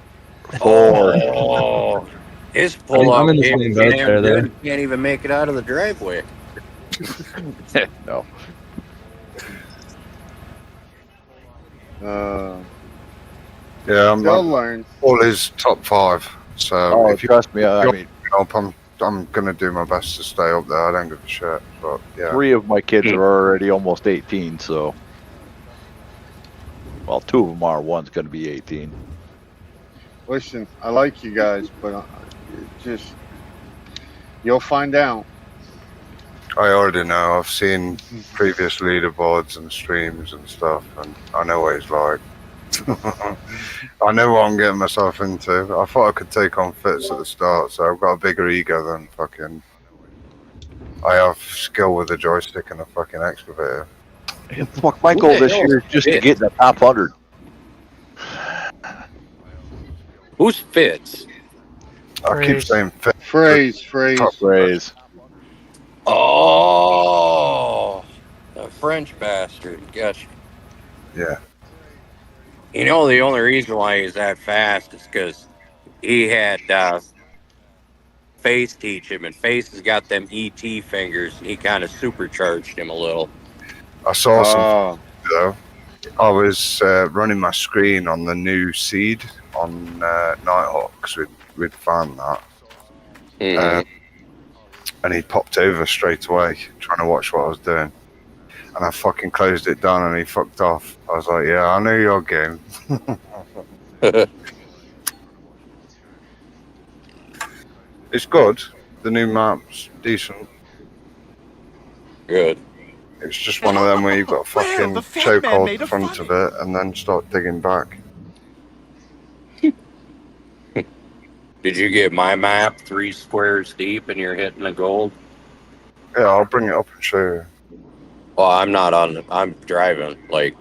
Oh, his pull-out I'm in the game same is boat damn there. good. He can't even make it out of the driveway. No. yeah, They'll learn. all his top 5. So Oh, if you trust me. I mean, up, I'm gonna do my best to stay up there. I don't give a shit. But yeah, 3 of my kids are already almost 18, so. Well, 2 of them are. One's going to be 18. Listen, I like you guys, but just you'll find out. I already know. I've seen previous leaderboards and streams and stuff, and I know what it's like. I know what I'm getting myself into. I thought I could take on Fitz at the start, so I've got a bigger ego than fucking. I have skill with a joystick and a fucking excavator. Fuck, my goal this year is just to get in the top 100. Who's Fitz? I keep saying Fitz. Phrase. Oh, the French bastard. Gotcha. Yeah. You know, the only reason why he's that fast is because he had Face teach him, and Face has got them ET fingers, and he kind of supercharged him a little. I saw some though. I was running my screen on the new seed on Nighthawk because we'd found that. And he popped over straight away, trying to watch what I was doing. And I fucking closed it down and he fucked off. I was like, yeah, I know your game. It's good. The new map's decent. Good. It's just one of them where you've got to fucking choke hold the front of it and then start digging back. Did you get my map 3 squares deep and you're hitting the gold? Yeah, I'll bring it up and show you. Well, I'm not on. I'm driving. Like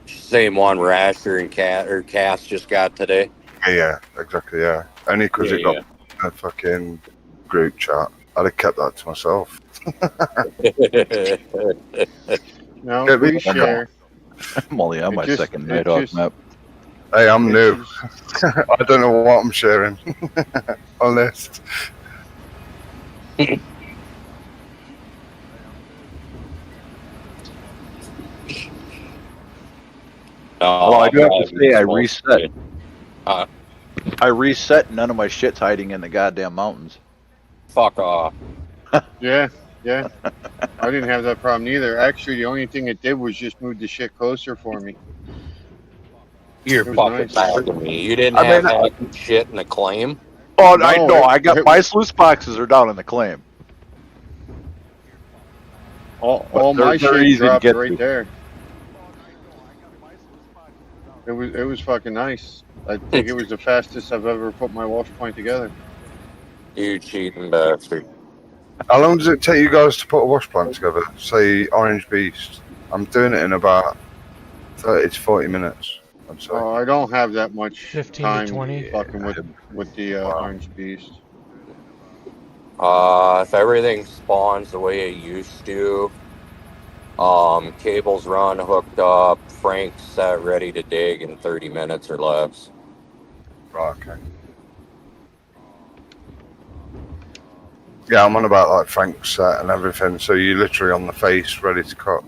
same one Rasher and Cass just got today. Yeah, exactly. Yeah, only because it got a fucking group chat. I'd have kept that to myself. No, we share. I'm only on my second Nighthawk map. Hey, I'm new. I don't know what I'm sharing. Honest. Well, I do have to say, I reset. I reset. None of my shit's hiding in the goddamn mountains. Fuck off. Yeah. I didn't have that problem either. Actually, the only thing it did was just move the shit closer for me. You're fucking bagging me. You didn't have shit in the claim? Oh, no, I got my sluice boxes are down in the claim. All my shit dropped right there. It was fucking nice. I think it was the fastest I've ever put my wash point together. You cheating bastard. How long does it take you guys to put a wash plant together? Say Orange Beast. I'm doing it in about 30 to 40 minutes. Oh, I don't have that much 15 time to 20. fucking with the Orange Beast. If everything spawns the way it used to, cables run, hooked up, Frank's set, ready to dig in 30 minutes or less. Right, okay. Yeah, I'm on about like Frank's set and everything, so you're literally on the face, ready to cut.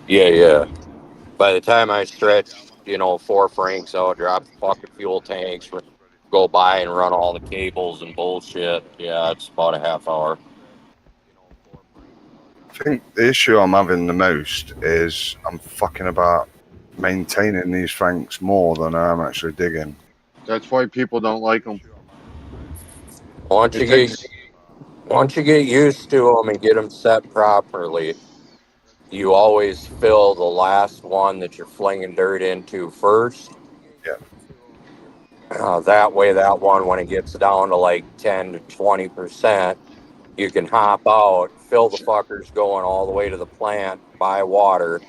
Yeah. By the time I stretch, 4 Franks out, drop the fucking fuel tanks, go by and run all the cables and bullshit, yeah, it's about a half hour. I think the issue I'm having the most is I'm fucking about maintaining these Franks more than I am actually digging. That's why people don't like them. Once you get used to them and get them set properly, you always fill the last one that you're flinging dirt into first. Yeah. That way, that one, when it gets down to like 10 to 20%, you can hop out, fill the fuckers going all the way to the plant, buy water,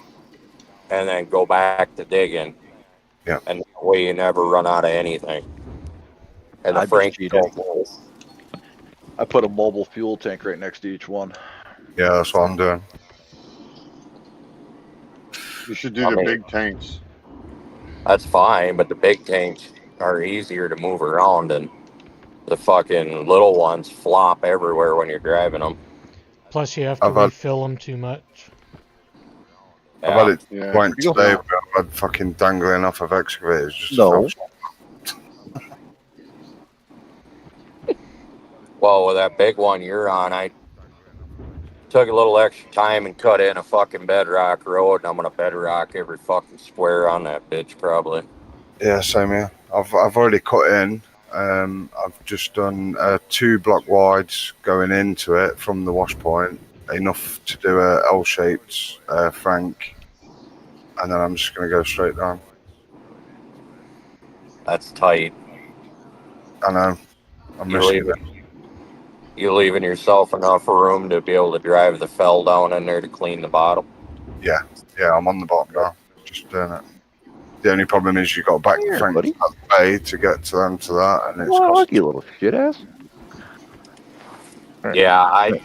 and then go back to digging. Yeah. And that way you never run out of anything. And the Frank don't move. I put a mobile fuel tank right next to each one. Yeah, that's what I'm doing. You should do the big tanks. That's fine, but the big tanks are easier to move around, and the fucking little ones flop everywhere when you're driving them. Plus, you have to refill them too much. I've had it point today where I've had fucking dangling off of excavators. Just Well, with that big one you're on, I took a little extra time and cut in a fucking bedrock road, and I'm gonna bedrock every fucking square on that bitch probably. Yeah, same here. I've already cut in. I've just done 2 block wides going into it from the wash point, enough to do a L-shaped Frank, and then I'm just gonna go straight down. That's tight. I know. I'm missing it. You leaving yourself enough room to be able to drive the fell down in there to clean the bottom? Yeah, I'm on the bottom now, just doing it. The only problem is you got to back the Frank that way to get to them to that, and it's you little shit ass. Yeah, I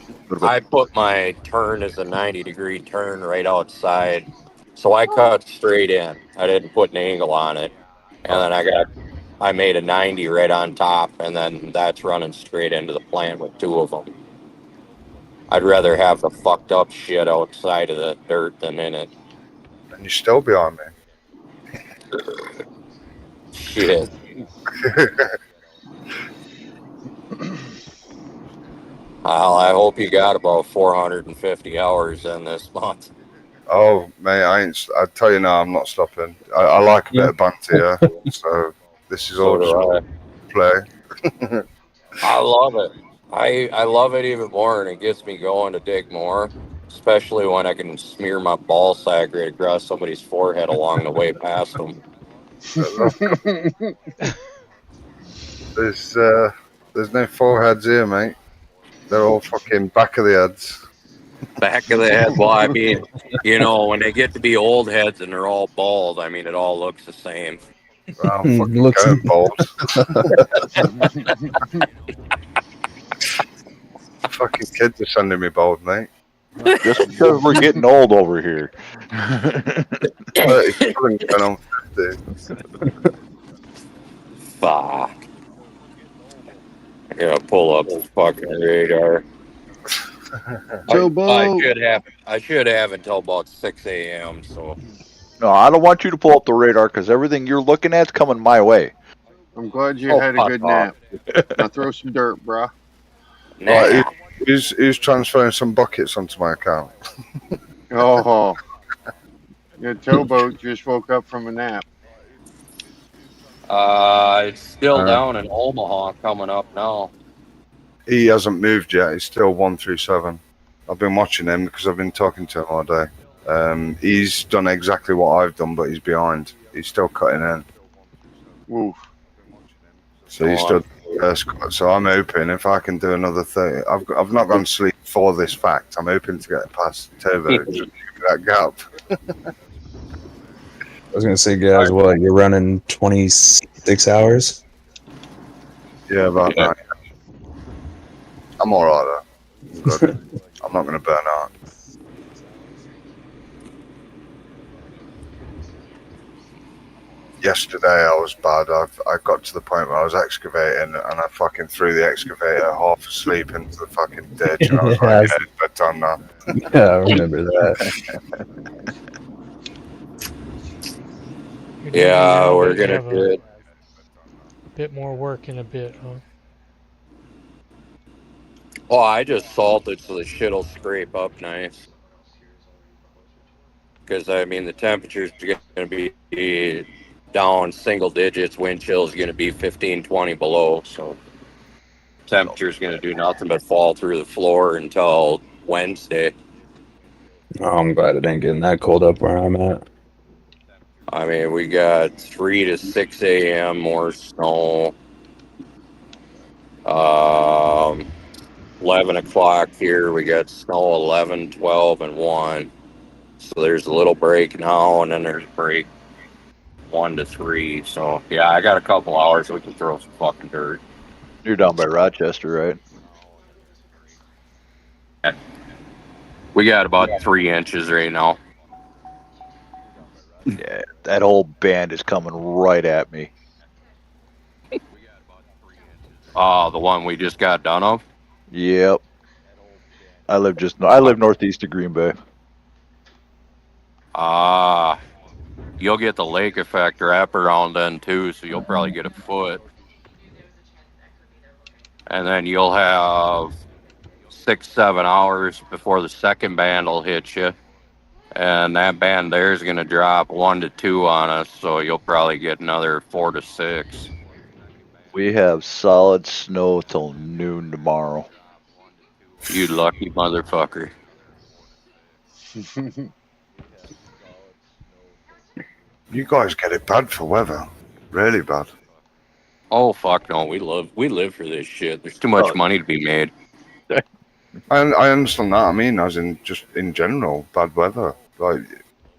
put my turn as a 90-degree turn right outside, so I cut straight in. I didn't put an angle on it, and then I made a 90 right on top, and then that's running straight into the plant with 2 of them. I'd rather have the fucked up shit outside of the dirt than in it. And you still behind me. Shit. I hope you got about 450 hours in this month. Oh, mate, I tell you now, I'm not stopping. I like a bit of banter, yeah. So this is all just play. I love it. I love it even more, and it gets me going to dig more, especially when I can smear my ball sack right across somebody's forehead along the way past them. There's no foreheads here, mate. They're all fucking back of the heads. Back of the head. Well, I mean, when they get to be old heads and they're all bald, I mean, it all looks the same. Well, fucking going bald. Fucking kids are sending me bald, mate. Just because we're getting old over here. 37 going on 50. Fuck. I'm gonna pull up the fucking radar. I should have until about 6 a.m. So No, I don't want you to pull up the radar because everything you're looking at's coming my way. I'm glad you had a good nap. Now throw some dirt, bruh. Right, who's transferring some buckets onto my account? Oh, your towboat just woke up from a nap. it's still down in Omaha coming up now. He hasn't moved yet. He's still 1 through 7. I've been watching him because I've been talking to him all day. He's done exactly what I've done, but he's behind. He's still cutting in. Oof. So he's still first cut. So I'm hoping if I can do another 30. I've not gone to sleep for this fact. I'm hoping to get past Turbo to give me that gap. I was gonna say, guys, what you're running 26 hours? Yeah, about that. I'm alright though. I'm good. I'm not gonna burn out. Yesterday I was bad. I got to the point where I was excavating and I fucking threw the excavator half asleep into the fucking ditch and I was like, yeah, it's bedtime now. Yeah, I remember that. Yeah, we're gonna do it. A bit more work in a bit, huh? Oh, I just salted so the shit'll scrape up nice. Because I mean the temperature's gonna be down single digits. Wind chill's gonna be 15, 20 below. So temperature's gonna do nothing but fall through the floor until Wednesday. Oh, I'm glad it ain't getting that cold up where I'm at. I mean, we got 3 to 6 a.m. more snow. 11 o'clock here, we got snow 11, 12, and 1. So there's a little break now, and then there's a break 1 to 3. So, yeah, I got a couple hours we can throw some fucking dirt. You're down by Rochester, right? We got about 3 inches right now. Yeah, that old band is coming right at me. Oh, the one we just got done of? Yep. I live northeast of Green Bay. You'll get the lake effect wraparound then too, so you'll probably get a foot. And then you'll have 6-7 hours before the second band will hit you. And that band there is going to drop 1 to 2 on us, so you'll probably get another 4 to 6. We have solid snow till noon tomorrow. You lucky motherfucker. You guys get it bad for weather. Really bad. Oh fuck no, we live for this shit. There's too much money to be made. I understand that. I mean, as in just in general, bad weather. Like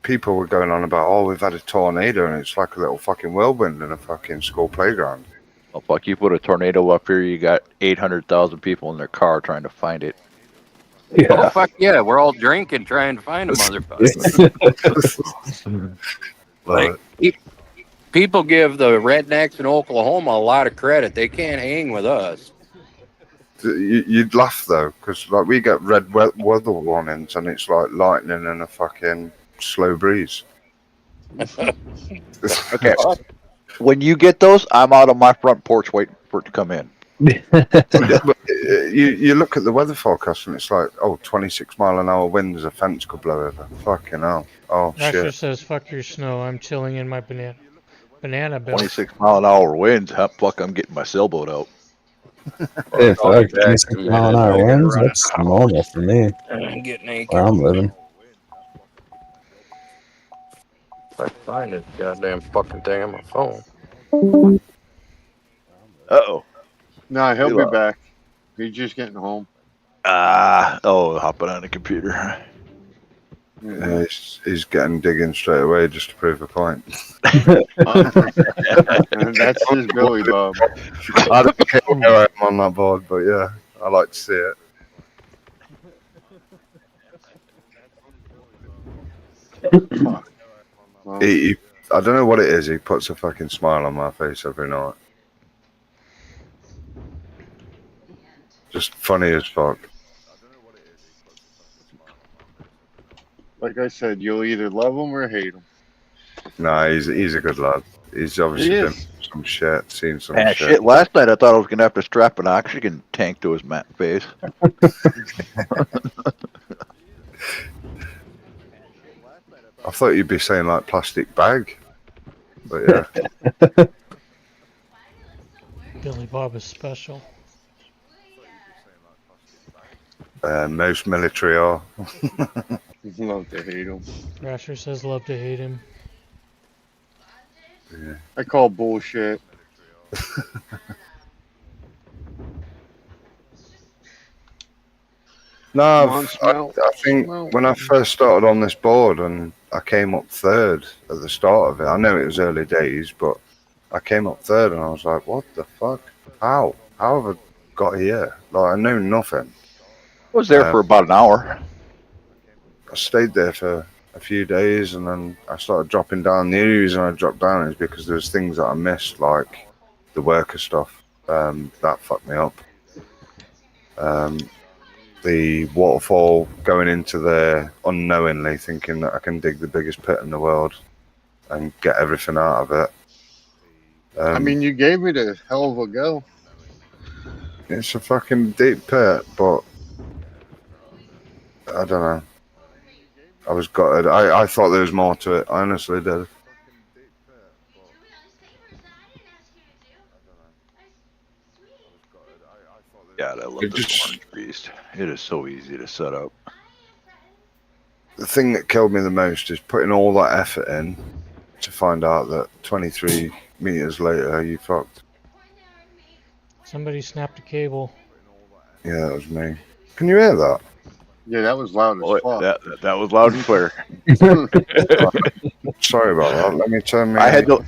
people were going on about, oh, we've had a tornado and it's like a little fucking whirlwind in a fucking school playground. Oh fuck! You put a tornado up here, you got 800,000 people in their car trying to find it. Yeah. Oh fuck yeah, we're all drinking trying to find a motherfucker. Like, people give the rednecks in Oklahoma a lot of credit. They can't hang with us. You'd laugh though, because like we get red weather warnings, and it's like lightning and a fucking slow breeze. Okay. When you get those, I'm out on my front porch waiting for it to come in. But you look at the weather forecast and it's like, 26-mile-an-hour winds, a fence could blow over. Fucking hell. Oh, Asher shit. says, fuck your snow, I'm chilling in my banana belt. 26-mile-an-hour winds, fuck, I'm getting my sailboat out. If I'll I be back in a 26 mile an minute. hour I gotta winds, run in that's the house normal for me and get naked. where I'm living. If I can find this goddamn fucking thing on my phone. Uh-oh. No, he'll We be lost. back. He's just getting home. Hopping on the computer. Mhm. He's getting digging straight away just to prove a point. And that's just Billy Bob. I don't care where I'm on that board, but yeah, I like to see it. Fuck. Well, I don't know what it is. He puts a fucking smile on my face every night. Just funny as fuck. like I said, you'll either love him or hate him. Nah, he's a good lad. He's He obviously been is. through some shit, seen some Man, shit. shit. Last night I thought I was gonna have to strap an oxygen tank to his face. I thought you'd be saying like plastic bag, but yeah. Billy Bob is special. Most military are. Love to hate him. Thrasher says love to hate him. Yeah. I call bullshit. No, Come on, I think smell. when I first started on this board and I came up third at the start of it, I know it was early days, but I came up third and I was like, what the fuck? How? How have I got here? Like, I know nothing. I was there for about an hour. I stayed there for a few days and then I started dropping down. The only reason I dropped down is because there was things that I missed, like the worker stuff. That fucked me up. The waterfall going into there unknowingly, thinking that I can dig the biggest pit in the world and get everything out of it. I mean, you gave it a hell of a go. It's a fucking deep pit, but I don't know. I was gutted. I thought there was more to it. I honestly did. God, I love It this just- orange beast. It is so easy to set up. The thing that killed me the most is putting all that effort in to find out that 23 meters later you fucked. Somebody snapped a cable. Yeah, that was me. Can you hear that? Yeah, that was loud as fuck. That was loud and clear. Sorry about that. Let me turn my. I had to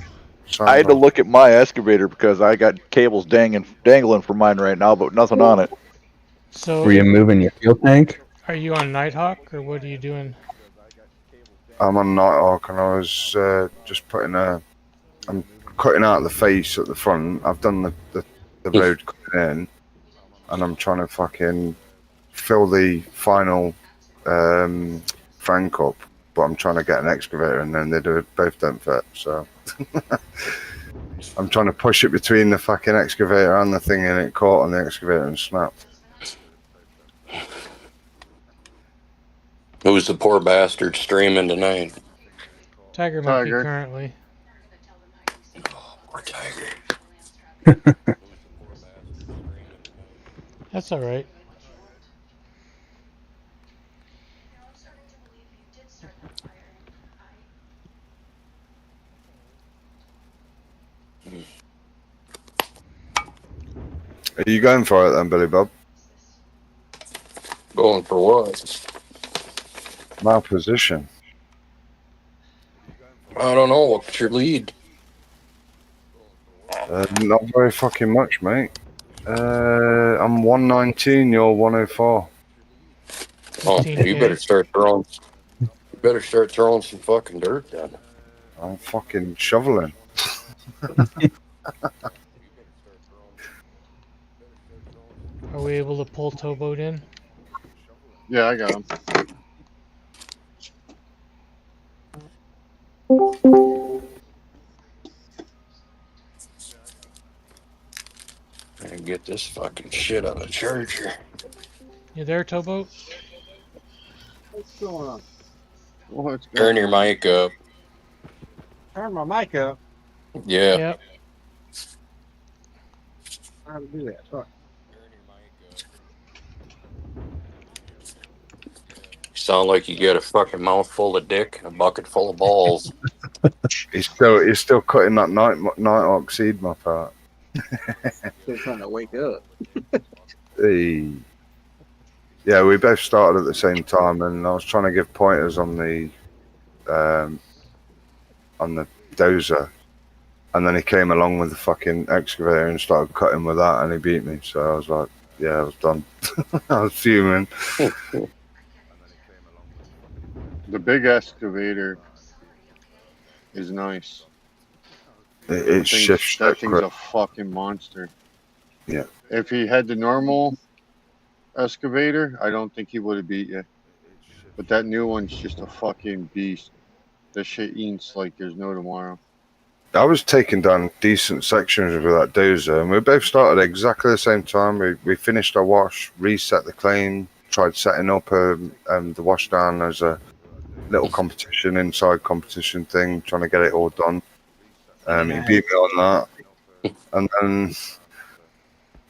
sound off. look at my excavator because I got cables dangling for mine right now, but nothing on it. So, Were you moving your fuel tank? are you on Nighthawk or what are you doing? I'm on Nighthawk and I was just I'm cutting out the face at the front. I've done the road cutting in and I'm trying to fucking fill the final frank up, but I'm trying to get an excavator and then both don't fit, so I'm trying to push it between the fucking excavator and the thing and it caught on the excavator and snapped. Who's the poor bastard streaming tonight? Tiger Monkey Tiger. currently. Oh, poor Tiger. That's alright. Are you going for it then, Billy Bob? Going for what? My position. I don't know. What's your lead? Not very fucking much, mate. I'm 119, you're 104. Oh, 15K. you better start throwing. You better start throwing some fucking dirt then. I'm fucking shoveling. Are we able to pull towboat in? Yeah, I got him. And get this fucking shit on the charger. You there, towboat? What's going on? What's Turn going your on? mic up. Turn my mic up. Yeah. Yep. How to do that? Sorry. Sound like you get a fucking mouthful of dick and a bucket full of balls. He's still cutting that night seed mop out. Still trying to wake up. Hey. Yeah, we both started at the same time, and I was trying to give pointers on the dozer, and then he came along with the fucking excavator and started cutting with that, and he beat me. So I was like, yeah, I was done. I was fuming. The big excavator is nice. It shifts. That thing's a fucking monster. Yeah. If he had the normal excavator, I don't think he would have beat you. But that new one's just a fucking beast. That shit eats like there's no tomorrow. I was taking down decent sections with that dozer, and we both started at exactly the same time. We finished our wash, reset the clean, tried setting up the wash down as a little competition, inside competition thing, trying to get it all done. He beat me on that. And then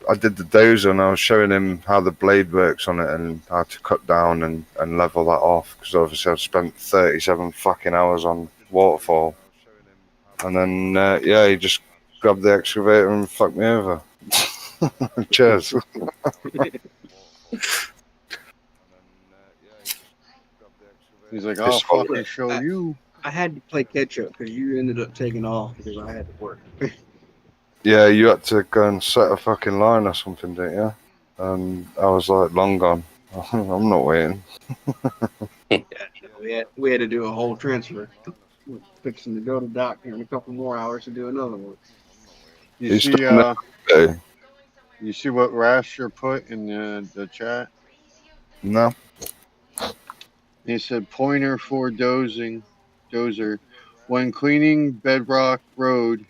I did the dozer, and I was showing him how the blade works on it and how to cut down and level that off, because obviously I've spent 37 fucking hours on waterfall. And then, he just grabbed the excavator and fucked me over. Cheers. He's like, I'll fucking show you. I had to play catch up because you ended up taking off because I had to work. Yeah, you had to go and set a fucking line or something, didn't you? And I was like, long gone. I'm not waiting. Yeah, we had to do a whole transfer. We're fixing to go to dock here in a couple more hours to do another one. You see what Rasher put in the chat? No. He said pointer for dozer. When cleaning bedrock road,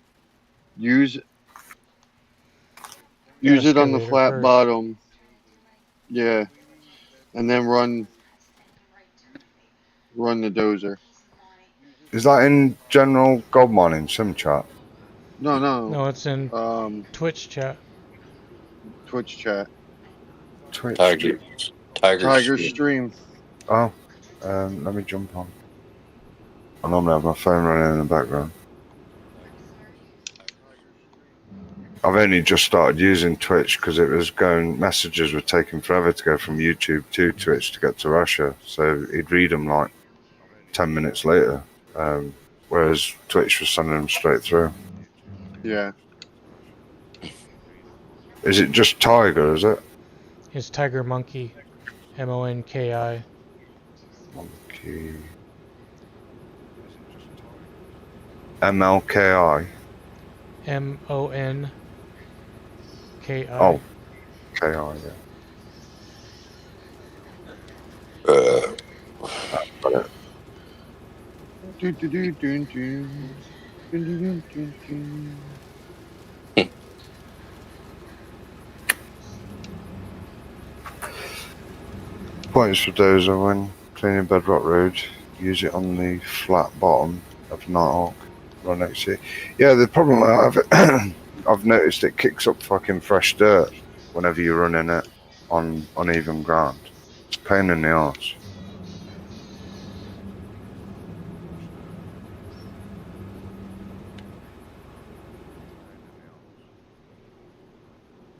use it on the flat first. bottom. Yeah. And then run the dozer. Is that in general gold mining sim chat? No. No, it's in Twitch chat. Twitch chat. Twitch. Tiger stream. Oh, let me jump on. I normally have my phone running in the background. I've only just started using Twitch because messages were taking forever to go from YouTube to Twitch to get to Russia. So he'd read them like 10 minutes later, whereas Twitch was sending them straight through. Yeah. Is it just Tiger, is it? It's Tiger Monkey. MONKI. Monkey. MLKI. MONKI. Oh, KI, yeah. Got it. Points for dozer when cleaning bedrock road. Use it on the flat bottom of Nighthawk. Right next to it. Yeah, the problem I have, I've noticed it kicks up fucking fresh dirt whenever you're running it on uneven ground. It's a pain in the arse.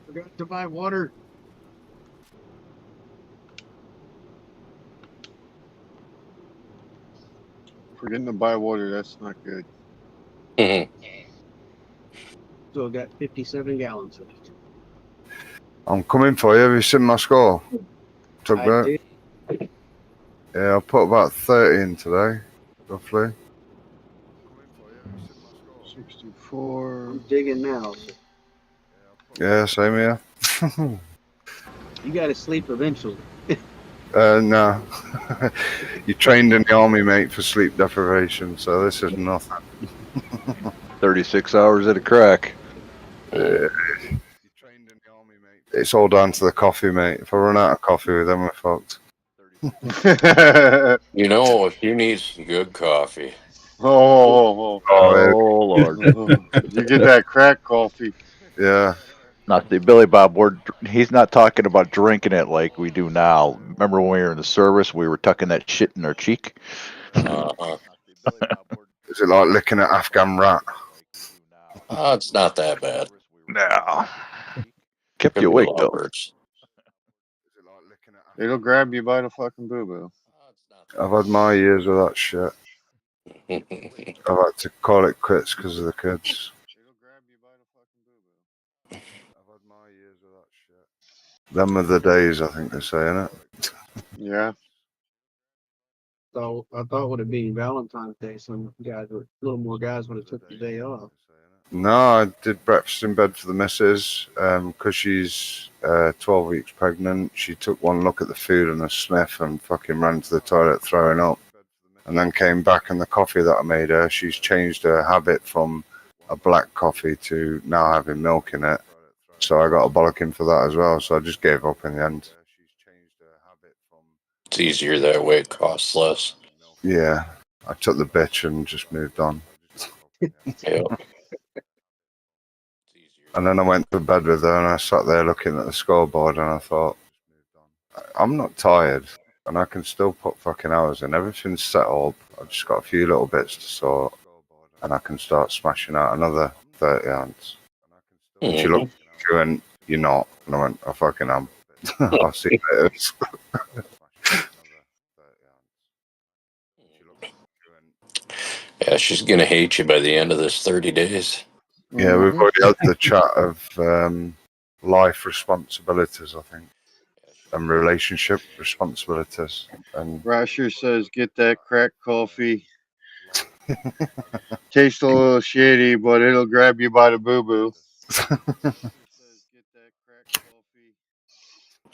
Forgot to buy water. Forgetting to buy water, that's not good. So I got 57 gallons left. I'm coming for you. Have you seen my score? I did. Yeah, I put about 30 in today, roughly. 64. I'm digging now. So Yeah, same here. you got to sleep eventually. No. You trained in the army, mate, for sleep deprivation, so this is nothing. 36 hours at a crack. It's all down to the coffee, mate. If I run out of coffee, then we're fucked. You know, if you need some good coffee. Oh, Lord. you get that crack coffee. Yeah. Not the Billy Bob. He's not talking about drinking it like we do now. Remember when we were in the service, we were tucking that shit in our cheek? Uh-huh. Is it like licking an Afghan rat? Oh, it's not that bad. No. Kept Could you be a awake, lot though. worse. It'll grab you by the fucking boo boo. I've had my years of that shit. I've had to call it quits because of the kids. Them are the days, I think they say, innit? Yeah. So I thought with it being Valentine's Day, some guys, a little more guys would have took the day off. No, I did breakfast in bed for the missus because she's 12 weeks pregnant. She took one look at the food and a sniff and fucking ran to the toilet throwing up. And then came back, and the coffee that I made her, she's changed her habit from a black coffee to now having milk in it. So I got a bollocking for that as well. So I just gave up in the end. It's easier that way. It costs less. Yeah, I took the bitch and just moved on. Yep. And then I went to bed with her, and I sat there looking at the scoreboard, and I thought, I'm not tired, and I can still put fucking hours in. Everything's set up. I've just got a few little bits to sort, and I can start smashing out another 30 ounce. And she looked at me and went, "You're not." And I went, "I fucking am." I'll see you later. Yeah, she's gonna hate you by the end of this 30 days. Yeah, we've already had the chat of life responsibilities, I think, and relationship responsibilities. And Rasher says, get that crack coffee. Tastes a little shitty, but it'll grab you by the boo boo.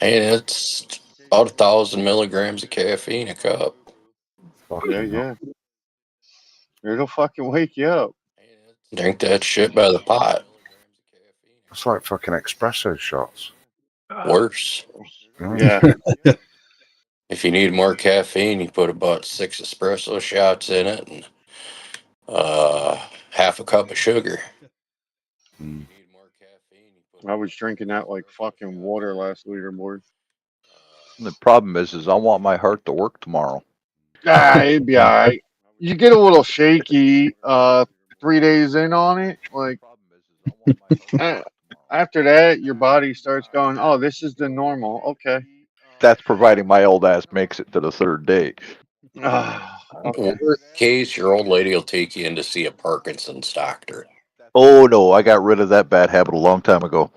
And it's about 1,000 milligrams of caffeine a cup. Yeah. It'll fucking wake you up. Drink that shit by the pot. It's like fucking espresso shots. Worse. Yeah. If you need more caffeine, you put about 6 espresso shots in it and half a cup of sugar. I was drinking that like fucking water last leaderboard. The problem is I want my heart to work tomorrow. It'd be alright. You get a little shaky 3 days in on it. Like, after that, your body starts going, oh, this is the normal. Okay. That's providing my old ass makes it to the third day. Okay. Worst case, your old lady will take you in to see a Parkinson's doctor. Oh, no, I got rid of that bad habit a long time ago.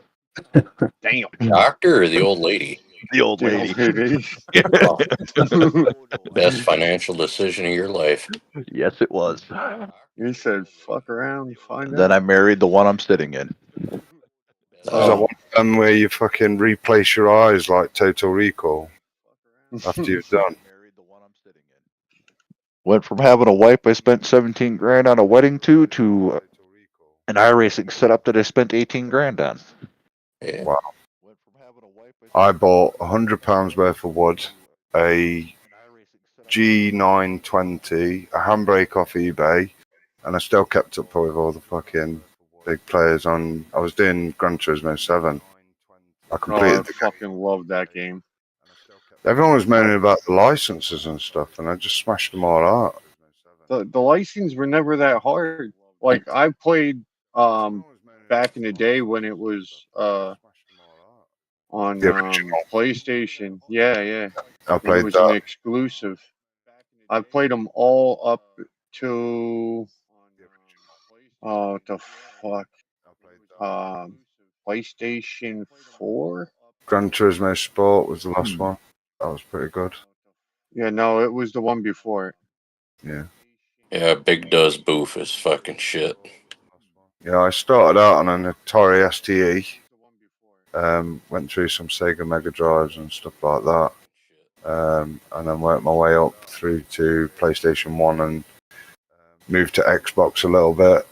Damn. Doctor or the old lady? The old lady. Best financial decision of your life. Yes, it was. You said fuck around and find Then out. I married the one I'm sitting in. Is that one of them where you fucking replace your eyes like Total Recall after you've done? Went from having a wife I spent 17 grand on a wedding to an iRacing setup that I spent 18 grand on. Yeah. Wow. I bought £100 worth of wood, a G920, a handbrake off eBay, and I still kept up with all the fucking big players on. I was doing Gran Turismo 7. I completed I fucking love that game. Everyone was moaning about the licenses and stuff, and I just smashed them all out. The licenses were never that hard. Like, I played back in the day when it was on PlayStation. Yeah. I played it was that. an exclusive. I played them all up to what the fuck? PlayStation 4? Gran Turismo Sport was the last one. That was pretty good. Yeah, no, it was the one before it. Yeah. Yeah, Big Does Boof is fucking shit. Yeah, I started out on an Atari STE. Went through some Sega Mega Drives and stuff like that. And then worked my way up through to PlayStation 1 and moved to Xbox a little bit.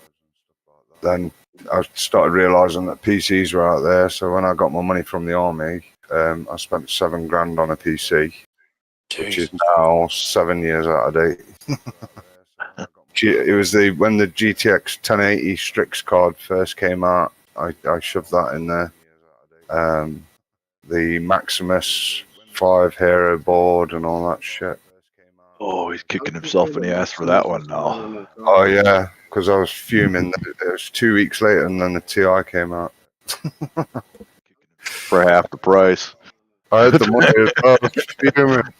Then I started realising that PCs were out there. So when I got my money from the army, I spent $7 grand on a PC, which is now 7 years out of date. It was when the GTX 1080 Strix card first came out. I shoved that in there. the Maximus 5 Hero board and all that shit. Oh, he's kicking himself in the ass for that one now. Oh yeah, because I was fuming that it was 2 weeks later and then the TI came out. For half the price. I had the money as well. I was fuming.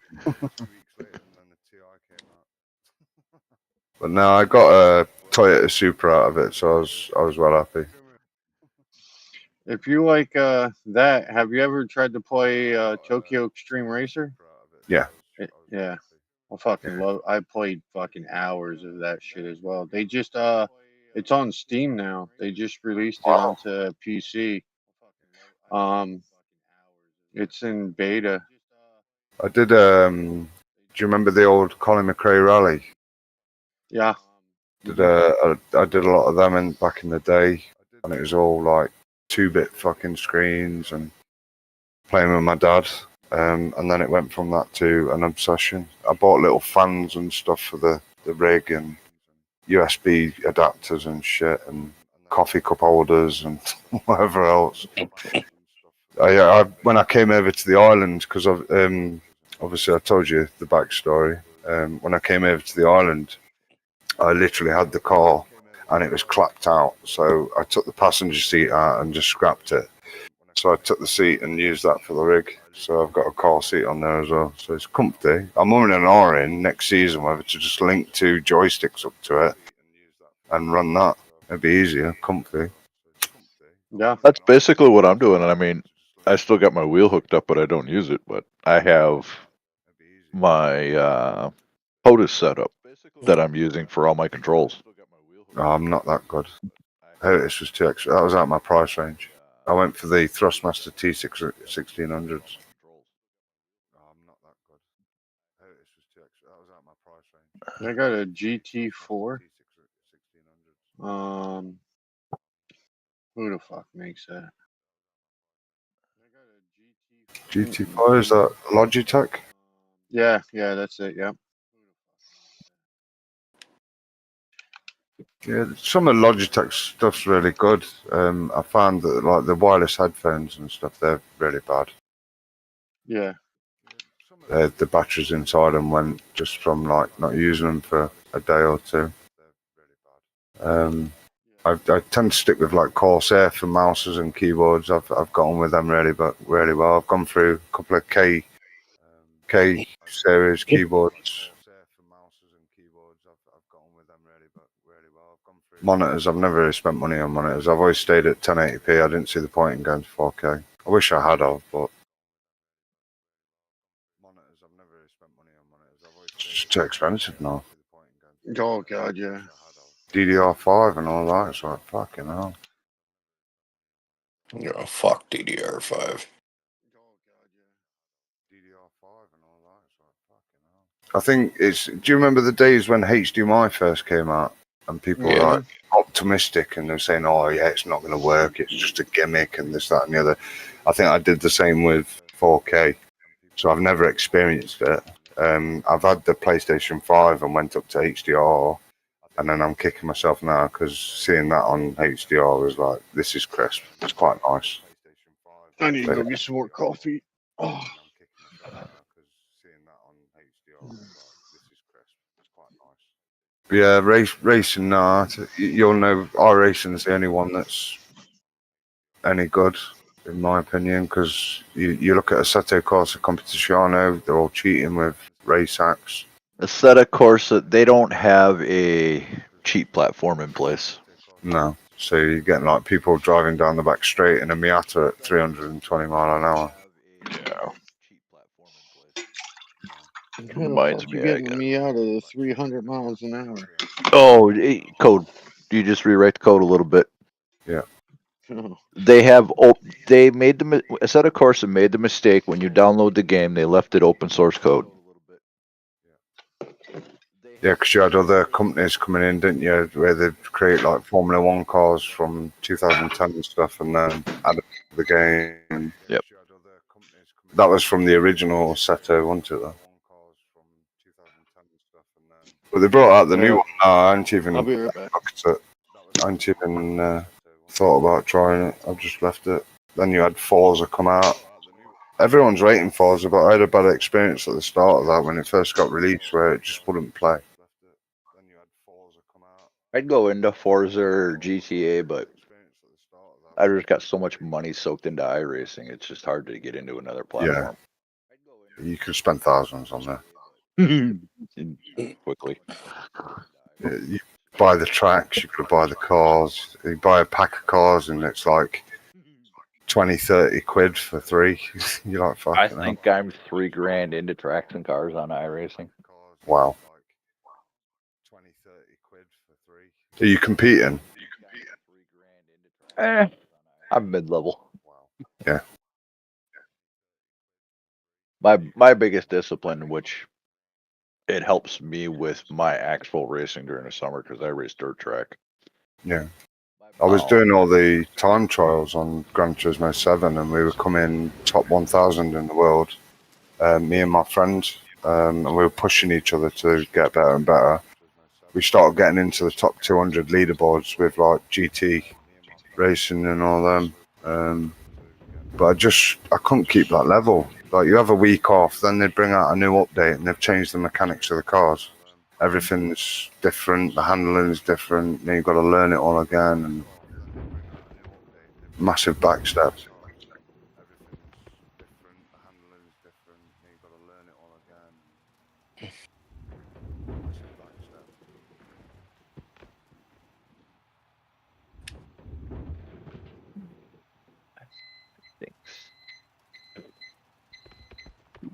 But no, I got a Toyota Supra out of it, so I was well happy. If you like that, have you ever tried to play Tokyo Extreme Racer? Yeah. Yeah. I fucking love. I played fucking hours of that shit as well. They just it's on Steam now. They just released it onto PC. It's in beta. I did. Do you remember the old Colin McRae rally? Yeah. I did a lot of them back in the day, and it was all like 2-bit fucking screens and playing with my dad. And then it went from that to an obsession. I bought little fans and stuff for the rig and USB adapters and shit and coffee cup holders and whatever else. When I came over to the island, because obviously I told you the backstory. When I came over to the island, I literally had the car and it was clapped out. So I took the passenger seat out and just scrapped it. So I took the seat and used that for the rig. So I've got a car seat on there as well. So it's comfy. I'm on an R in next season whether to just link 2 joysticks up to it and run that. It'd be easier, comfy. Yeah. That's basically what I'm doing. I mean, I still got my wheel hooked up, but I don't use it. But I have my POTUS setup that I'm using for all my controls. Oh, I'm not that good. This was too extra. That was out of my price range. I went for the Thrustmaster T6 1600s. I got a GT4. Who the fuck makes that? GT4, is that Logitech? Yeah, that's it. Yep. Yeah, some of Logitech stuff's really good. I found that like the wireless headphones and stuff, they're really bad. Yeah. The batteries inside them went just from like not using them for a day or two. I tend to stick with like Corsair for mouses and keyboards. I've got on with them really well. I've gone through a couple of K series keyboards. Monitors, I've never really spent money on monitors. I've always stayed at 1080p. I didn't see the point in going to 4K. I wish I had but it's just too expensive now. Oh god, yeah. DDR5 and all that. It's like fucking hell. Oh, fuck DDR5. I think it's. Do you remember the days when HDMI first came out and people were like optimistic and they're saying, "Oh yeah, it's not going to work. It's just a gimmick and this, that, and the other." I think I did the same with 4K. So I've never experienced it. I've had the PlayStation 5 and went up to HDR, and then I'm kicking myself now because seeing that on HDR was like, this is crisp. It's quite nice. I need to go get some more coffee. Oh. Yeah, racing. Nah, you'll know. iRacing's the only one that's any good, in my opinion, because you look at Assetto Corsa Competizione, they're all cheating with race hacks. Assetto Corsa, they don't have a cheat platform in place. No, so you're getting like people driving down the back straight in a Miata at 320 mile an hour. Yeah. Reminds me, getting me out of the 300 miles an hour. Oh, code. You just rewrite the code a little bit. Yeah. They made the Assetto Corsa made the mistake when you download the game. They left it open source code. Yeah, because you had other companies coming in, didn't you, where they create like Formula One cars from 2010 and stuff, and then added to the game. Yep. That was from the original Assetto, wasn't it? Though? But they brought out the new one. No, I hadn't even looked at it. I hadn't even thought about trying it. I've just left it. Then you had Forza come out. Everyone's rating Forza, but I had a bad experience at the start of that when it first got released, where it just wouldn't play. I'd go into Forza or GTA, but I just got so much money soaked into iRacing, it's just hard to get into another platform. Yeah, you could spend thousands on there. Quickly. You buy the tracks, you could buy the cars. You buy a pack of cars, and it's like 20, 30 quid for 3. You're like, fuck. I think I'm $3,000 into tracks and cars on iRacing. Wow. Are you competing? I'm mid-level. Yeah. My biggest discipline, which it helps me with my actual racing during the summer because I race dirt track. Yeah. I was doing all the time trials on Gran Turismo 7, and we were coming top 1,000 in the world, me and my friends, and we were pushing each other to get better and better. We started getting into the top 200 leaderboards with like GT racing and all them. But I couldn't keep that level. Like, you have a week off, then they bring out a new update and they've changed the mechanics of the cars. Everything's different, the handling is different, then you've got to learn it all again, and massive backstep.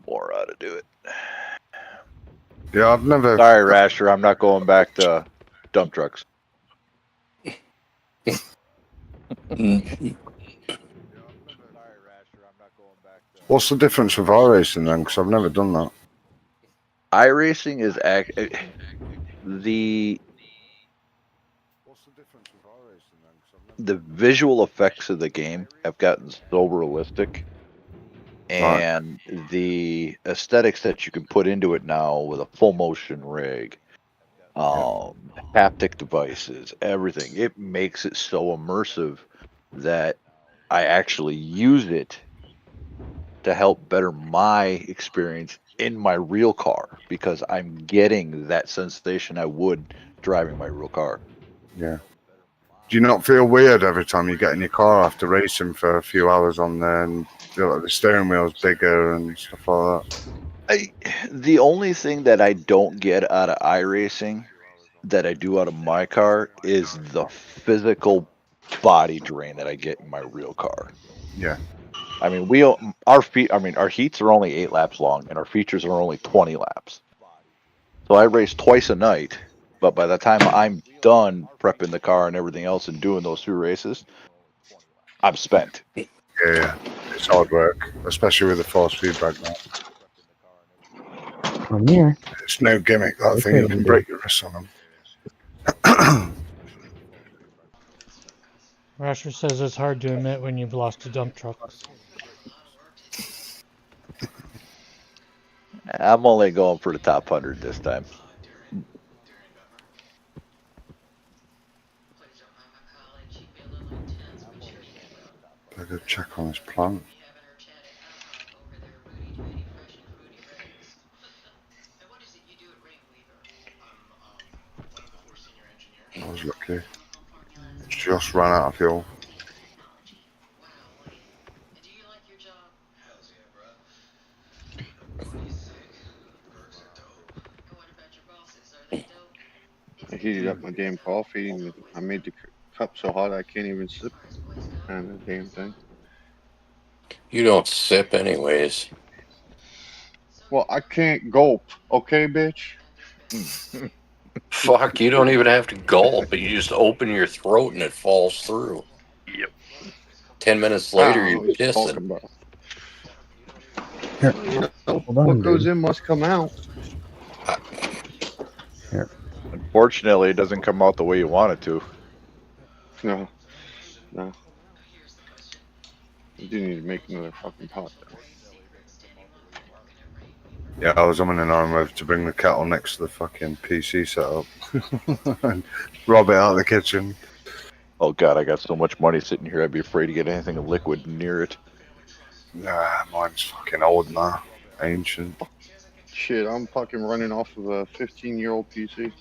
More how to do it. Yeah, I've never. Sorry, Rasher, I'm not going back to dump trucks. What's the difference with iRacing then? Because I've never done that. iRacing is the visual effects of the game have gotten so realistic, and the aesthetics that you can put into it now with a full motion rig, haptic devices, everything, it makes it so immersive that I actually use it to help better my experience in my real car because I'm getting that sensation I would driving my real car. Yeah. Do you not feel weird every time you get in your car after racing for a few hours on there and feel like the steering wheel's bigger and stuff like that? The only thing that I don't get out of iRacing that I do out of my car is the physical body drain that I get in my real car. Yeah. I mean, our heats are only 8 laps long, and our features are only 20 laps. So I race twice a night, but by the time I'm done prepping the car and everything else and doing those 2 races, I'm spent. Yeah, it's hard work, especially with the force feedback now. I'm here. It's no gimmick, that thing. You can break your wrists on them. Rasher says it's hard to admit when you've lost to dump trucks. I'm only going for the top 100 this time. Better check on his plant. I was lucky. Just ran out of fuel. I heated up my damn coffee and I made the cup so hot I can't even sip on the damn thing. You don't sip anyways. Well, I can't gulp, okay, bitch? Fuck, you don't even have to gulp, but you just open your throat and it falls through. Yep. 10 minutes later, you're pissing. What goes in must come out. Unfortunately, it doesn't come out the way you want it to. No. You do need to make another fucking pot, though. Yeah, I was umming and ahhing whether to bring the kettle next to the fucking PC setup and rob it out of the kitchen. Oh God, I got so much money sitting here. I'd be afraid to get anything liquid near it. Nah, mine's fucking old now. Ancient. Shit, I'm fucking running off of a 15-year-old PC.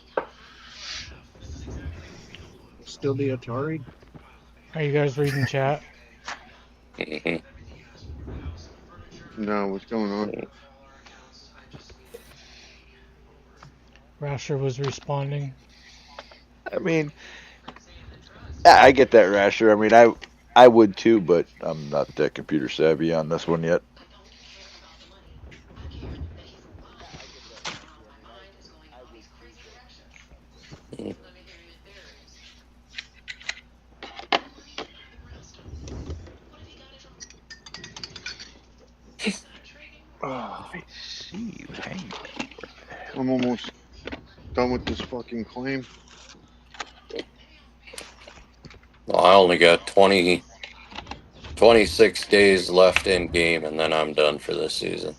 Still the Atari? Are you guys reading chat? Mhm. No, what's going on? Rasher was responding. I mean, yeah, I get that, Rasher. I mean, I would too, but I'm not that computer savvy on this one yet. Oh, I see you hanging. I'm almost done with this fucking claim. Well, I only got 26 days left in game, and then I'm done for this season.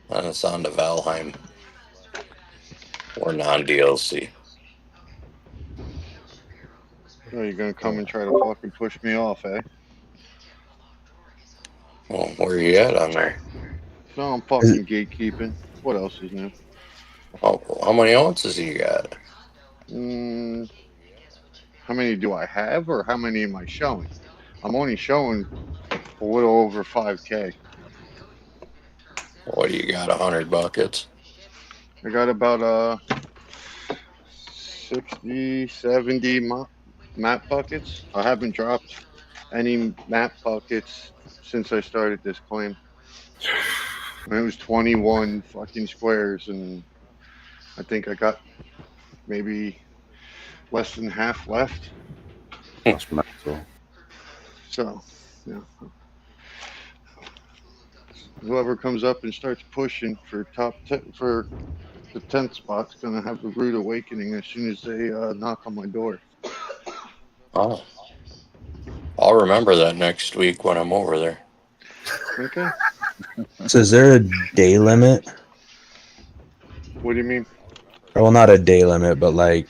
And it's on to Valheim or non-DLC. Oh, you're gonna come and try to fucking push me off, eh? Well, where you at on there? No, I'm fucking gatekeeping. What else is new? Oh, how many ounces you got? How many do I have, or how many am I showing? I'm only showing a little over 5K. What do you got? 100 buckets? I got about 60, 70 map buckets. I haven't dropped any map buckets since I started this claim. It was 21 fucking squares, and I think I got maybe less than half left. That's mental. So, yeah. Whoever comes up and starts pushing for for the 10th spot's gonna have a rude awakening as soon as they knock on my door. Oh. I'll remember that next week when I'm over there. Okay. So is there a day limit? What do you mean? Well, not a day limit, but like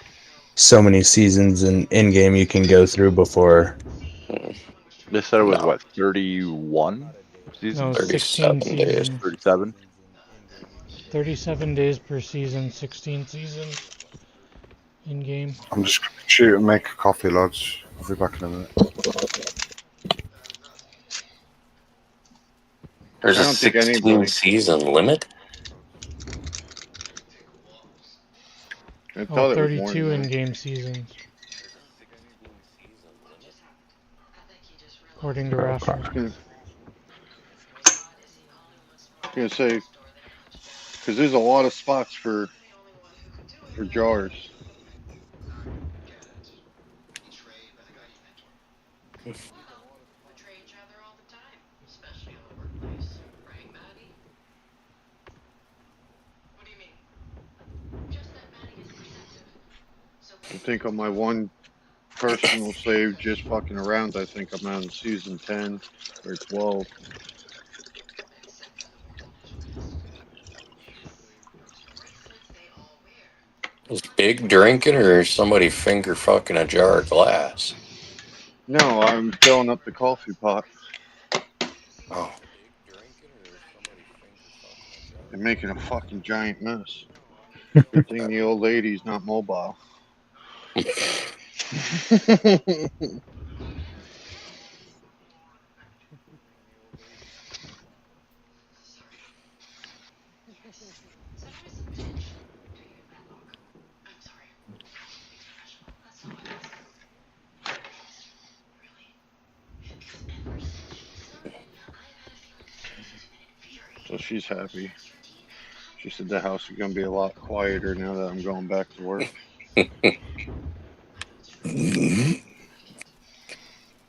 so many seasons in game you can go through before. They said it was No. what, 31 seasons? No, 37 16 days. seasons. 37. 37 days per season, 16 seasons in game. I'm just gonna shoot and make a coffee, lads. I'll be back in a minute. There's I a don't think 16 anybody. season limit? I Oh, thought it was more 32 than in that. game seasons. According to Rasher. I was gonna say, because there's a lot of spots for jars. I think on my one personal save, just fucking around, I think I'm on season 10 or 12. Is Big drinking or is somebody finger fucking a jar of glass? No, I'm filling up the coffee pot Oh. and making a fucking giant mess. Good thing the old lady's not mobile. So she's happy. She said the house is going to be a lot quieter now that I'm going back to work.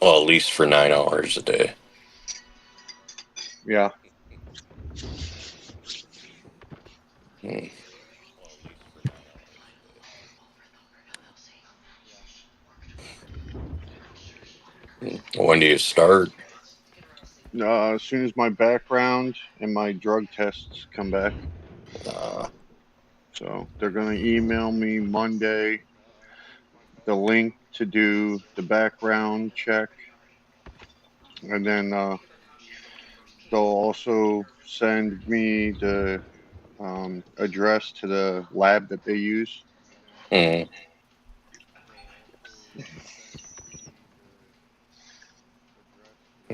Well, at least for 9 hours a day. Yeah. When do you start? As soon as my background and my drug tests come back. So they're gonna email me Monday the link to do the background check, and then they'll also send me the address to the lab that they use. Mm.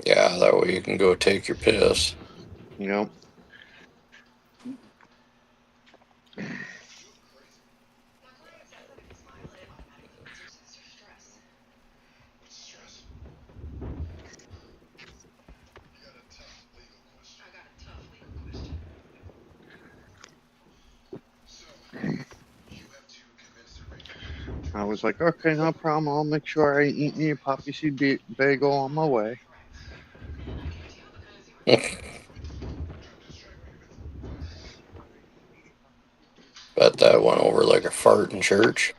Yeah, that way you can go take your piss. You know, I was like, okay, no problem. I'll make sure I eat me a poppy seed bagel on my way. Bet that went over like a fart in church.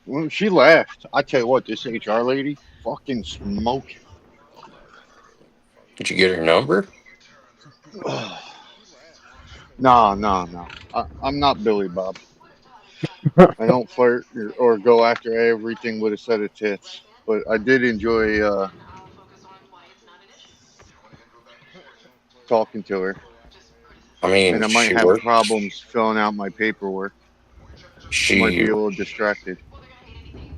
Well, she laughed. I tell you what, this HR lady, fucking smoking. Did you get her number? No. I'm not Billy Bob. I don't flirt or go after everything with a set of tits. But I did enjoy talking to her, I mean, and I might she have works. problems filling out my paperwork. I might be She a little distracted.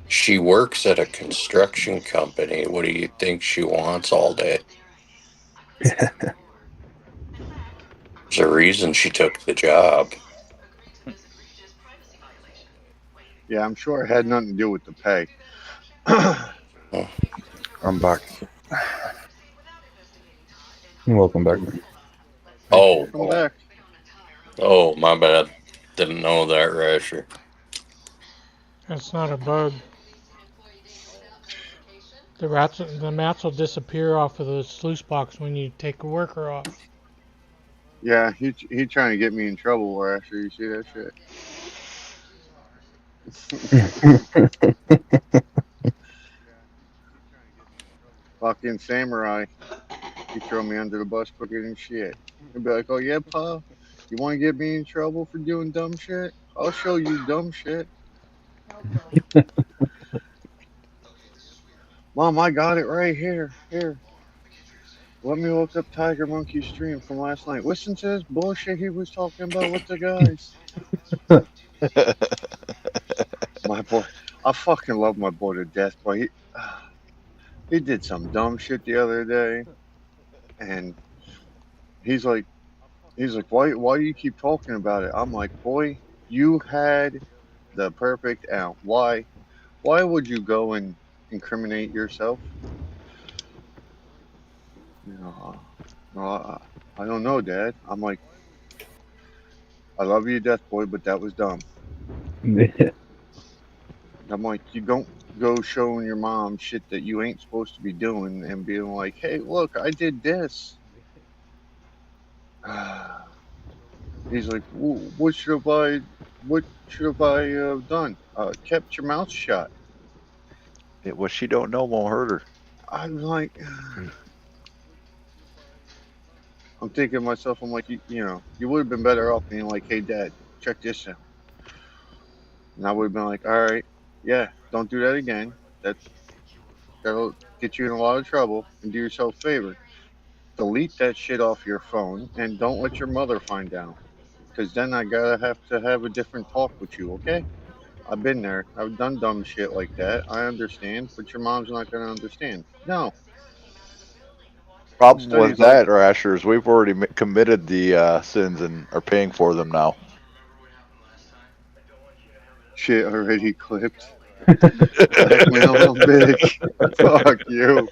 she works at a construction company. What do you think she wants all day? There's a reason she took the job. Yeah, I'm sure it had nothing to do with the pay. I'm back. Welcome back. Oh, Welcome back. oh, my bad. Didn't know that, Rasher. That's not a bug. The mats will disappear off of the sluice box when you take a worker off. Yeah, he trying to get me in trouble. After you see that shit. Fucking samurai. He throw me under the bus quicker than shit. He'd be like, "Oh yeah, pa, you want to get me in trouble for doing dumb shit? I'll show you dumb shit." Mom, I got it right here. Here, let me look up Tiger Monkey stream from last night. Listen to this bullshit he was talking about with the guys. My boy, I fucking love my boy to death, but he did some dumb shit the other day, and he's like, why do you keep talking about it? I'm like, boy, you had the perfect out. Why would you go and incriminate yourself? You know, I don't know, Dad. I'm like, I love you, Death Boy, but that was dumb. I'm like, you don't go showing your mom shit that you ain't supposed to be doing and being like, hey, look, I did this. He's like, what should I have done? Kept your mouth shut. What she don't know won't hurt her. I'm like, I'm thinking to myself, I'm like, you would have been better off being like, hey, Dad, check this out. And I would have been like, all right, yeah, don't do that again. That'll get you in a lot of trouble, and do yourself a favor. Delete that shit off your phone and don't let your mother find out. Because then I gotta have to have a different talk with you, okay? I've been there. I've done dumb shit like that. I understand, but your mom's not gonna understand. No. Problem Instead, with he's like, that, Rasher, is we've already committed the sins and are paying for them now. shit already clipped. Blackmail them big. Fuck you.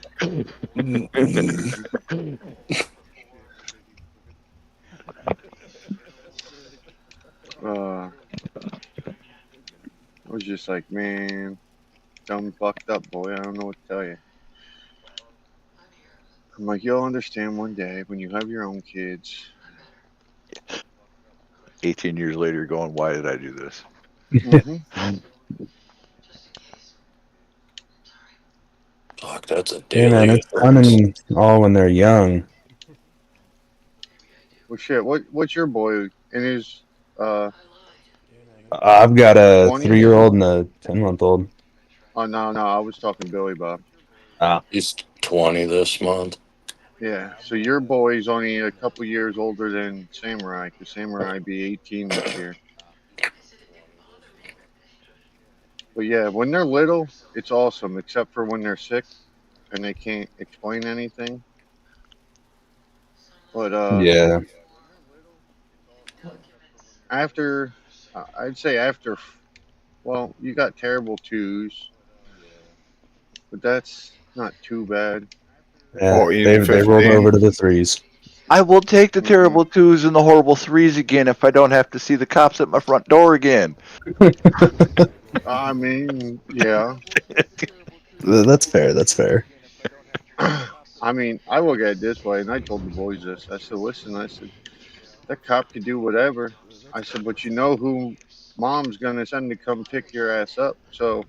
I was just like, man, dumb fucked up boy. I don't know what to tell you. I'm like, you'll understand one day when you have your own kids. 18 years later, you're going, why did I do this? Mm-hmm. Fuck, that's a Hey man, daily it's occurrence. fun all when they're young. Well, shit. What's your boy in his I've got a 20? 3-year-old and a 10-month-old. Oh no, I was talking Billy Bob. He's 20 this month. Yeah, so your boy's only a couple years older than Samurai, because Samurai be 18 this year. But yeah, when they're little, it's awesome, except for when they're sick and they can't explain anything. But Yeah. after, I'd say after, well, you got terrible twos, but that's not too bad. Yeah, 14, they rolled 15. over to the threes. I will take the Mhm. terrible twos and the horrible threes again if I don't have to see the cops at my front door again. I mean, yeah. That's fair. That's fair. I mean, I look at it this way, and I told the boys this. I said, listen, I said, that cop could do whatever. I said, but you know who mom's going to send to come pick your ass up. So,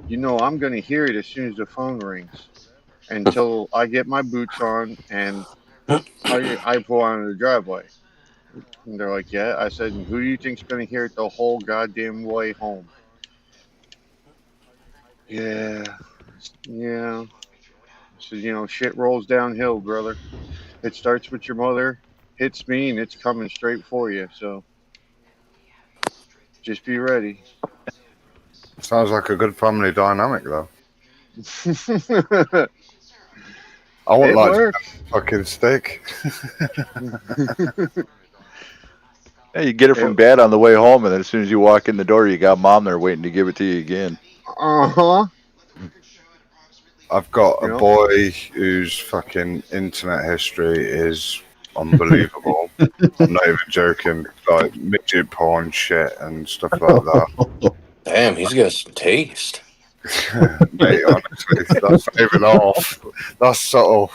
you know, I'm going to hear it as soon as the phone rings until I get my boots on and I pull onto the driveway. And they're like, yeah. I said, and who do you think's going to hear it the whole goddamn way home? Yeah. Yeah. So, you know, shit rolls downhill, brother. It starts with your mother, hits me, and it's coming straight for you. So just be ready. Sounds like a good family dynamic, though. It I wouldn't like to works. fucking stick. Hey, you get it from dad on the way home, and then as soon as you walk in the door, you got mom there waiting to give it to you again. Uh-huh. I've got a Yep. boy whose fucking internet history is unbelievable. I'm not even joking. Like midget porn shit and stuff like that. Damn, he's got some taste. Mate, honestly, that's not even off. That's subtle.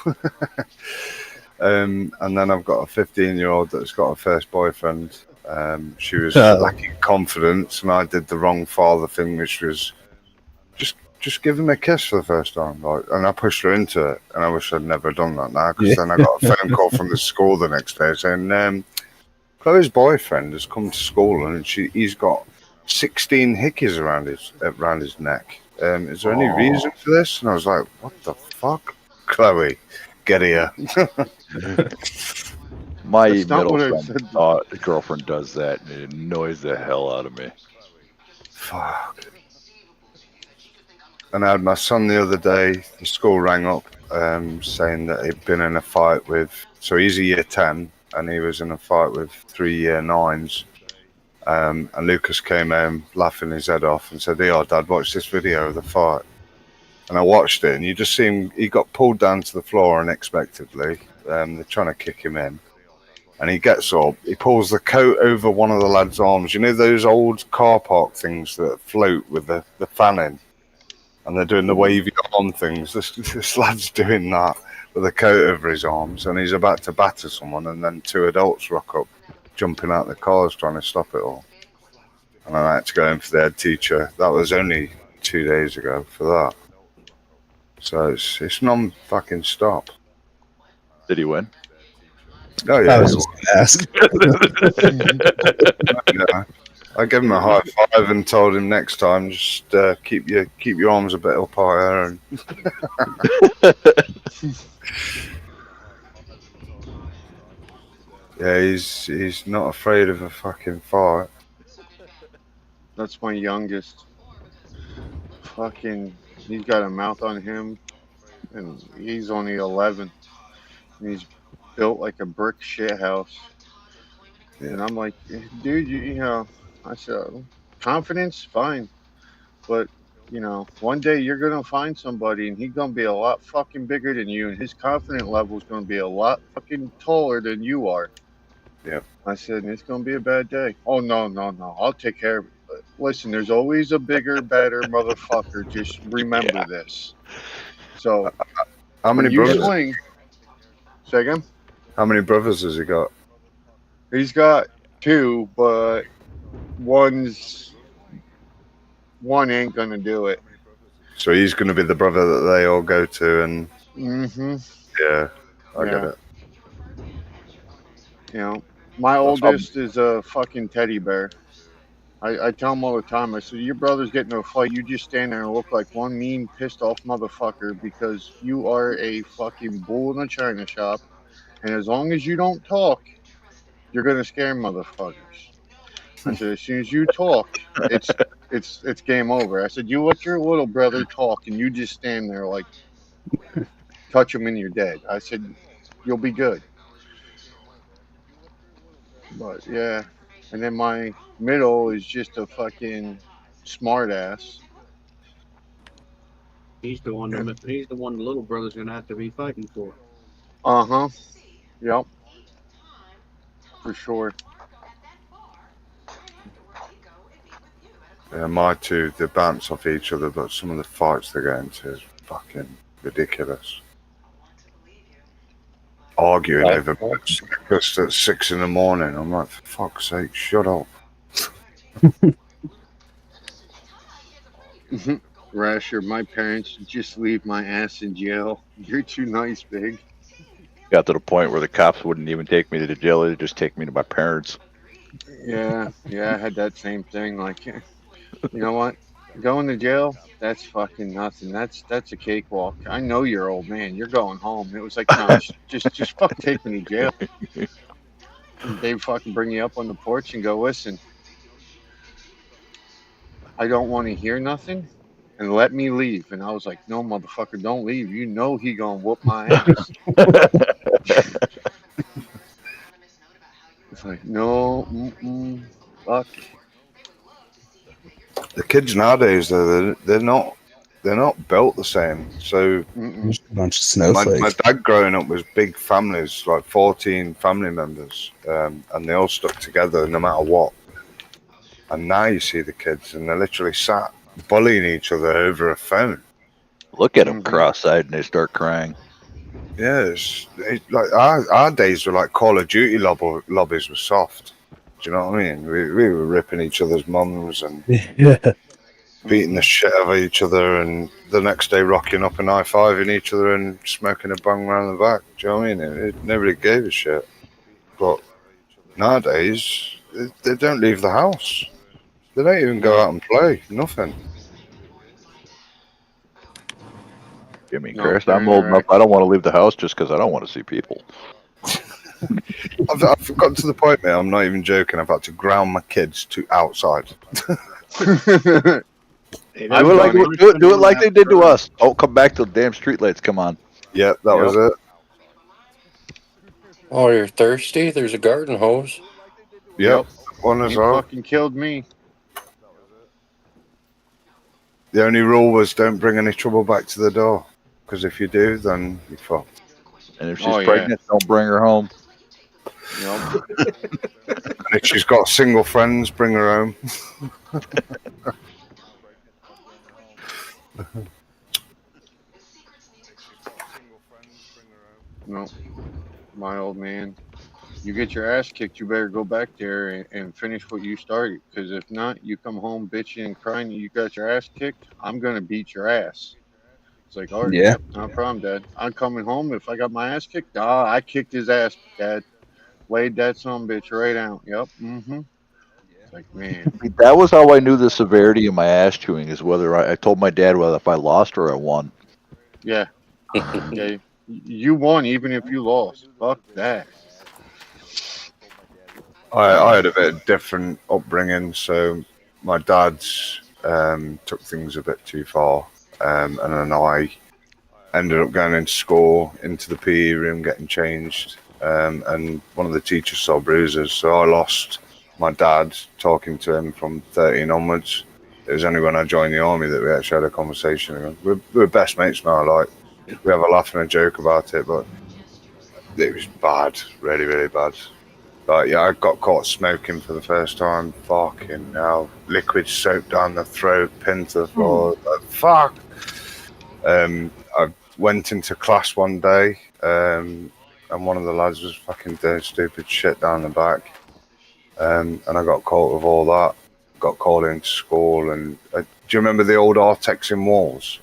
And then I've got a 15-year-old that's got a first boyfriend. She was lacking confidence, and I did the wrong father thing, which was just give him a kiss for the first time. Like, and I pushed her into it, and I wish I'd never done that now, because then I got a phone call from the school the next day saying, Chloe's boyfriend has come to school, and he's got 16 hickeys around his neck. Is there any reason for this? And I was like, what the fuck? Chloe, get here. My That's not middle what I friend said. girlfriend does that, and it annoys the hell out of me. Fuck. And I had my son the other day. The school rang up saying that he'd been in a fight with. So he's a year 10, and he was in a fight with 3 year 9s. And Lucas came home laughing his head off and said, "Hey, Dad, watch this video of the fight." And I watched it, and you just see him. He got pulled down to the floor unexpectedly. They're trying to kick him in. And he gets up, he pulls the coat over one of the lad's arms. You know those old car park things that float with the fan in? And they're doing the wavy arm things. This lad's doing that with a coat over his arms, and he's about to batter someone, and then 2 adults rock up, jumping out the cars trying to stop it all. And I had to go in for the head teacher. That was only 2 days ago for that. So it's non-fucking stop. Did he win? Oh yeah. I was just gonna ask. Yeah. I gave him a high five and told him next time just keep your arms a bit up higher. And yeah, he's not afraid of a fucking fight. That's my youngest. Fucking, he's got a mouth on him, and he's only 11. And he's built like a brick shit house. Yeah. And I'm like, dude, you know, I said, confidence, fine. But, you know, one day you're going to find somebody and he's going to be a lot fucking bigger than you. And his confidence level is going to be a lot fucking taller than you are. Yeah. I said, it's going to be a bad day. Oh, no. I'll take care of it. But listen, there's always a bigger, better motherfucker. Just remember this. So, How many when you brothers? swing, say again? How many brothers has he got? He's got 2, but one ain't gonna do it. So he's going to be the brother that they all go to, and Mm-hmm. yeah, I get Yeah. it. You know, My oldest is a fucking teddy bear. I tell him all the time. I said, your brother's getting into a fight. You just stand there and look like one mean, pissed off motherfucker because you are a fucking bull in a china shop. And as long as you don't talk, you're gonna scare motherfuckers. I said, as soon as you talk, it's game over. I said, you let your little brother talk, and you just stand there like touch him and you're dead. I said, you'll be good. But yeah, and then my middle is just a fucking smart ass. He's the one. He's the one the little brother's gonna have to be fighting for. Uh huh. Yep. For sure. Yeah, my two, they bounce off each other, but some of the fights they get into is fucking ridiculous. Arguing over breakfast at 6 a.m. I'm like, for fuck's sake, shut up. Rasher, my parents just leave my ass in jail. You're too nice, big. Got to the point where the cops wouldn't even take me to the jail; they'd just take me to my parents. Yeah, I had that same thing. Like, you know what? Going to jail, that's fucking nothing. That's a cakewalk. I know you're old man. You're going home. It was like, no, just fucking take me to jail. They fucking bring you up on the porch and go, listen, I don't want to hear nothing, and let me leave. And I was like, no, motherfucker, don't leave. You know he gonna whoop my ass. It's like, no, fuck. The kids nowadays, though, they're not built the same. So Just a bunch of my snowflakes. dad growing up was big families, like 14 family members, and they all stuck together no matter what. And now you see the kids, and they're literally sat bullying each other over a phone. Look at them cross-eyed, and they start crying. Yeah, it's like our days were like Call of Duty lobbies were soft. Do you know what I mean? We were ripping each other's mums and Yeah. beating the shit out of each other, and the next day rocking up and high-fiving each other and smoking a bung around the back. Do you know what I mean? Nobody gave a shit. But nowadays, they don't leave the house. They don't even go out and play. Nothing. Jimmy Christ, I'm old enough. I don't want to leave the house just because I don't want to see people. I've got to the point, man. I'm not even joking. I've had to ground my kids to outside. Do it like they did to us. Don't come back till the damn streetlights come on. Yep, that was it. Oh, you're thirsty? There's a garden hose. Yep, one as well. Fucking killed me. The only rule was don't bring any trouble back to the door, because if you do, then you're fucked. And if she's pregnant, don't bring her home. Yep. And if she's got single friends, bring her home. No, my old man. You get your ass kicked, you better go back there and finish what you started. Because if not, you come home bitching and crying, you got your ass kicked, I'm going to beat your ass. It's like, all right, Yeah. no problem, Dad. I'm coming home. If I got my ass kicked, I kicked his ass, Dad. Laid that son bitch right out. Yep. It's like, man. That was how I knew the severity of my ass chewing, is whether I told my dad whether if I lost or I won. Yeah. Yeah. You won even if you lost. Fuck that. I had a bit of different upbringing, so my dad's took things a bit too far, and then I ended up going into school, into the PE room, getting changed, and one of the teachers saw bruises, so I lost my dad talking to him from 13 onwards. It was only when I joined the army that we actually had a conversation again. We're best mates now, like, we have a laugh and a joke about it, but it was bad, really, really bad. But yeah, I got caught smoking for the first time. Fucking hell. Liquid soap down the throat, pin to the floor. Fuck. I went into class one day, and one of the lads was fucking doing stupid shit down the back. And I got caught with all that. Got called into school. And do you remember the old Artex in walls?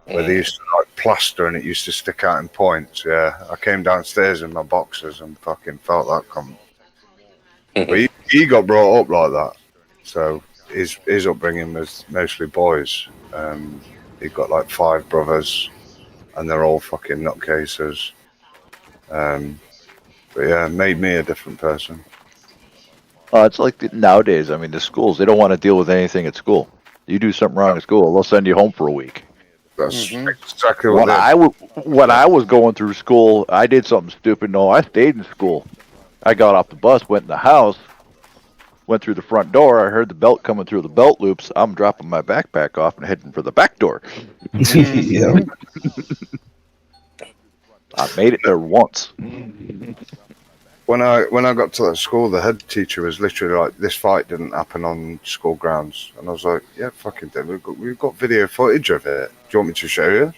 Where they used to like plaster and it used to stick out in points? Yeah. I came downstairs in my boxers and fucking felt that come. But he got brought up like that, so his upbringing was mostly boys. He got like 5 brothers, and they're all fucking nutcases. But yeah, it made me a different person. It's like nowadays. I mean, the schools, they don't want to deal with anything at school. You do something wrong at school, they'll send you home for a week. That's exactly what When I was going through school, I did something stupid. No, I stayed in school. I got off the bus, went in the house, went through the front door. I heard the belt coming through the belt loops. I'm dropping my backpack off and heading for the back door. Yeah. I made it there once. When I got to that school, the head teacher was literally like, "This fight didn't happen on school grounds," and I was like, "Yeah, fucking did. We've got video footage of it. Do you want me to show you?"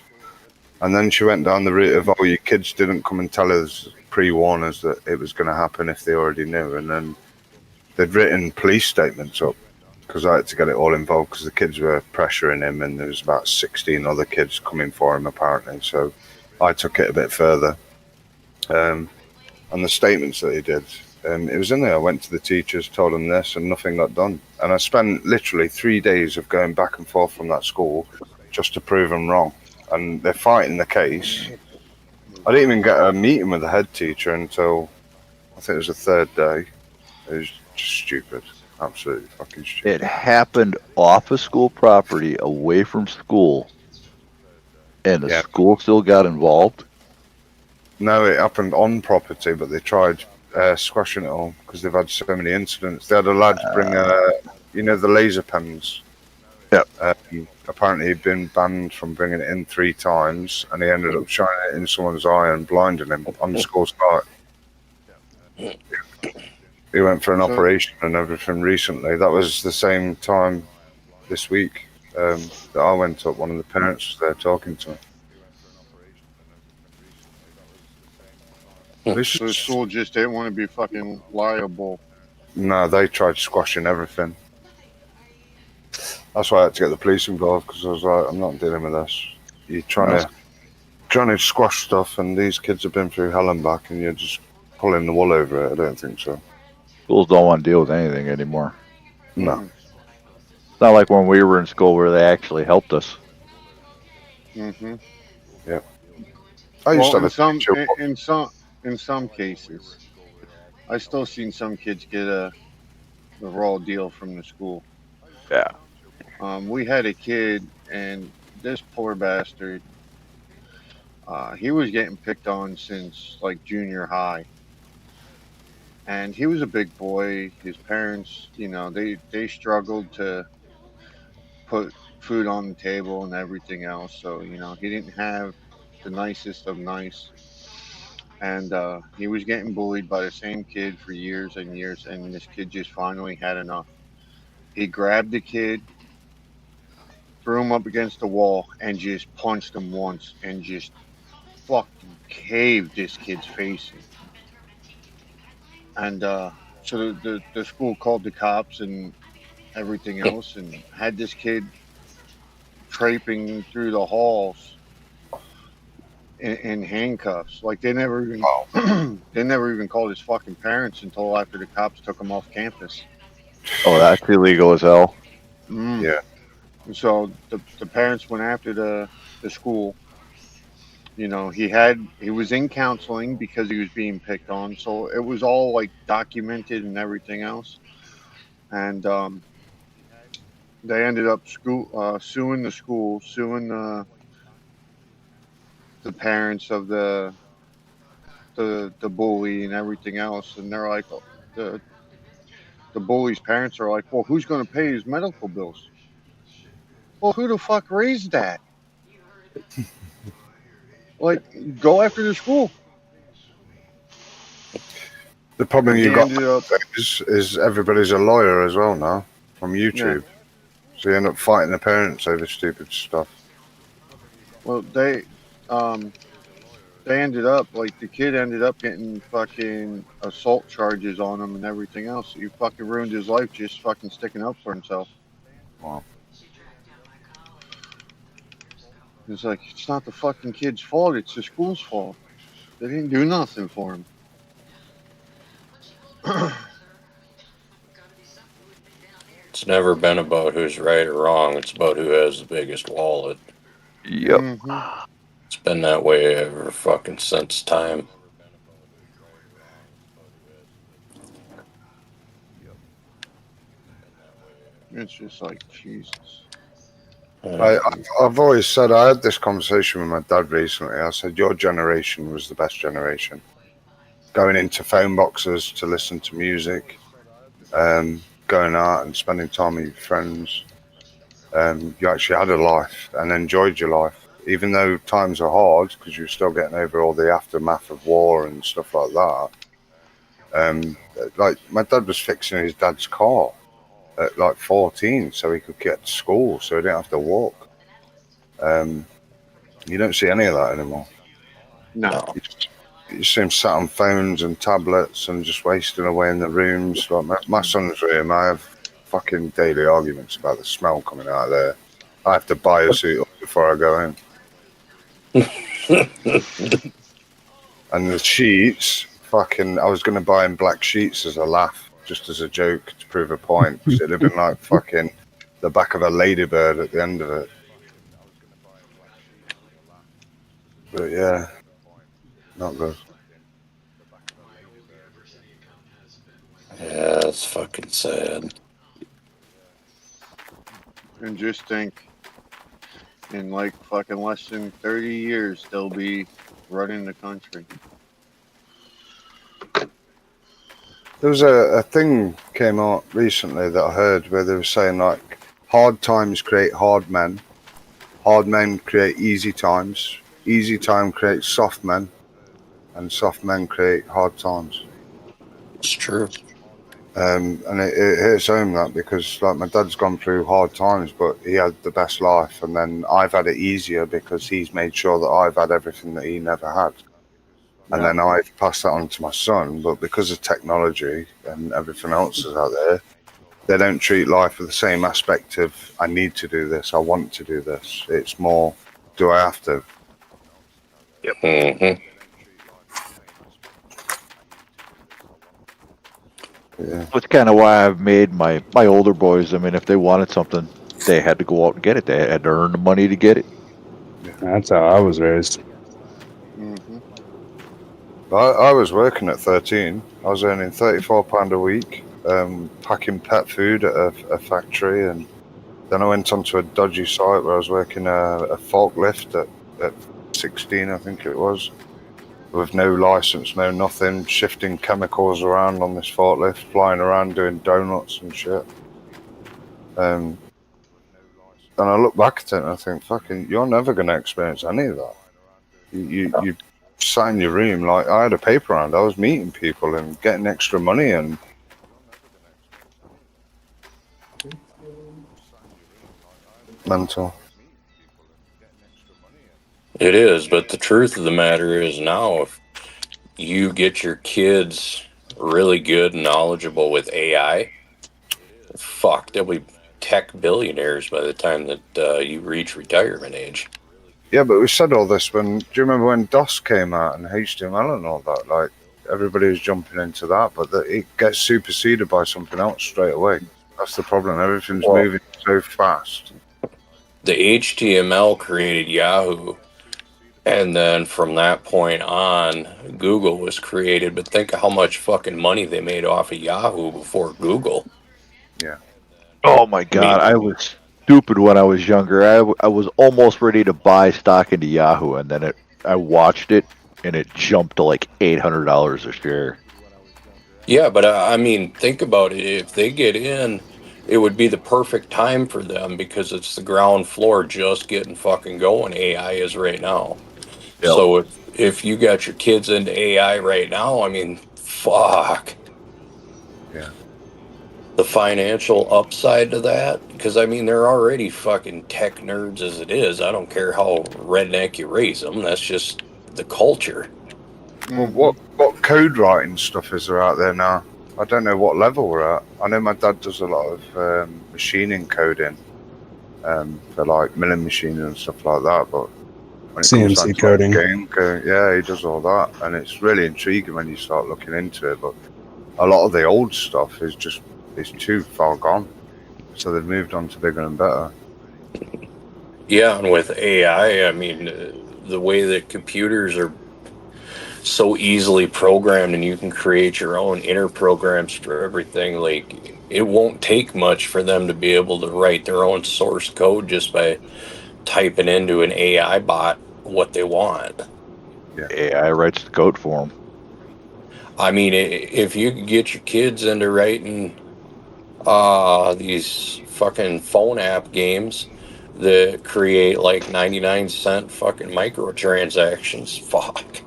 And then she went down the route of, "Oh, your kids didn't come and tell us, pre-warn us that it was going to happen if they already knew," and then they'd written police statements up because I had to get it all involved because the kids were pressuring him, and there was about 16 other kids coming for him apparently. So I took it a bit further. And the statements that he did, it was in there. I went to the teachers, told them this, and nothing got done. And I spent literally 3 days of going back and forth from that school just to prove them wrong. And they're fighting the case. I didn't even get a meeting with the head teacher until I think it was the 3rd day. It was just stupid. Absolutely fucking stupid. It happened off of school property, away from school, and the school still got involved. No, it happened on property, but they tried squashing it all because they've had so many incidents. They had a lad bring, the laser pens. Yep. Apparently, he'd been banned from bringing it in 3 times, and he ended up shining it in someone's eye and blinding him on the school site. He went for an operation and everything recently. That was the same time this week that I went up. One of the parents was there talking to me. So the school just didn't want to be fucking liable. No, they tried squashing everything. That's why I had to get the police involved because I was like, I'm not dealing with this. You're trying to squash stuff, and these kids have been through hell and back, and you're just pulling the wool over it. I don't think so. Schools don't want to deal with anything anymore. No. It's not like when we were in school where they actually helped us. Mm-hmm. Yeah. I used to have in some cases, I still seen some kids get the raw deal from the school. Yeah. We had a kid, and this poor bastard, he was getting picked on since like junior high. And he was a big boy. His parents, they struggled to put food on the table and everything else. So, he didn't have the nicest of nice. And he was getting bullied by the same kid for years and years. And this kid just finally had enough. He grabbed the kid, threw him up against the wall, and just punched him once and just fucking caved this kid's face in. And so the school called the cops and everything else and had this kid traipsing through the halls in handcuffs. Like they never even they never even called his fucking parents until after the cops took him off campus. Oh, that's illegal as hell. Yeah. And so the parents went after the school. He was in counseling because he was being picked on. So it was all like documented and everything else. And they ended up suing the school, suing the parents of the bully and everything else. And they're like, the bully's parents are like, well, who's going to pay his medical bills? Well, who the fuck raised that? Like, go after the school. The problem you got is everybody's a lawyer as well now from YouTube. Yeah. So you end up fighting the parents over stupid stuff. Well, they ended up, like, the kid ended up getting fucking assault charges on him and everything else. He fucking ruined his life just fucking sticking up for himself. Wow. It's like, it's not the fucking kid's fault, it's the school's fault. They didn't do nothing for him. It's never been about who's right or wrong. It's about who has the biggest wallet. Yep. Mm-hmm. It's been that way ever fucking since time. It's just like Jesus. I've always said, I had this conversation with my dad recently. I said, your generation was the best generation. Going into phone boxes to listen to music, going out and spending time with your friends. You actually had a life and enjoyed your life, even though times are hard because you're still getting over all the aftermath of war and stuff like that. Like my dad was fixing his dad's car at like 14 so he could get to school so he didn't have to walk. You don't see any of that anymore. No. You see him sat on phones and tablets and just wasting away in the rooms. Like my son's room, I have fucking daily arguments about the smell coming out of there. I have to buy a suit before I go in. And the sheets, fucking, I was going to buy him black sheets as a laugh, just as a joke to prove a point. Because it'd have been like fucking the back of a ladybird at the end of it. But yeah, not good. Yeah, it's fucking sad. And just think, in like fucking less than 30 years, they'll be running the country. There was a thing came out recently that I heard where they were saying like hard times create hard men create easy time creates soft men, and soft men create hard times. It's true. And it hits home that because like my dad's gone through hard times, but he had the best life, and then I've had it easier because he's made sure that I've had everything that he never had. And then I've passed that on to my son, but because of technology and everything else is out there, they don't treat life with the same aspect of, I need to do this, I want to do this. It's more, do I have to? Yep. Mm-hmm. Yeah. That's kind of why I've made my older boys, I mean, if they wanted something, they had to go out and get it. They had to earn the money to get it. That's how I was raised. Mm-hmm. I was working at 13. I was earning £34 a week, packing pet food at a factory, and then I went onto a dodgy site where I was working a forklift at 16, I think it was, with no license, no nothing, shifting chemicals around on this forklift, flying around doing donuts and shit. And I look back at it and I think, fucking, you're never going to experience any of that. You sat in your room, like, I had a paper round, I was meeting people and getting extra money and mental. It is, but the truth of the matter is now, if you get your kids really good and knowledgeable with AI, fuck, they'll be tech billionaires by the time that you reach retirement age. Yeah, but we said all this when, do you remember when DOS came out and HTML and all that? Like, everybody was jumping into that, but it gets superseded by something else straight away. That's the problem. Everything's moving so fast. The HTML created Yahoo, and then from that point on, Google was created. But think of how much fucking money they made off of Yahoo before Google. Yeah. Oh my God, I was stupid when I was younger. I was almost ready to buy stock into Yahoo, and then I watched it, and it jumped to like $800 a share. Yeah, but I mean, think about it. If they get in, it would be the perfect time for them because it's the ground floor just getting fucking going. AI is right now. Yep. So if you got your kids into AI right now, I mean, fuck. Yeah. The financial upside to that, because I mean, they're already fucking tech nerds as it is. I don't care how redneck you raise them. That's just the culture. Well, what code writing stuff is there out there now? I don't know what level we're at. I know my dad does a lot of machining coding for like milling machining and stuff like that, but when it comes down CNC to coding. like game coding, yeah, he does all that, and it's really intriguing when you start looking into it, but a lot of the old stuff is too far gone. So they've moved on to bigger and better. Yeah, and with AI, I mean, the way that computers are so easily programmed and you can create your own inner programs for everything, like, it won't take much for them to be able to write their own source code just by typing into an AI bot what they want. Yeah. AI writes the code for them. I mean, if you could get your kids into writing these fucking phone app games that create like 99-cent fucking microtransactions, fuck.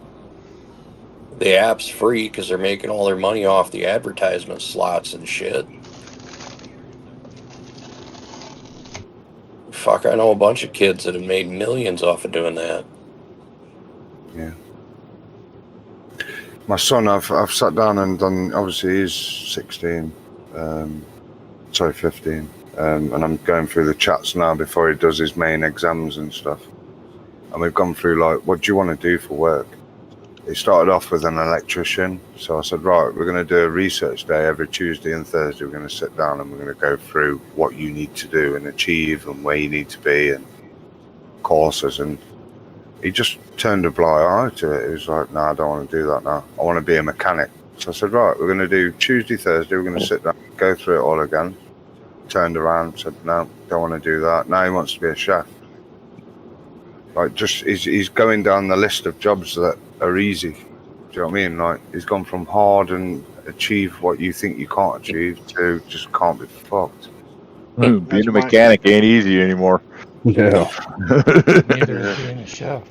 The app's free because they're making all their money off the advertisement slots and shit. Fuck, I know a bunch of kids that have made millions off of doing that. Yeah. My son, I've sat down and done. Obviously, he's 16. Sorry, 15. And I'm going through the chats now before he does his main exams and stuff. And we've gone through like, what do you want to do for work? He started off with an electrician. So I said, right, we're going to do a research day every Tuesday and Thursday. We're going to sit down and we're going to go through what you need to do and achieve and where you need to be and courses. And he just turned a blind eye to it. He was like, no, I don't want to do that now. I want to be a mechanic. So I said, right, we're going to do Tuesday, Thursday. We're going to sit down, go through it all again. Turned around, said, no, don't want to do that. Now he wants to be a chef. Like, just he's going down the list of jobs that are easy. Do you know what I mean? Like, he's gone from hard and achieve what you think you can't achieve to just can't be fucked. Being a mechanic ain't easy anymore. Yeah. Neither is being a chef.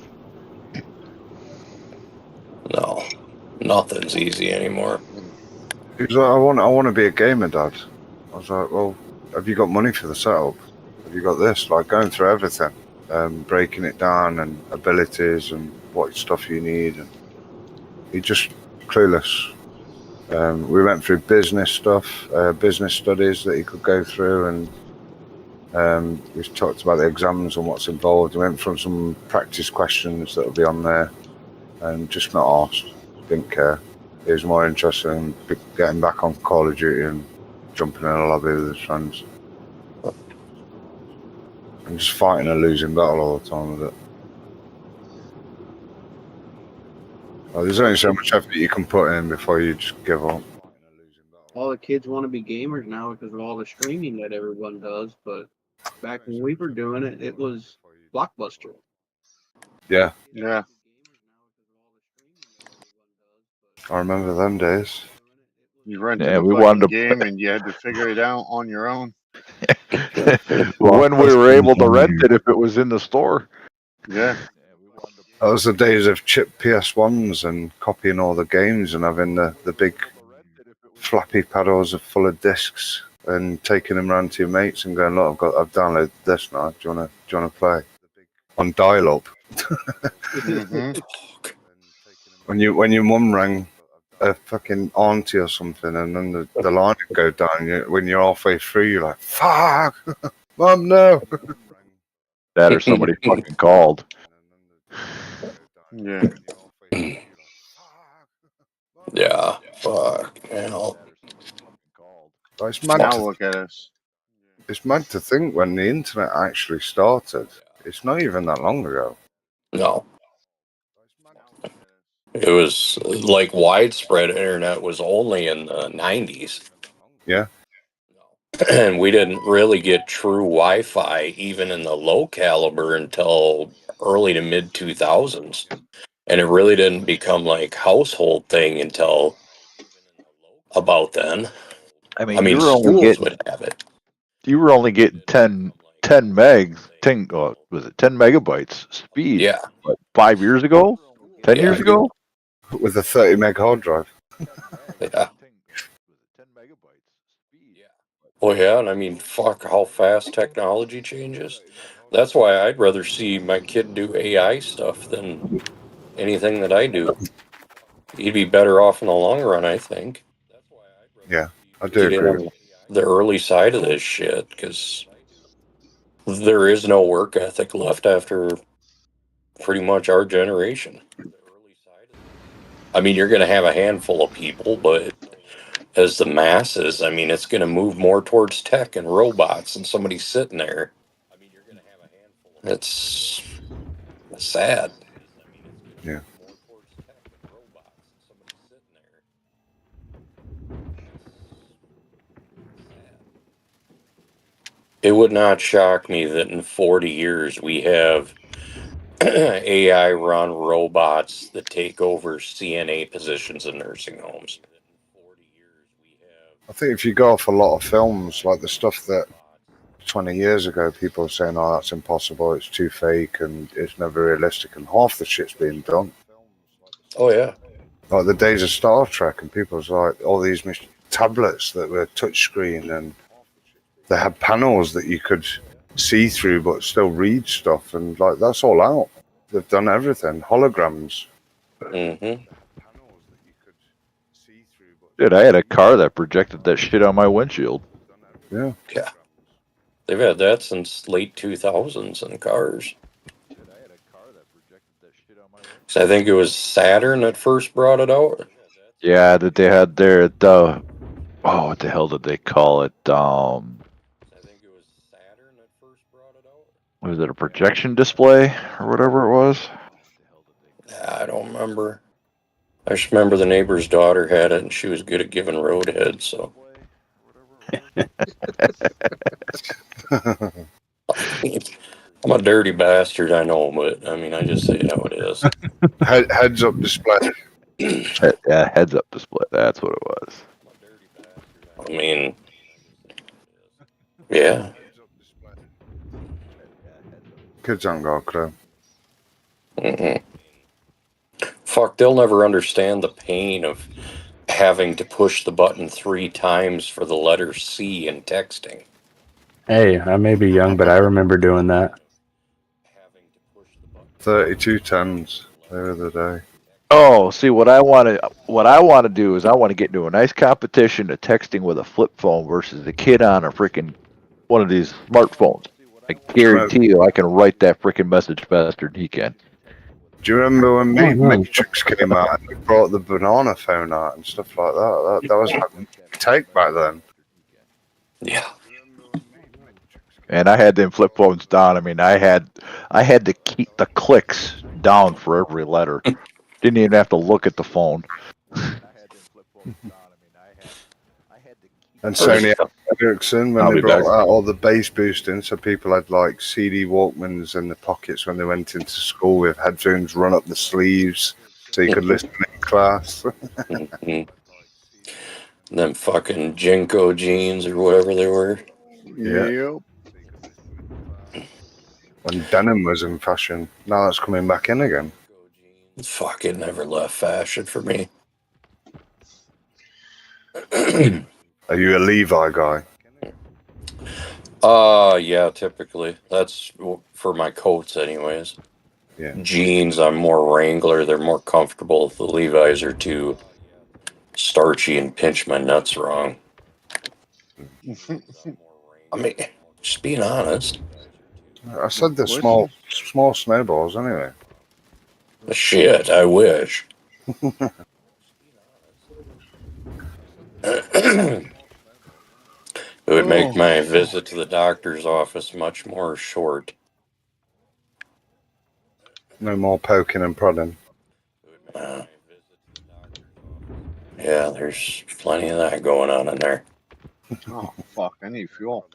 No, nothing's easy anymore. He was like, I want to be a gamer, Dad. I was like, well, have you got money for the setup? Have you got this? Like, going through everything, breaking it down and abilities and what stuff you need. And he just clueless. We went through business stuff, business studies that he could go through, and we talked about the exams and what's involved. We went from some practice questions that will be on there, and just not asked. Didn't care. He was more interested in getting back on Call of Duty and jumping in a lobby with his friends. And just fighting a losing battle all the time with it. Well, there's only so much effort you can put in before you just give up. All the kids want to be gamers now because of all the streaming that everyone does. But back when we were doing it, it was Blockbuster. Yeah. Yeah. I remember them days. You rented Yeah, a we fucking wanted to game and you had to figure it out on your own. when we were able to rent it if it was in the store. Yeah. That was the days of chip PS1s and copying all the games and having the big flappy paddles full of discs and taking them around to your mates and going, look, I've downloaded this now. Do you wanna play? On dial-up. Mm-hmm. When your mum rang a fucking auntie or something, and then the line would go down. When you're halfway through, you're like, "Fuck, Mum, no!" That or somebody fucking called. Yeah. Yeah, fuck, hell. But it's mad Now to look at us. It's mad to think when the internet actually started. It's not even that long ago. No. It was like widespread internet was only in the 90s. Yeah. And we didn't really get true Wi-Fi even in the low caliber until early to mid 2000s. And it really didn't become like household thing until about then. I mean, I mean, you were only schools getting would have it. you were only getting 10 megs, 10 was it 10 megabytes speed? Yeah. What, 5 years ago? 10 years ago? With a 30 meg hard drive. Yeah. Well, yeah, and I mean, fuck how fast technology changes. That's why I'd rather see my kid do AI stuff than anything that I do. He'd be better off in the long run, I think. Yeah, I do Get in agree. on the early side of this shit, because there is no work ethic left after pretty much our generation. I mean, you're going to have a handful of people, but as the masses. I mean, it's going to move more towards tech and robots and somebody sitting there. It's sad. Yeah. It would not shock me that in 40 years we have AI run robots that take over CNA positions in nursing homes. I think if you go off a lot of films, like the stuff that 20 years ago people were saying, oh, that's impossible, it's too fake, and it's never realistic, and half the shit's being done. Oh, yeah. Like the days of Star Trek, and people's like all these tablets that were touchscreen, and they had panels that you could see through but still read stuff, and like that's all out. They've done everything. Holograms. Mm-hmm. Dude, I had a car that projected that shit on my windshield. Yeah. Yeah. They've had that since late 2000s in cars. So I think it was Saturn that first brought it out. Yeah, that they had what the hell did they call it? Was it a projection display or whatever it was? I don't remember. I just remember the neighbor's daughter had it, and she was good at giving roadhead. So I'm a dirty bastard, I know, but I mean, I just say it how it is. Heads up display. Yeah, heads up display. That's what it was. I mean, yeah. Kids aren't got a clue. Mm-mm. Fuck, they'll never understand the pain of having to push the button 3 times for the letter C in texting. Hey, I may be young, but I remember doing that. 3210s the other day. Oh, see what I want to do is I want to get into a nice competition of texting with a flip phone versus a kid on a freaking one of these smartphones. I guarantee you I can write that freaking message faster than he can. Do you remember when Oh, no. Matrix came out and they brought the banana phone out and stuff like that? That was a take back then. Yeah. And I had them flip phones down. I mean, I had to keep the clicks down for every letter. Didn't even have to look at the phone. And Sony Ericsson, when I'll they be brought back. out all the bass boosting, so people had like CD Walkmans in the pockets when they went into school with headphones run up the sleeves so you could listen in class. Mm-hmm. Them fucking Jinko jeans or whatever they were. Yeah. When denim was in fashion. Now that's coming back in again. Fuck, it never left fashion for me. Are you a Levi guy? Yeah, typically. That's for my coats anyways. Yeah. Jeans, I'm more Wrangler. They're more comfortable. The Levi's are too starchy and pinch my nuts wrong. I mean, just being honest. I said they're small snowballs anyway. Shit, I wish. It would make my visit to the doctor's office much more short. No more poking and prodding. Yeah, there's plenty of that going on in there. Oh, fuck, I need fuel.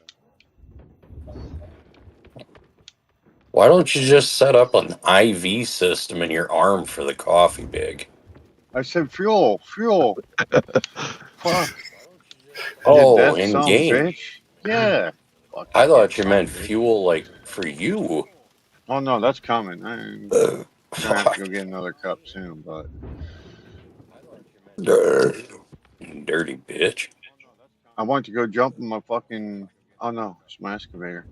Why don't you just set up an IV system in your arm for the coffee big? I said fuel. Fuck. Oh, That in son of a game. bitch. Yeah. Fuck, I thought you son meant of a bitch. fuel like for you. Oh no, that's coming. I'm gonna have to go get another cup soon, but Dirty bitch. I want to go jump in my fucking. Oh no, it's my excavator.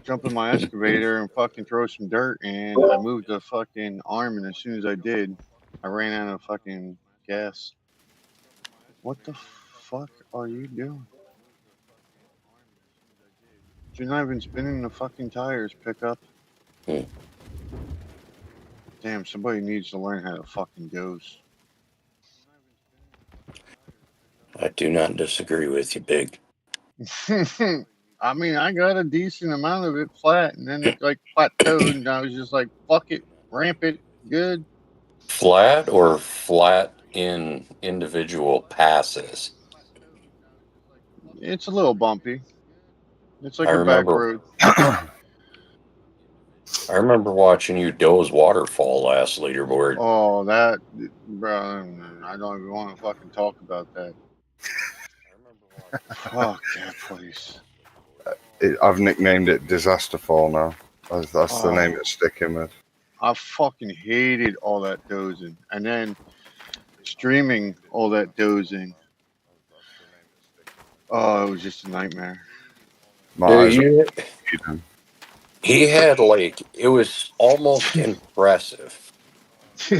Jump in my excavator and fucking throw some dirt, and I moved the fucking arm, and as soon as I did, I ran out of fucking gas. What the fuck are you doing? You're not even spinning the fucking tires, pickup. Damn, somebody needs to learn how to fucking dose. I do not disagree with you, Big. I mean, I got a decent amount of it flat, and then it like plateaued, and I was just like, "Fuck it, ramp it, good." Flat or flat in individual passes? It's a little bumpy. It's I like a back remember road. I remember watching you doze waterfall last leaderboard. Oh, that, bro, I don't even want to fucking talk about that. Fuck that place. I've nicknamed it Disaster Fall now. That's the name Oh, it's sticking with. I fucking hated all that dozing, and then streaming all that dozing. Oh, it was just a nightmare. My eyes are Dude, bleeding. he had like it was almost impressive.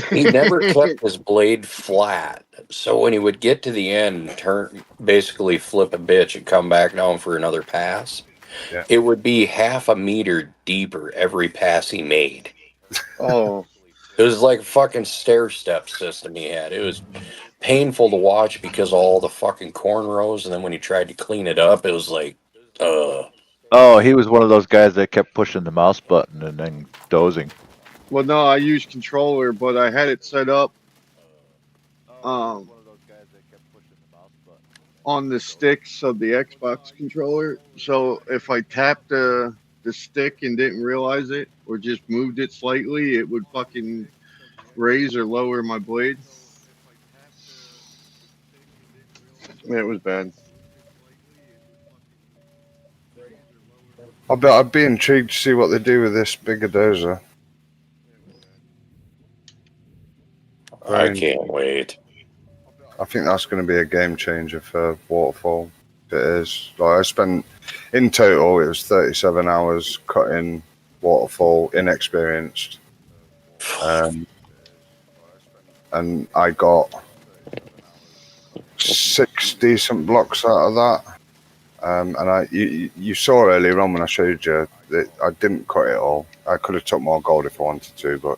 He never kept his blade flat, so when he would get to the end, and turn basically flip a bitch and come back down for another pass, Yeah. it would be half a meter deeper every pass he made. Oh, It was like a fucking stair step system he had. It was painful to watch because of all the fucking cornrows, and then when he tried to clean it up, it was like, Oh, he was one of those guys that kept pushing the mouse button and then dozing. well, no, I used controller, but I had it set up on the sticks of the Xbox controller. So if I tapped the stick and didn't realize it, or just moved it slightly, it would fucking raise or lower my blade. Yeah, it was bad. I'd be intrigued to see what they do with this bigger dozer. I can't wait. I think that's going to be a game changer for waterfall. It is. Like I spent in total, it was 37 hours cutting waterfall, inexperienced, and I got 6 decent blocks out of that. And you saw earlier on when I showed you that I didn't cut it all. I could have took more gold if I wanted to, but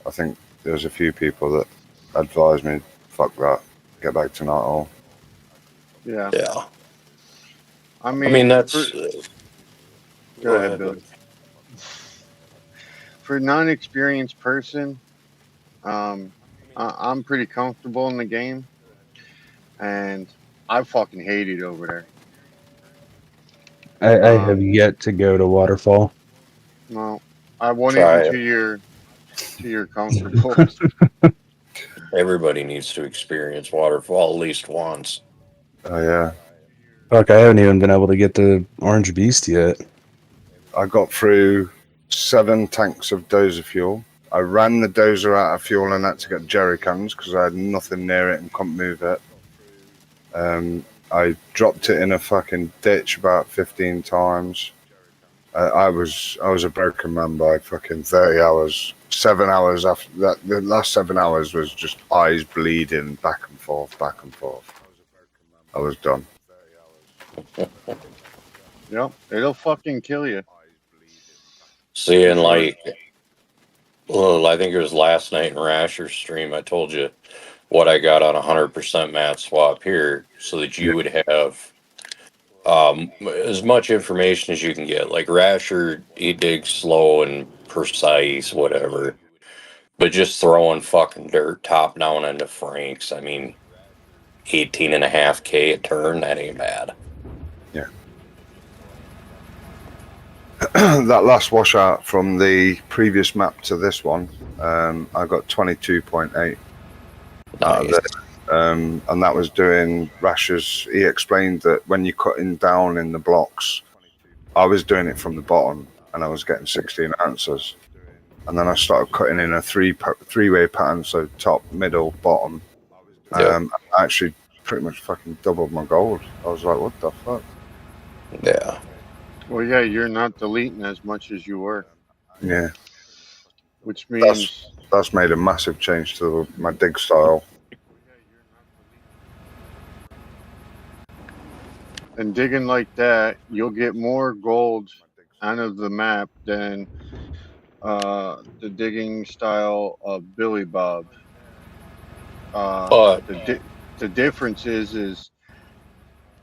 I think there's a few people that advised me, fuck that, get back to night all. Yeah. Yeah. I I mean, mean that's. Go ahead, Billy. For a non-experienced person, I'm pretty comfortable in the game, and I fucking hate it over there. I have yet to go to Waterfall. Well, I want it Try until it. you're comfortable. Everybody needs to experience waterfall at least once. Oh yeah. Fuck, I haven't even been able to get to Orange Beast yet. I got through 7 tanks of dozer fuel. I ran the dozer out of fuel and had to get jerry cans because I had nothing near it and couldn't move it. I dropped it in a fucking ditch about 15 times. I was a broken man by fucking 30 hours. 7 hours after that, the last 7 hours was just eyes bleeding back and forth, back and forth. I was done. Yep, it'll fucking kill you. Seeing like, well, I think it was last night in Rasher's stream, I told you what I got on 100% mat swap here so that you would have as much information as you can get. Like Rasher, he digs slow and precise, whatever. But just throwing fucking dirt top down into Franks, I mean, 18.5K a turn, that ain't bad. Yeah. That last washout from the previous map to this one, I got 22.8 out of it. And that was doing Rasher's. He explained that when you're cutting down in the blocks, I was doing it from the bottom and I was getting 16 answers. And then I started cutting in a three-way pattern, so top, middle, bottom. I actually pretty much fucking doubled my gold. I was like, what the fuck? Yeah. Well, yeah, you're not deleting as much as you were. Yeah. Which means that's made a massive change to my dig style. And digging like that, you'll get more gold out of the map than the digging style of Billy Bob. The the difference is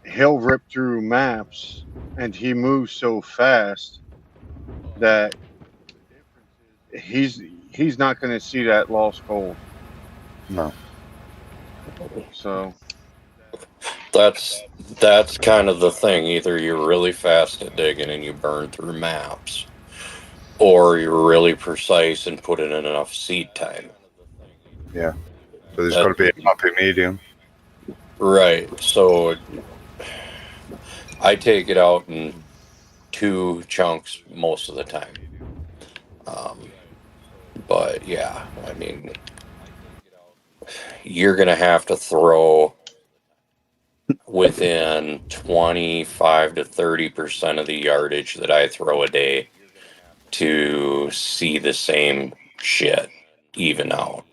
he'll rip through maps and he moves so fast that he's not going to see that lost gold. No. So That's kind of the thing. Either you're really fast at digging and you burn through maps, or you're really precise and put in enough seed time. Yeah. So there's got to be a happy medium. Right. So I take it out in 2 chunks most of the time. But yeah, I mean, you're going to have to throw within 25 to 30% of the yardage that I throw a day to see the same shit even out.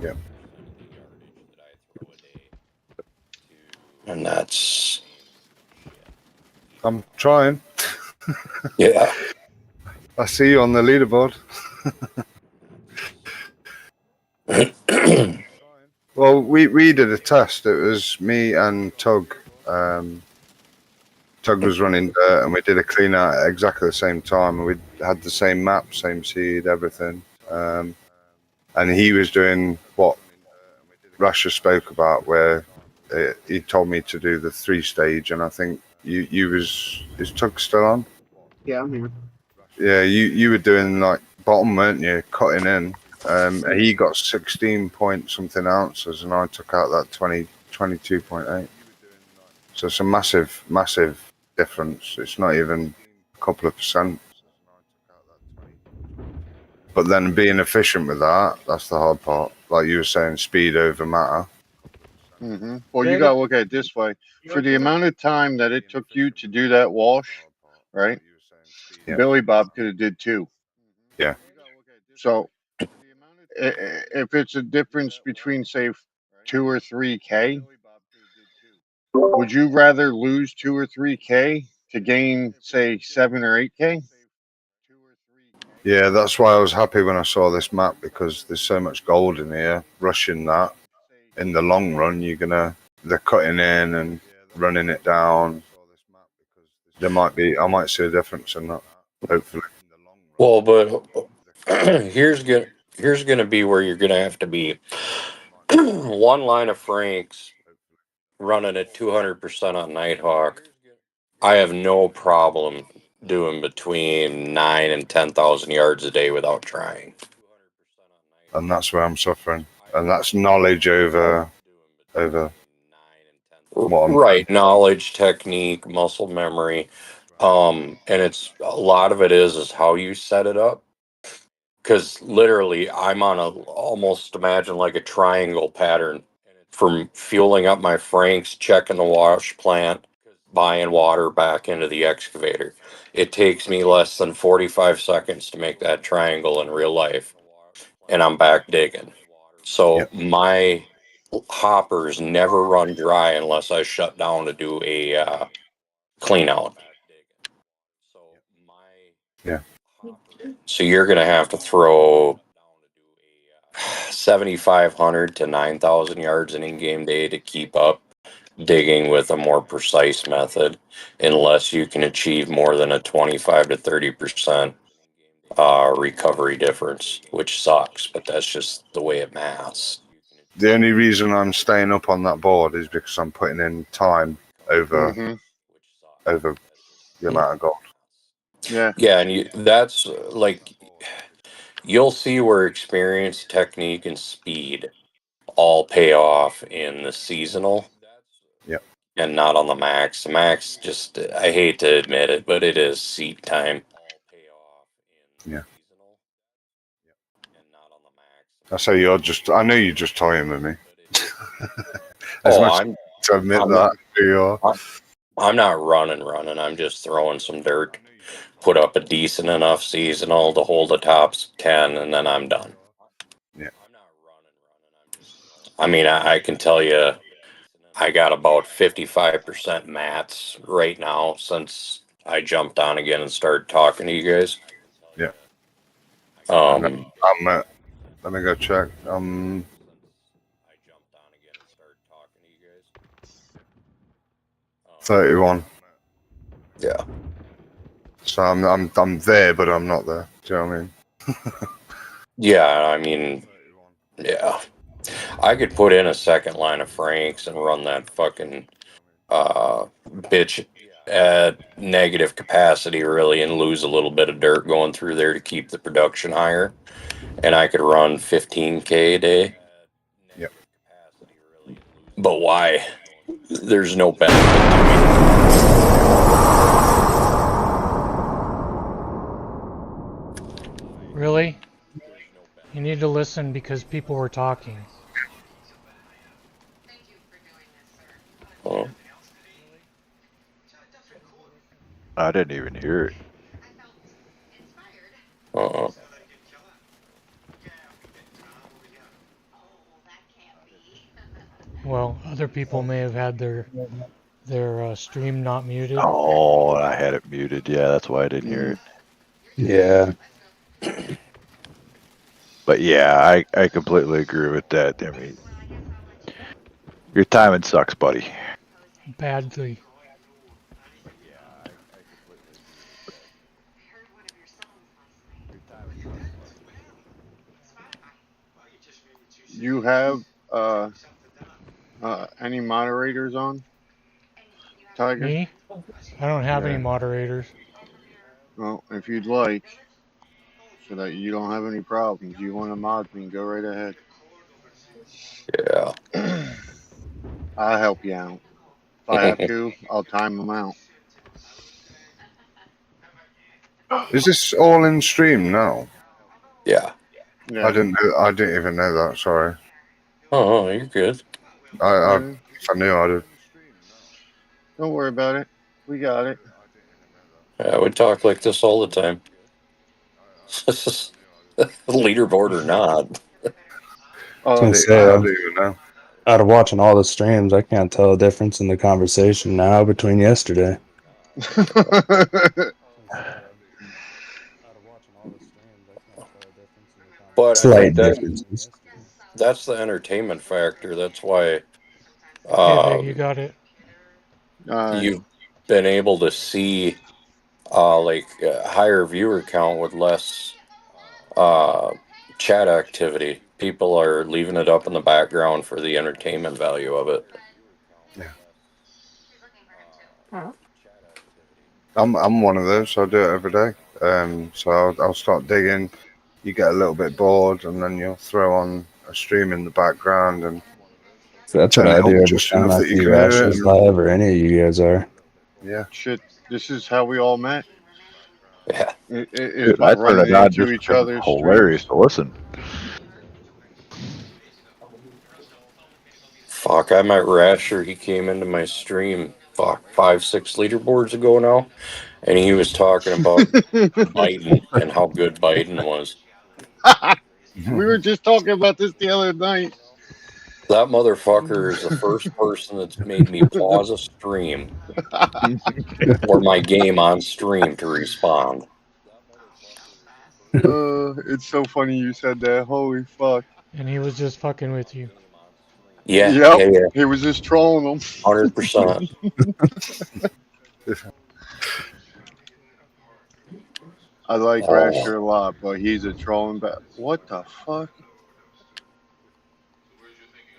Yeah. And that's, I'm trying. yeah. I see you on the leaderboard. Well, we did a test. It was me and Tug. Tug was running dirt, and we did a clean out at exactly the same time. And we had the same map, same seed, everything. And he was doing what Rasha spoke about, where he told me to do the 3-stage, and I think you is Tug still on? Yeah, I'm here. Yeah, you were doing like bottom, weren't you? Cutting in. He got 16 point something ounces, and I took out that 22.8. So it's a massive difference. It's not even a couple of percent. But then being efficient with that's the hard part. Like you were saying, speed over matter. Well, you got to look at it this way. For the amount of time that it took you to do that wash, right? Yeah. Billy Bob could have did 2. Yeah. So if it's a difference between say 2 or 3K, would you rather lose 2 or 3K to gain say 7 or 8K? Yeah, that's why I was happy when I saw this map, because there's so much gold in here. Rushing that, in the long run, they're cutting in and running it down. I might see a difference in that, hopefully. Well, but here's gonna be where you're gonna have to be. One line of Franks running at 200% on Nighthawk. I have no problem doing between 9 and 10,000 yards a day without trying. And that's where I'm suffering. And that's knowledge over what I'm Right, knowledge, technique, muscle memory, and it's a lot of it is how you set it up. Because literally, I'm on a almost imagine like a triangle pattern from fueling up my Franks, checking the wash plant, buying water back into the excavator. It takes me less than 45 seconds to make that triangle in real life, and I'm back digging. So my hoppers never run dry unless I shut down to do a clean out. Yeah. So you're going to have to throw 7,500 to 9,000 yards an in-game day to keep up digging with a more precise method, unless you can achieve more than a 25 to 30% recovery difference, which sucks, but that's just the way it maths. The only reason I'm staying up on that board is because I'm putting in time over the amount of gold. Yeah. Yeah, and that's like you'll see where experience, technique, and speed all pay off in the seasonal. Yep. And not on the max. The max, just I hate to admit it, but it is seat time. Yeah. I know you're just toying with me. I'm to admit I'm that. Not, I'm not running. I'm just throwing some dirt, put up a decent enough seasonal to hold the tops 10, and then I'm done. Yeah. I mean, I can tell you, I got about 55% mats right now since I jumped on again and started talking to you guys. Yeah. Um, let me go check. 31. Yeah. So I'm there, but I'm not there. Do you know what I mean? Yeah, I mean, yeah. I could put in a second line of Franks and run that fucking bitch at negative capacity, really, and lose a little bit of dirt going through there to keep the production higher. And I could run 15K a day. Yep. But why? There's no benefit to Really? You need to listen because people were talking. me. I didn't even hear it. Uh-uh. Well, other people may have had their stream not muted. Oh, I had it muted. Yeah, that's why I didn't hear it. Yeah. But yeah, I completely agree with that. I mean, your timing sucks, buddy. Badly. You have any moderators on, Tiger? Me? I don't have Yeah. any moderators. Well, if you'd like, so that you don't have any problems, you want to mod me, go right ahead. Yeah. I'll help you out. If I have to, I'll time them out. Is this all in stream now? Yeah. Yeah. I didn't even know that. Sorry. Oh, you're good. If I knew, I'd have. Don't worry about it. We got it. Yeah, we talk like this all the time. Leaderboard or not. I was I gonna say, don't even know. out of watching all the streams, I can't tell a difference in the conversation now between yesterday. But I Slight think differences. that's the entertainment factor. That's why Okay, Big, you got it. you've been able to see higher viewer count with less chat activity. People are leaving it up in the background for the entertainment value of it. Yeah. I'm one of those. So I do it every day. So I'll start digging. You get a little bit bored, and then you'll throw on a stream in the background, and That's what turn I it up do every just time enough I that you see can hear it. Rashes live or any of you guys are. Yeah. Shit, this is how we all met. Yeah. Is Dude, by I turned running it on into just each because other's it's hilarious streams. to listen. Fuck, I met Rasher. He came into my stream, 5-6 leaderboards ago now, and he was talking about Biden and how good Biden was. We were just talking about this the other night. That motherfucker is the first person that's made me pause a stream or my game on stream to respond. It's so funny you said that. Holy fuck. And he was just fucking with you. Yeah, Yep. yeah, He was just trolling them. 100%. I like Oh. Rasher a lot, but he's a trolling bat. What the fuck?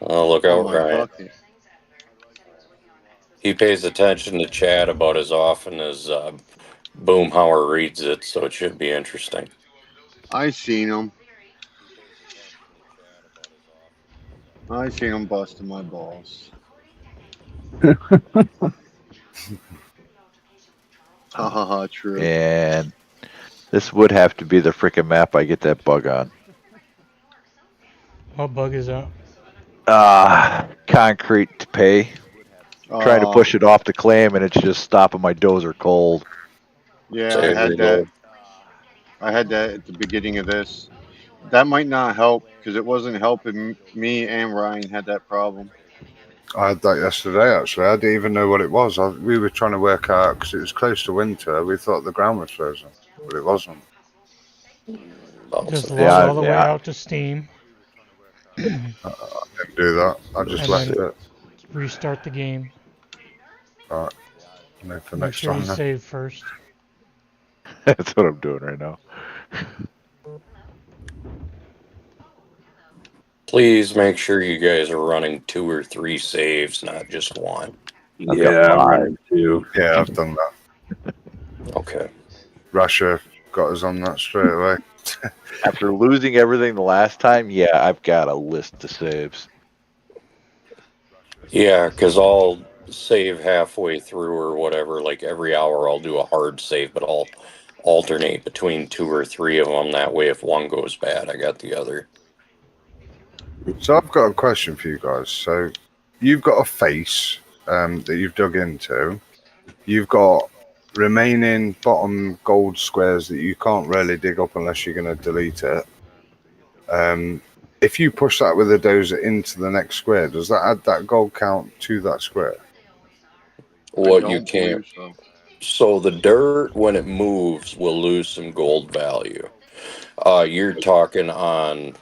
Oh, look Oh out, my Ryan. bucket. He pays attention to chat about as often as Boomhauer reads it, so it should be interesting. I seen him. I seen him busting my balls. Ha ha ha, true. And this would have to be the freaking map I get that bug on. What bug is that? Concrete to pay. Trying to push it off the claim, and it's just stopping my dozer cold. Yeah, I had that. I had that at the beginning of this. That might not help because it wasn't helping me and Ryan had that problem. I had that yesterday, actually. I didn't even know what it was. We were trying to work out, because it was close to winter, we thought the ground was frozen, but it wasn't. Just load all the way out to Steam. I didn't do that. I just left it. Restart the game. Alright. For Make next sure you time, then. save first. That's what I'm doing right now. Please make sure you guys are running 2 or 3 saves, not just one. Yeah, I'm running 2. Yeah, I've done that. Okay. Russia got us on that straight away. After losing everything the last time, yeah, I've got a list of saves. Yeah, because I'll save halfway through or whatever. Like every hour, I'll do a hard save, but I'll alternate between 2 or 3 of them. That way, if one goes bad, I got the other. So I've got a question for you guys. So you've got a face that you've dug into. You've got remaining bottom gold squares that you can't really dig up unless you're going to delete it. If you push that with a dozer into the next square, does that add that gold count to that square? What you don't can't. believe so. So the dirt, when it moves, will lose some gold value. You're talking on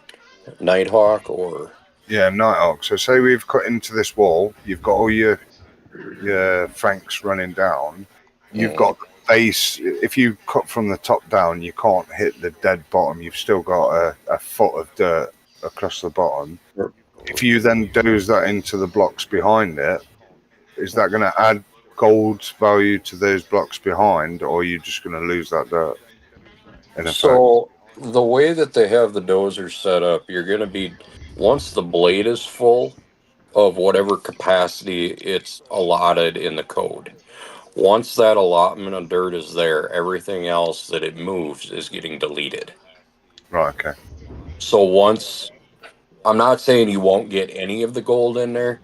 Nighthawk or Yeah, Nighthawk. So say we've cut into this wall. You've got all your Franks running down. You've got the base. If you cut from the top down, you can't hit the dead bottom. You've still got a foot of dirt across the bottom. If you then doze that into the blocks behind it, is that going to add gold value to those blocks behind, or are you just going to lose that dirt? In effect, so the way that they have the dozer set up, you're going to be once the blade is full of whatever capacity it's allotted in the code. Once that allotment of dirt is there, everything else that it moves is getting deleted. right? Okay. So once, I'm not saying you won't get any of the gold in there,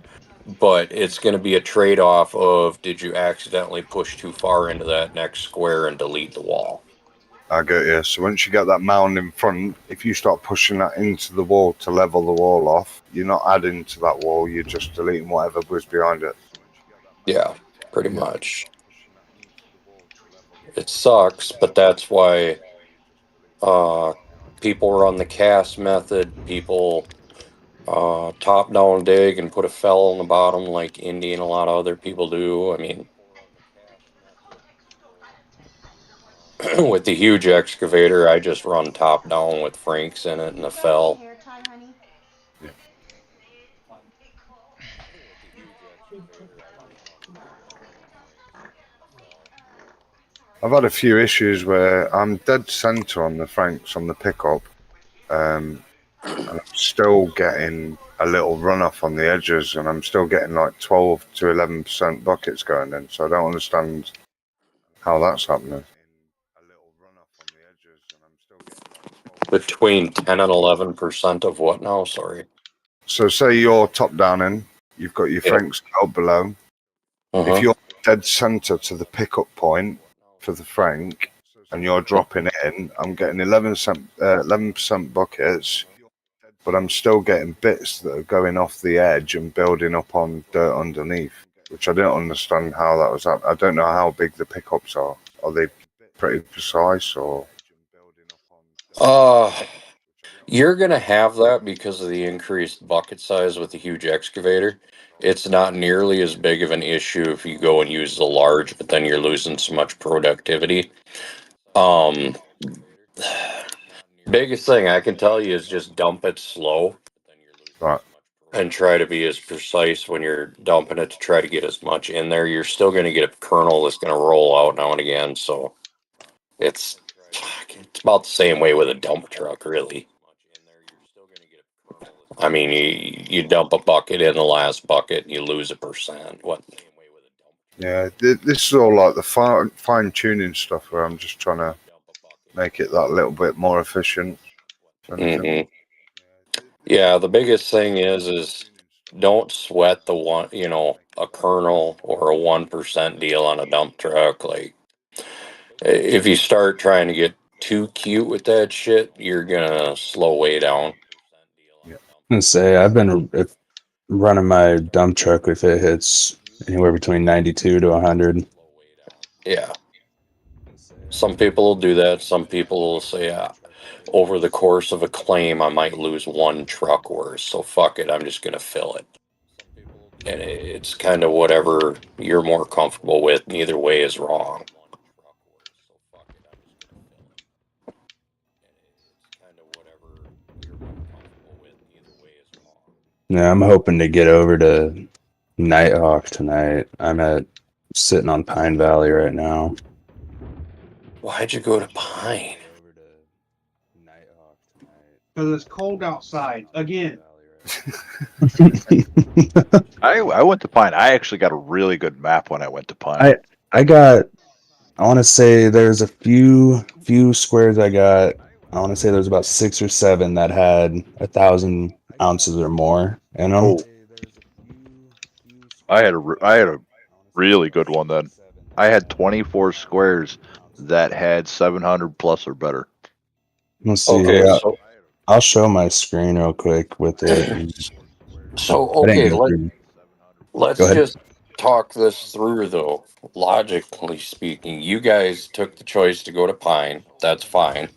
but it's going to be a trade off of did you accidentally push too far into that next square and delete the wall? I get you. So once you get that mound in front, if you start pushing that into the wall to level the wall off, you're not adding to that wall. You're just deleting whatever was behind it. Yeah, pretty much. It sucks, but that's why people run the cast method. People top down dig and put a fell on the bottom like Indy and a lot of other people do. I mean, with the huge excavator, I just run top down with Franks in it and a fell. I've had a few issues where I'm dead center on the Franks on the pickup, and I'm still getting a little runoff on the edges, and I'm still getting like 12 to 11% buckets going in. So I don't understand how that's happening. Between 10 and 11% of what now? Sorry. So say you're top down in, you've got your Yep. Franks out below. If you're dead center to the pickup point for the Frank and you're dropping it in, I'm getting 11% buckets, but I'm still getting bits that are going off the edge and building up on dirt underneath, which I don't understand how that was. I don't know how big the pickups are. Are they pretty precise or? You're going to have that because of the increased bucket size with the huge excavator. It's not nearly as big of an issue if you go and use the large, but then you're losing so much productivity. Biggest thing I can tell you is just dump it slow. Right. And try to be as precise when you're dumping it to try to get as much in there. You're still going to get a kernel that's going to roll out now and again. So it's about the same way with a dump truck, really. I mean, you dump a bucket in the last bucket and you lose 1%. What? Yeah, this is all like the fine tuning stuff where I'm just trying to make it that little bit more efficient. Mm-hmm. Yeah, the biggest thing is don't sweat the one, a kernel or a 1% deal on a dump truck. Like, if you start trying to get too cute with that shit, you're gonna slow way down. Yeah. I'm gonna say I've been running my dump truck if it hits anywhere between 92 to 100. Yeah. Some people will do that. Some people will say, over the course of a claim, I might lose one truck worth. So fuck it, I'm just gonna fill it. And it's kind of whatever you're more comfortable with. Neither way is wrong. Yeah, I'm hoping to get over to Nighthawk tonight. Sitting on Pine Valley right now. Why'd you go to Pine? Because it's cold outside again. I went to Pine. I actually got a really good map when I went to Pine. I want to say there's a few squares I got. I want to say there's about 6 or 7 that had 1,000 ounces or more in them. Oh, I had a really good one then. I had 24 squares that had 700 plus or better. Let's see. Okay, Here. so I'll show my screen real quick with it. let's just talk this through though. Logically speaking, you guys took the choice to go to Pine. That's fine.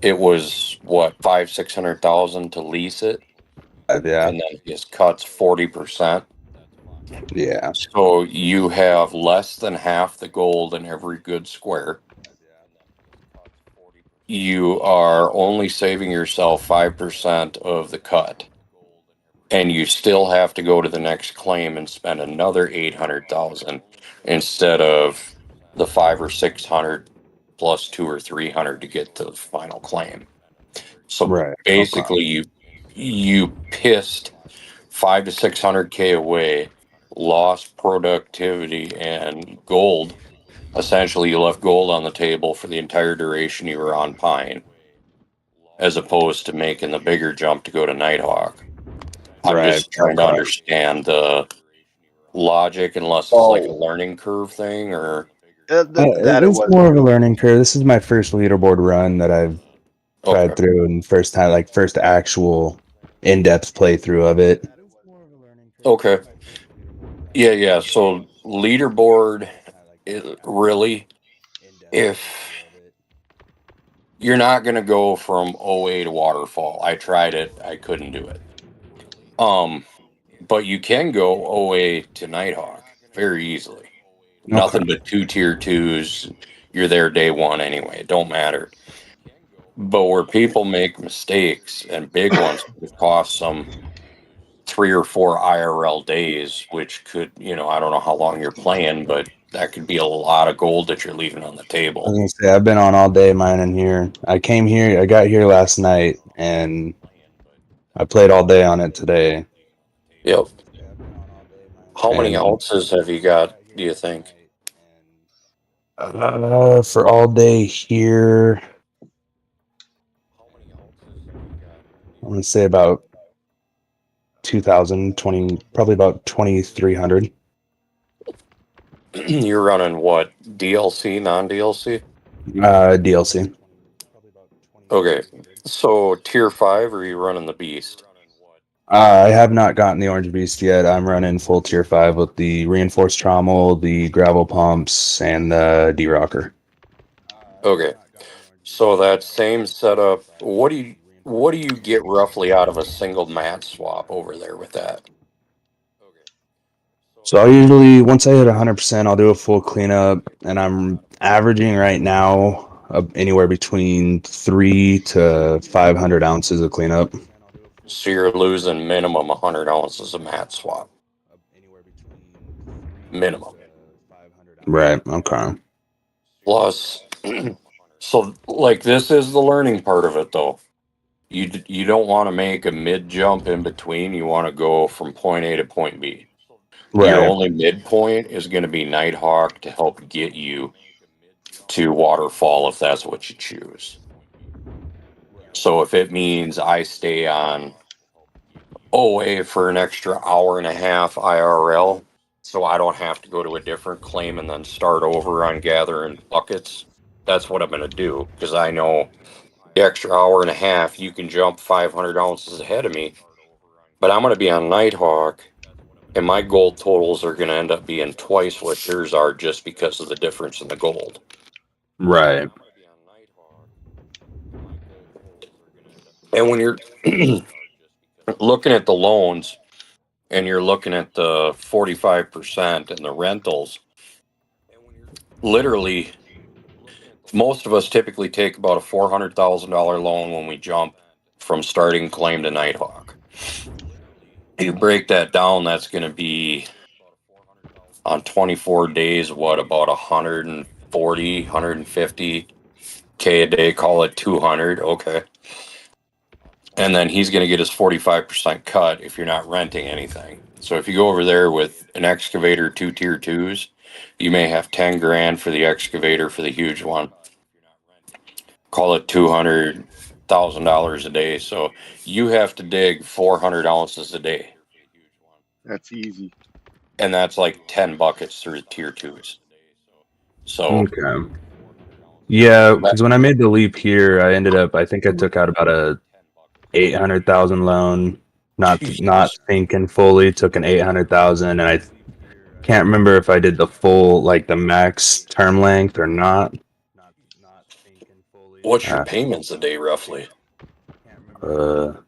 It was what 500,000-600,000 to lease it, Yeah. and then his cuts 40%. Yeah. So you have less than half the gold in every good square. You are only saving yourself 5% of the cut. And you still have to go to the next claim and spend another 800,000 instead of the 500 or 600 plus 200 or 300 to get to the final claim. So Right. basically, you pissed 500 to 600K away, lost productivity and gold. Essentially, you left gold on the table for the entire duration you were on Pine, as opposed to making the bigger jump to go to Nighthawk. I'm just trying to understand the logic, unless it's like a learning curve thing, or It's more of a learning curve. This is my first leaderboard run that I've tried through, and first actual in-depth playthrough of it. Okay. Yeah. So leaderboard, really, if you're not going to go from OA to waterfall, I tried it, I couldn't do it. But you can go OA to Nighthawk very easily. Nothing but 2 tier 2s. You're there day one anyway. It don't matter. But where people make mistakes and big ones could cost some 3 or 4 IRL days, which could, I don't know how long you're playing, but that could be a lot of gold that you're leaving on the I table. was gonna say, I've been on all day mining here. I got here last night, and I played all day on it today. Yep. How many ounces have you got, do you think? For all day here, I'm gonna say about 2,020, probably about 2,300. You're running what? DLC, non-DLC? DLC. Okay. So tier 5, or are you running the beast? I have not gotten the Orange Beast yet. I'm running full tier 5 with the reinforced trommel, the gravel pumps, and the D-rocker. Okay. So that same setup, what do you get roughly out of a single mat swap over there with that? So I'll usually, once I hit 100%, I'll do a full cleanup, and I'm averaging right now anywhere between 3 to 500 ounces of cleanup. So you're losing minimum 100 ounces of mat swap. Minimum. Right. Okay. Plus, so like this is the learning part of it though. You don't want to make a mid jump in between. You want to go from point A to point B. Your only midpoint is going to be Nighthawk to help get you to waterfall if that's what you choose. So if it means I stay on OA for an extra hour and a half IRL, so I don't have to go to a different claim and then start over on gathering buckets, that's what I'm going to do, because I know the extra hour and a half, you can jump 500 ounces ahead of me, but I'm going to be on Nighthawk, and my gold totals are going to end up being twice what yours are just because of the difference in the gold. Right. And when you're looking at the loans, and you're looking at the 45% and the rentals, literally, most of us typically take about a $400,000 loan when we jump from starting claim to Nighthawk. You break that down, that's going to be on 24 days, what, about 140, 150K a day, call it 200. Okay. And then he's going to get his 45% cut if you're not renting anything. So if you go over there with an excavator, 2 tier 2s, you may have 10 grand for the excavator for the huge one. Call it $200,000 a day. So you have to dig 400 ounces a day. That's easy. And that's like 10 buckets through tier 2s. So Okay. Yeah, because when I made the leap here, I think I took out about a 800,000 loan, not Jesus. thinking fully, took an 800,000, and I can't remember if I did the full, like the max term length or not. What's your payments a day roughly? No,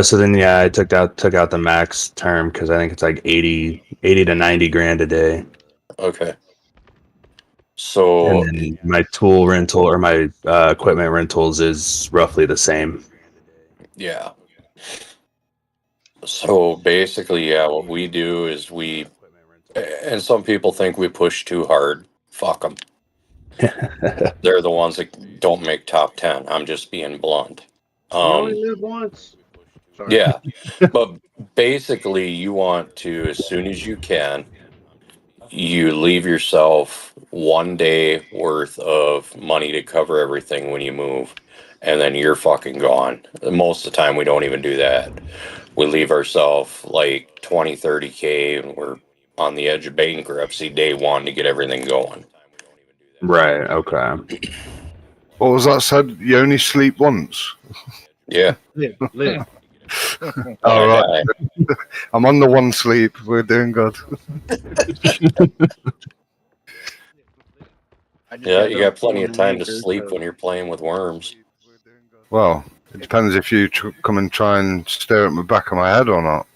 so then yeah, I took out the max term because I think it's like 80 to 90 grand a day. Okay. So And then my tool rental or my equipment rentals is roughly the same. yeah. So basically, yeah, what we do is and some people think we push too hard. Fuck them. They're the ones that don't make top 10. I'm just being blunt. You only live once. Sorry. Yeah. But basically, you want to, as soon as you can, you leave yourself 1 day worth of money to cover everything when you move, and then you're fucking gone. Most of the time, we don't even do that. We leave ourselves like 20, 30K, and we're on the edge of bankruptcy day one to get everything going. Right. Okay. What was that said? You only sleep once. Yeah. Live. All right. I'm on the one sleep. We're doing good. Yeah, you got plenty of time to sleep when you're playing with worms. Well, it depends if you come and try and stare at the back of my head or not.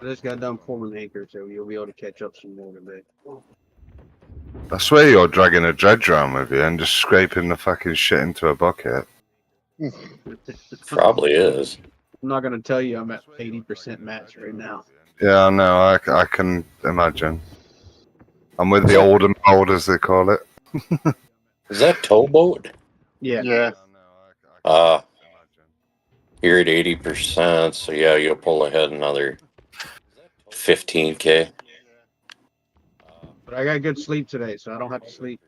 I just got done pulling anchor, so you'll be able to catch up some more today. I swear you're dragging a dredge around with you and just scraping the fucking shit into a bucket. Probably is. I'm not gonna tell you I'm at 80% match right now. Yeah, I know. I can imagine. I'm with the old and old, as they call it. Is that towboat? Yeah. Yeah. You're at 80%, so yeah, you'll pull ahead another 15K. But I got good sleep today, so I don't have to sleep.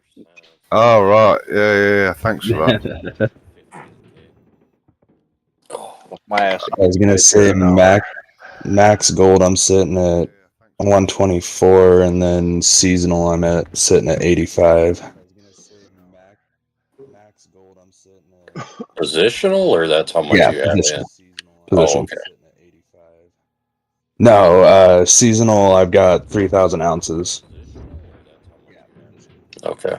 Oh, right. Yeah. Thanks for that. My ass. I was gonna say max gold. I'm sitting at 124, and then seasonal. I'm sitting at 85. Positional, or that's how much Yeah, you have in? position. Oh, okay. No, seasonal. I've got 3,000 ounces. Okay.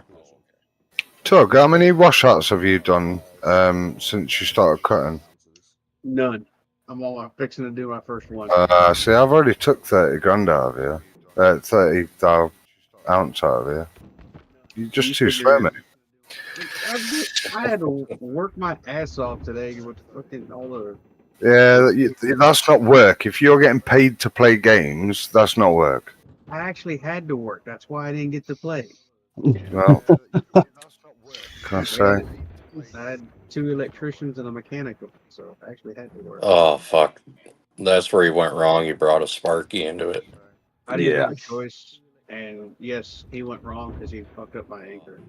Tug, how many washouts have you done since you started cutting? None. I'm fixing to do my first one. See, I've already took 30 grand out of you. 30 ounce out of you. You're just too slow, mate. I had to work my ass off today with fucking all the. Yeah, that's not work. If you're getting paid to play games, that's not work. I actually had to work. That's why I didn't get to play. Well, can I say? I had 2 electricians and a mechanical, so I actually had to work. Oh, fuck. That's where you went wrong. You brought a Sparky into it. I didn't have a choice. And yes, he went wrong because he fucked up my anchor.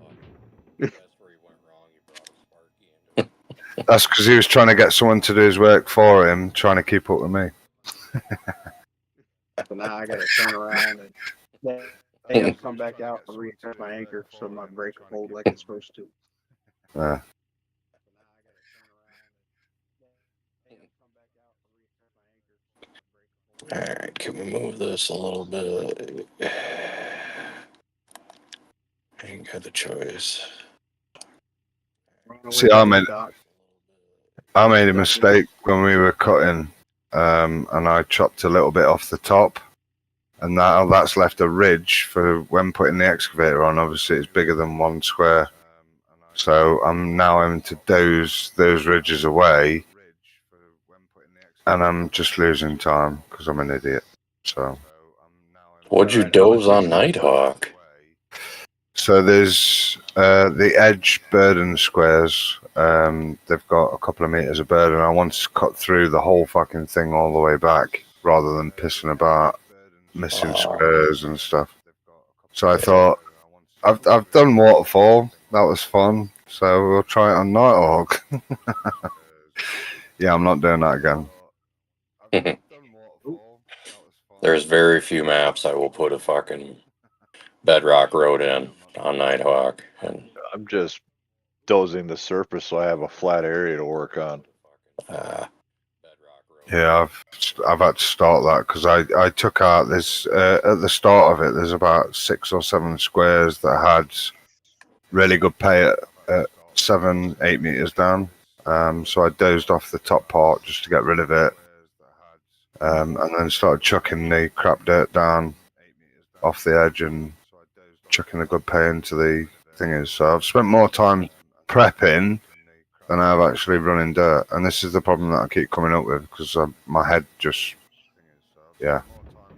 That's because he was trying to get someone to do his work for him, trying to keep up with me. So now I got to turn around and then come back out and reattach my anchor so my brake will hold like it's supposed to. Alright, can we move this a little bit? I ain't got the choice. See, I made a mistake when we were cutting, and I chopped a little bit off the top, and now that's left a ridge for when putting the excavator on. Obviously, it's bigger than 1 square, so I'm now having to doze those ridges away, and I'm just losing time because I'm an idiot. So, What'd you doze on Nighthawk? So there's the edge burden squares. They've got a couple of meters of burden. I want to cut through the whole fucking thing all the way back rather than pissing about missing squares and stuff. So I thought I've done waterfall. That was fun. So we'll try it on Nighthawk. Yeah, I'm not doing that again. There's very few maps I will put a fucking bedrock road in on Nighthawk, and I'm just dozing the surface so I have a flat area to work on. Yeah, I've had to start that because I took out this at the start of it. There's about 6 or 7 squares that had really good pay at 7-8 meters down. So I dozed off the top part just to get rid of it, and then started chucking the crap dirt down off the edge and chucking the good pay into the thingies. So I've spent more time prepping than I've actually running dirt, and this is the problem that I keep coming up with because my head just, yeah.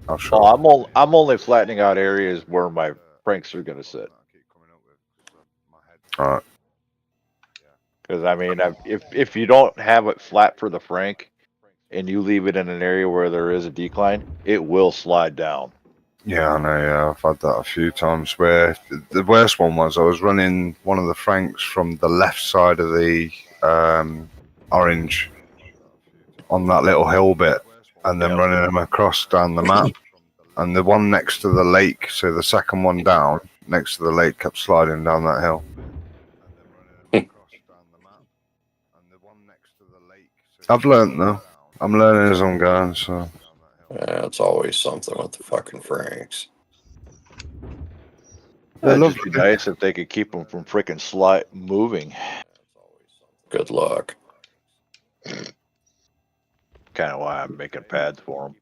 I'm only flattening out areas where my franks are going to sit. All right. Because I mean, if you don't have it flat for the frank, and you leave it in an area where there is a decline, it will slide down. Yeah, I know. Yeah, I've had that a few times. Where the worst one was, I was running one of the franks from the left side of the orange on that little hill bit, and then running them across down the map. And the one next to the lake, so the second one down next to the lake, kept sliding down that hill. I've learnt though. I'm learning as I'm going. So yeah, it's always something with the fucking franks. It'd just be nice if they could keep them from freaking moving. Good luck. Kind of why I'm making pads for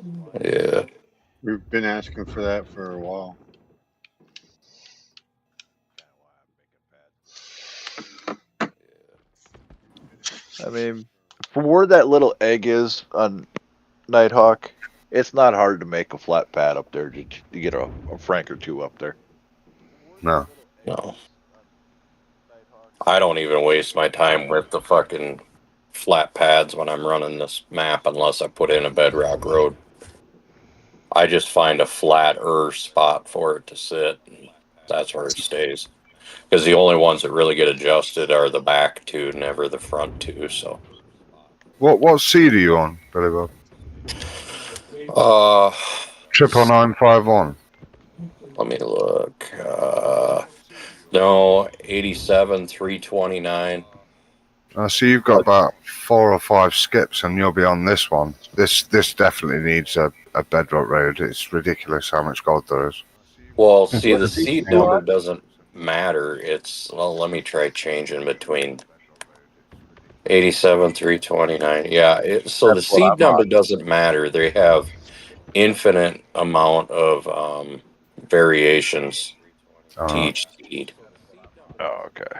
them. Yeah. We've been asking for that for a while. I mean, from where that little egg is on Nighthawk, it's not hard to make a flat pad up there to get a frank or two up there. No. I don't even waste my time with the fucking flat pads when I'm running this map unless I put in a bedrock road. I just find a flatter spot for it to sit, and that's where it stays. Because the only ones that really get adjusted are the back two, never the front two. So, what seed are you on, Billy Bob? 99951. Let me look. No, 87 329. So you've got about 4 or 5 skips, and you'll be on this one. This definitely needs a bedrock road. It's ridiculous how much gold there is. Well, see, the seed number doesn't matter. It's, well, let me try changing between 87 329. Yeah, so the seed number doesn't matter. They have infinite amount of variations to each seed. Oh, okay.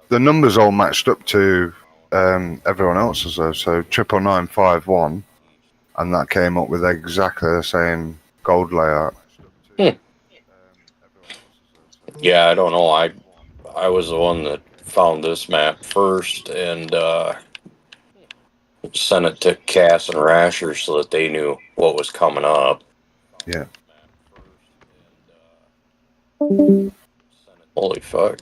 The numbers all matched up to everyone else's though. So 99951, and that came up with exactly the same gold layout. Yeah, I don't know. I was the one that found this map first and sent it to Cass and Rasher so that they knew what was coming up. Yeah. Holy fuck.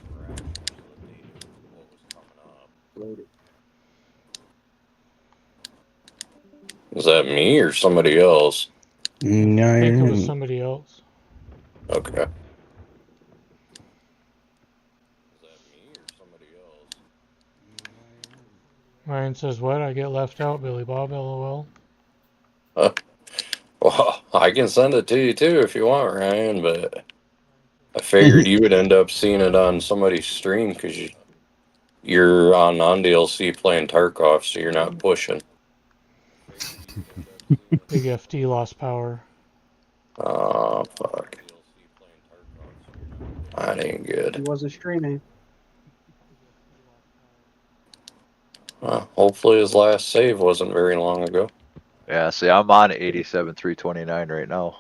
Is that me or somebody else? No, I think it was somebody else. Okay. Ryan says, what? I get left out, Billy Bob, LOL. Well, I can send it to you too if you want, Ryan, but I figured you would end up seeing it on somebody's stream because You're on DLC playing Tarkov, so you're not pushing. Big FD lost power. Oh, fuck. That ain't He good. wasn't streaming. Well, hopefully his last save wasn't very long ago. Yeah, see, I'm on 87,329 right now.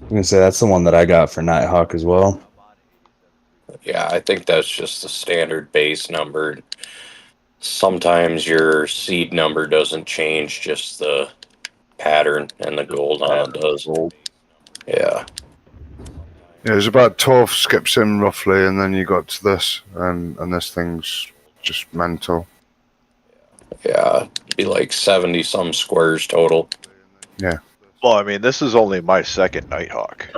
I'm gonna say that's the one that I got for Nighthawk as well. Yeah, I think that's just the standard base number. Sometimes your seed number doesn't change, just the pattern and the gold on it does. Gold. Yeah. Yeah, there's about 12 skips in roughly, and then you got to this, and this thing's just mental. Yeah, it'd be like 70 some squares total. Yeah. Well, I mean, this is only my second Nighthawk.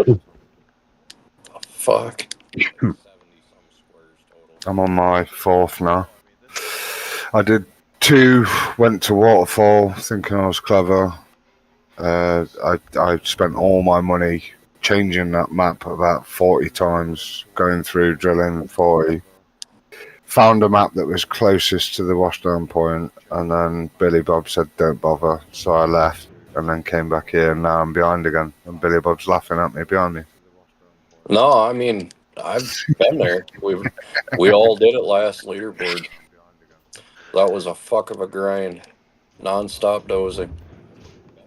Fuck. I'm on my 4th now. I did 2, went to Waterfall thinking I was clever. I spent all my money changing that map about 40 times, going through, drilling 40. Found a map that was closest to the washdown point, and then Billy Bob said don't bother, so I left and then came back here, and now I'm behind again, and Billy Bob's laughing at me behind me. No, I mean, I've been there. We all did it last leaderboard. That was a fuck of a grind. Non-stop dozing.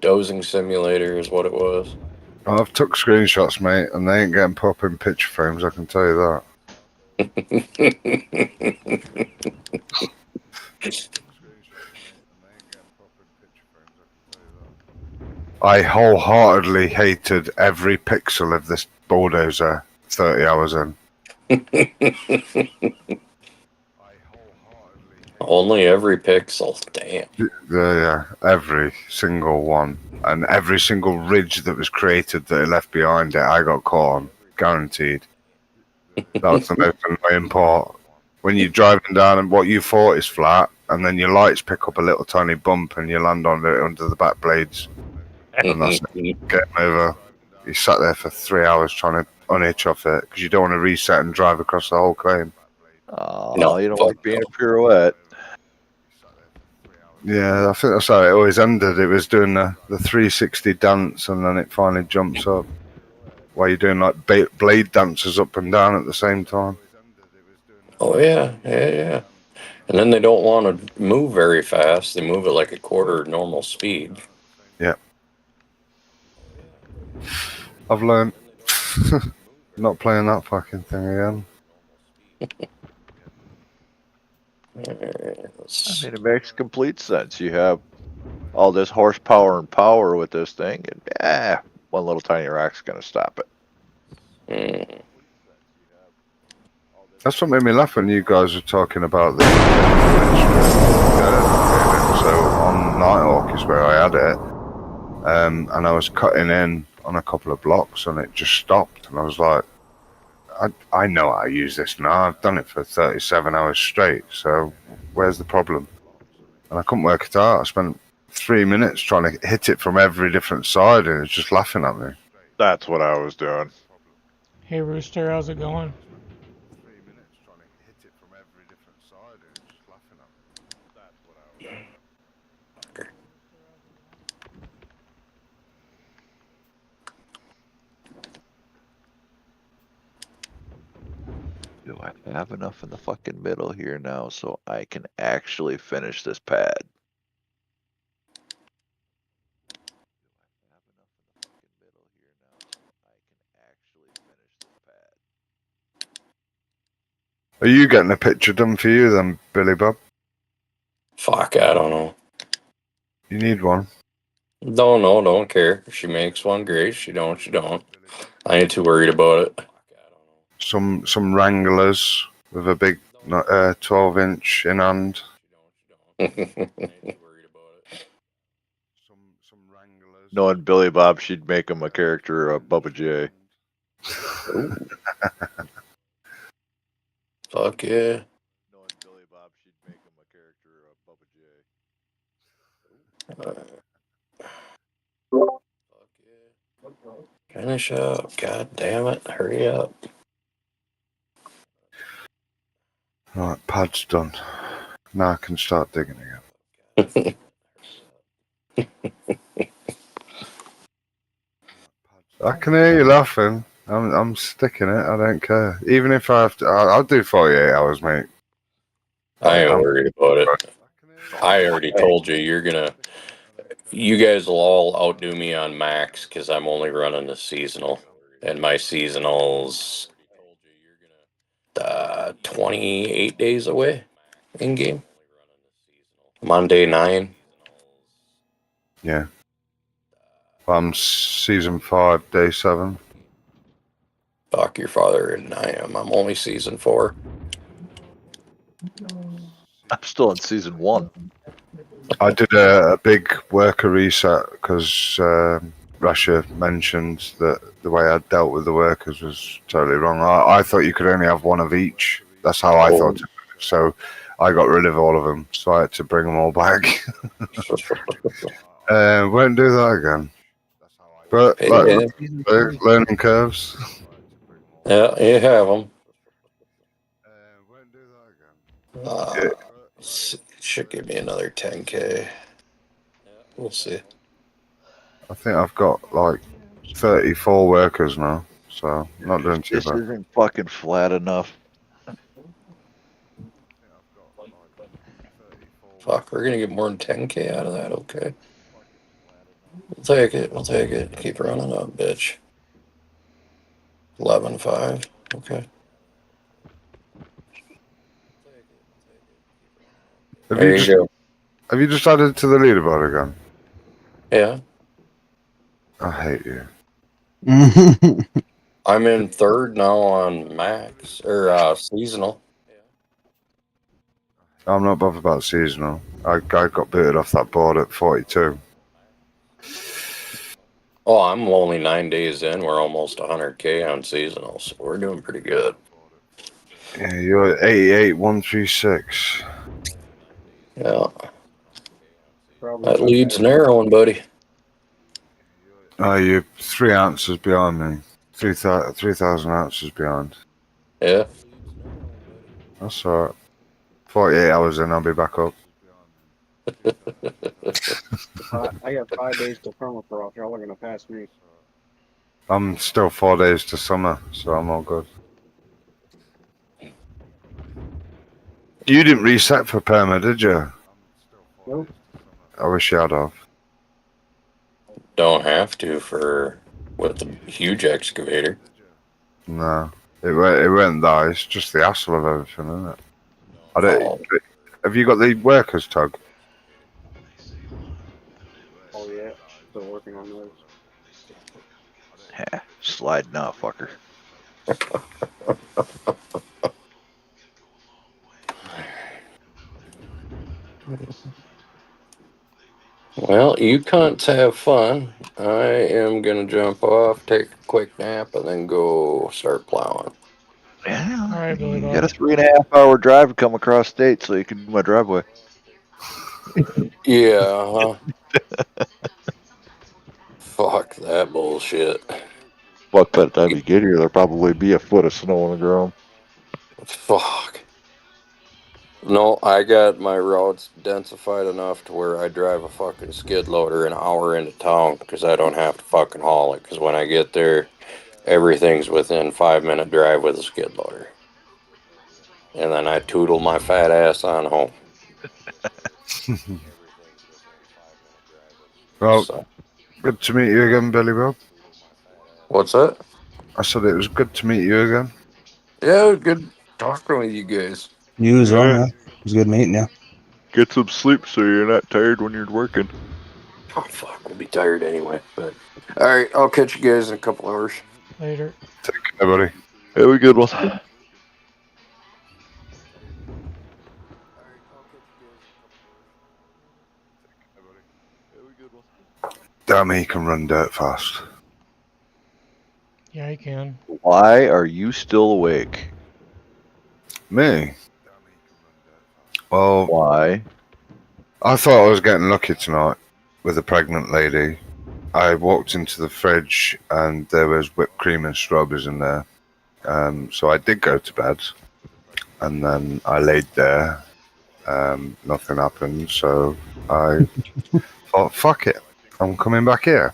Dozing simulator is what it was. I've took screenshots, mate, and they ain't getting put up in picture frames, I can tell you that. I wholeheartedly hated every pixel of this bulldozer 30 hours in. Only every pixel. Damn. Yeah, every single one. And every single ridge that was created that it left behind it, I got caught on. Guaranteed. That was the most annoying part. When you're driving down and what you thought is flat, and then your lights pick up a little tiny bump and you land on it under the back blades. And that's it. Game over. You sat there for 3 hours trying to unhitch off it because you don't want to reset and drive across the whole claim. Oh, No, you don't fuck like being no. a pirouette. Yeah, I think that's how it always ended. It was doing the 360 dance, and then it finally jumps up. While you're doing like blade dances up and down at the same time. Oh yeah, yeah. And then they don't want to move very fast. They move at like a quarter normal speed. Yeah. I've learned not playing that fucking thing again. I mean, it makes complete sense. You have all this horsepower and power with this thing, and one little tiny rock's gonna stop it. Mm. That's what made me laugh when you guys were talking about the so on Nighthawk is where I had it, and I was cutting in on a couple of blocks, and it just stopped, and I was like, I know how to use this now. I've done it for 37 hours straight, so where's the problem? And I couldn't work it out. I spent 3 minutes trying to hit it from every different side, and it's just laughing at me. That's what I was doing. Hey Rooster, how's it going? Do I have enough in the fucking middle here now so I can actually finish this pad? Are you getting a picture done for you then, Billy Bob? Fuck, I don't know. You need one. Don't care. If she makes one, great. She don't. I ain't too worried about it. Some Wranglers with a big 12-inch in hand. Knowing Billy Bob, she'd make him a character of Bubba J. Fuck yeah. Knowing Billy Bob, she'd make him a character of Bubba J. Finish up. God damn it. Hurry up. Right, pad's done. Now I can start digging again. I can hear you laughing. I'm sticking it. I don't care. Even if I have to, I'll do 48 hours, mate. I ain't worried about it. I already told you you guys will all outdo me on max because I'm only running the seasonal, and my seasonal's 28 days away in game. Monday 9. Yeah. I'm season 5, day 7. Fuck your father and I am. I'm only season 4. I'm still in season 1. I did a big worker reset because Russia mentioned that the way I dealt with the workers was totally wrong. I thought you could only have one of each. That's how I thought. So I got rid of all of them. So I had to bring them all back. Won't do that again. But learning curves. Yeah, you have them. Won't do that again. Should give me another 10K. We'll see. I think I've got like 34 workers now, so not doing too This bad. isn't fucking flat enough. Fuck, we're gonna get more than 10K out of that. Okay. We'll take it. We'll take it. Keep running up, bitch. 11.5. Okay. There you go. Have you just added to the leaderboard again? Yeah. I hate you. I'm in 3rd now on max or seasonal. I'm not bothered about seasonal. I got booted off that board at 42. Oh, I'm only 9 days in. We're almost 100K on seasonal, so we're doing pretty good. Yeah, you're at 88,136. Yeah. Probably That lead's narrowing, buddy. Oh, you're 3 ounces behind me. 3,000 ounces behind. Yeah. That's alright. 48 hours in, I'll be back up. I got 5 days till permafrost. Y'all are gonna pass me. I'm still 4 days to summer, so I'm all good. You didn't reset for perma, did you? Nope. I wish you had have. Don't have to with the huge excavator. No. It won't die. It's just the hassle of everything, isn't it? Have you got the workers tag? Oh yeah, still working on those. Slide now, fucker. Well, you cunts have fun. I am gonna jump off, take a quick nap, and then go start plowing. Yeah. All right, Billy You Bob. got a 3.5-hour drive to come across state so you can do my driveway. Yeah. Fuck that bullshit. Fuck, by the time you get here, there'll probably be a foot of snow on the ground. Fuck. No, I got my routes densified enough to where I drive a fucking skid loader an hour into town because I don't have to fucking haul it. Because when I get there, everything's within 5-minute drive with a skid loader. And then I tootle my fat ass on home. Well, So. Good to meet you again, Billy Bob. What's that? I said it was good to meet you again. Yeah, good talking with you guys. You as well, man. It was good meeting you. Get some sleep so you're not tired when you're working. Oh, fuck. We'll be tired anyway. But all right, I'll catch you guys in a couple hours. Later. Take care, buddy. Have a good one. Damn, he can run dirt fast. Yeah, he can. Why are you still awake? Me? Well, why? I thought I was getting lucky tonight with a pregnant lady. I walked into the fridge and there was whipped cream and strawberries in there. So I did go to bed. and then I laid there. Nothing happened, so I thought, fuck it, I'm coming back here.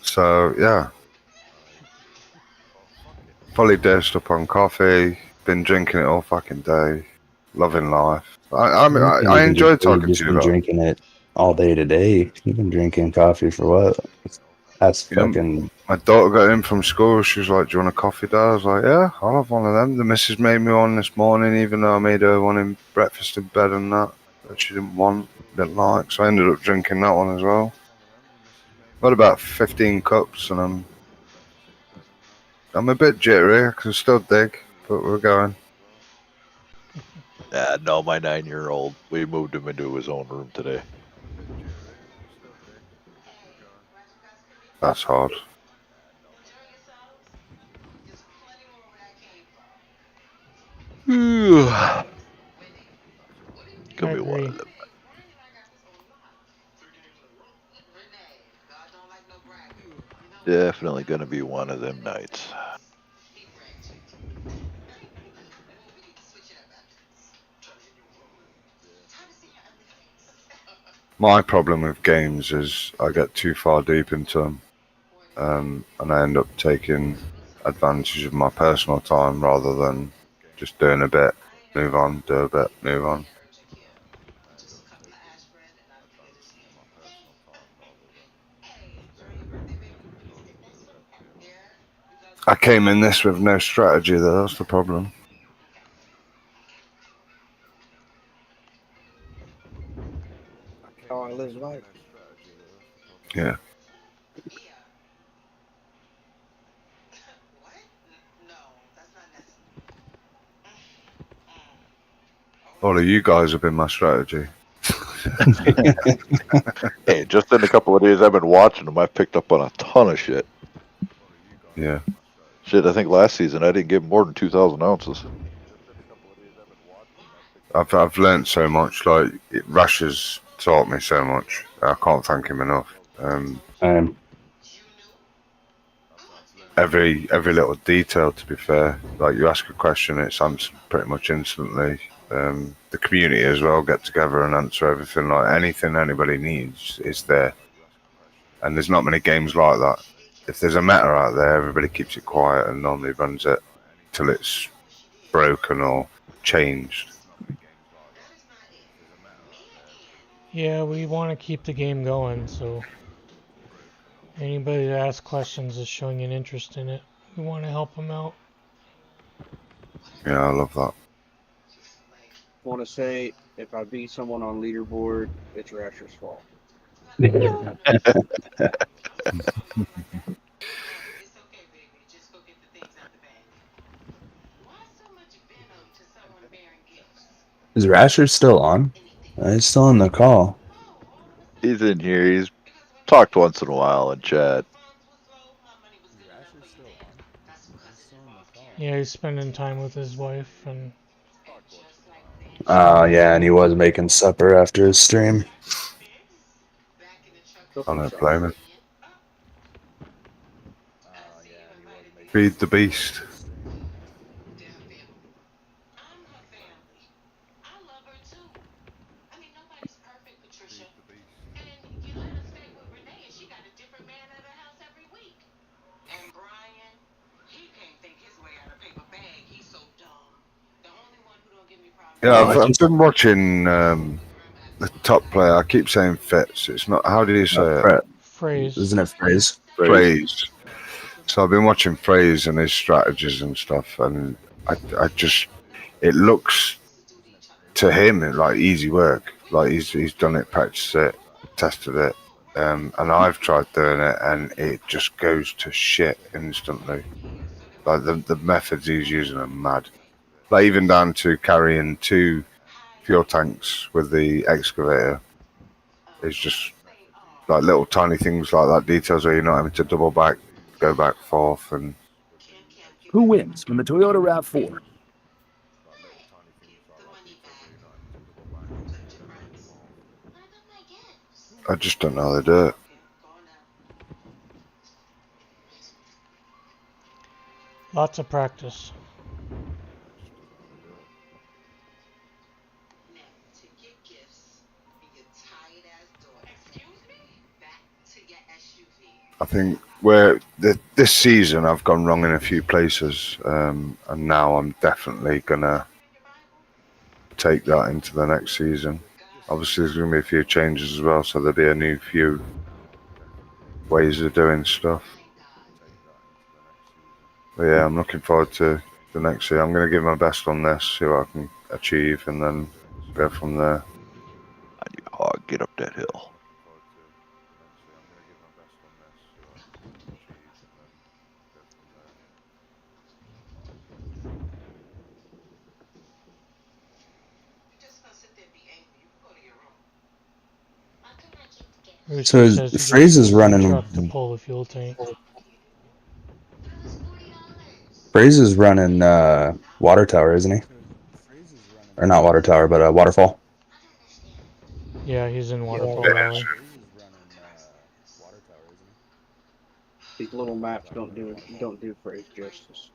So, yeah. Fully dosed up on coffee, been drinking it all fucking day, loving life. I enjoy talking You've to you been lot. drinking it all day today. You've been drinking coffee for what? That's You know, fucking. my daughter got in from school. She was like, "Do you want a coffee, Dad?" I was like, "Yeah, I'll have one of them." The missus made me one this morning, even though I made her one in breakfast in bed and that she didn't want, didn't like. So I ended up drinking that one as well. Got about 15 cups, and I'm a bit jittery. I can still dig, but we're going. No, my 9-year-old. We moved him into his own room today. That's hard. Could be one of them. Definitely gonna be one of them nights. My problem with games is I get too far deep into them, and I end up taking advantage of my personal time rather than just doing a bit, move on, do a bit, move on. I came in this with no strategy, though. That's the problem. How I live life. Yeah. All of you guys have been my strategy. Hey, just in a couple of days I've been watching them, I've picked up on a ton of shit. Yeah. Shit, I think last season I didn't get more than 2,000 ounces. I've learned so much. Like Rush has taught me so much. I can't thank him enough. Every little detail, to be fair. Like you ask a question, it's answered pretty much instantly. The community as well get together and answer everything. Like anything anybody needs is there. And there's not many games like that. If there's a meta out there, everybody keeps it quiet and normally runs it till it's broken or changed. Yeah, we want to keep the game going, so anybody that asks questions is showing an interest in it. We want to help them out. Yeah, I love that. I want to say, if I beat someone on leaderboard, it's Rasher's fault. Is Rasher still on? He's still on the call. He's in here. He's talked once in a while in chat. Yeah, he's spending time with his wife and. Yeah, and he was making supper after his stream. I don't blame him. Feed the beast. Yeah, I've been watching the top player. I keep saying Fitz. It's not. How do you say it? Phrase. Isn't it Phrase? Phrase. So I've been watching Phrase and his strategies and stuff, and I just it looks to him like easy work. Like he's done it, practiced it, tested it, and I've tried doing it, and it just goes to shit instantly. Like the methods he's using are mad. Like even down to carrying 2 fuel tanks with the excavator. It's just like little tiny things like that, details where you're not having to double back, go back, forth, and Who wins when the Toyota RAV4? I just don't know how they do it. Lots of practice. I think where this season I've gone wrong in a few places, and now I'm definitely gonna take that into the next season. Obviously, there's gonna be a few changes as well, so there'll be a new few ways of doing stuff. But yeah, I'm looking forward to the next year. I'm gonna give my best on this, see what I can achieve, and then go from there. I need a hog. Get up that hill. Rooster says he just Freeze is used the running. truck to pull the fuel tank. Freeze is running water tower, isn't he? Or not water tower, but waterfall. Yeah, he's in Waterfall Valley. These little maps don't do phrase justice.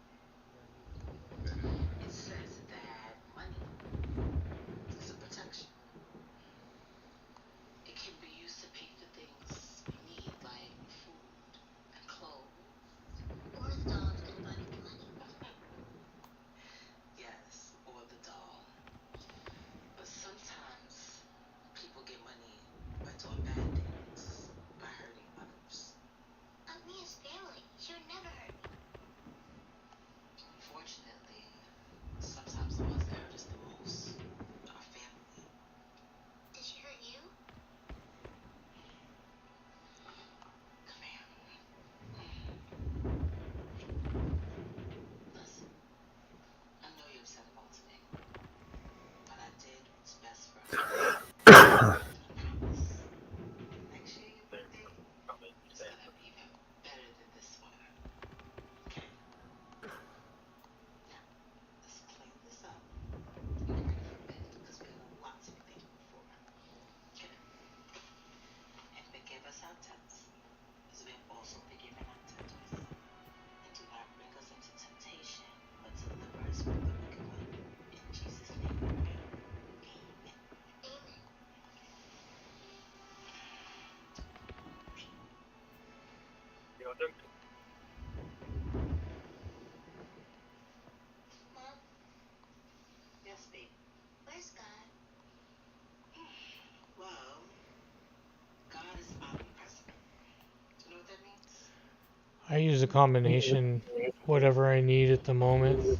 I use a combination, whatever I need at the moment.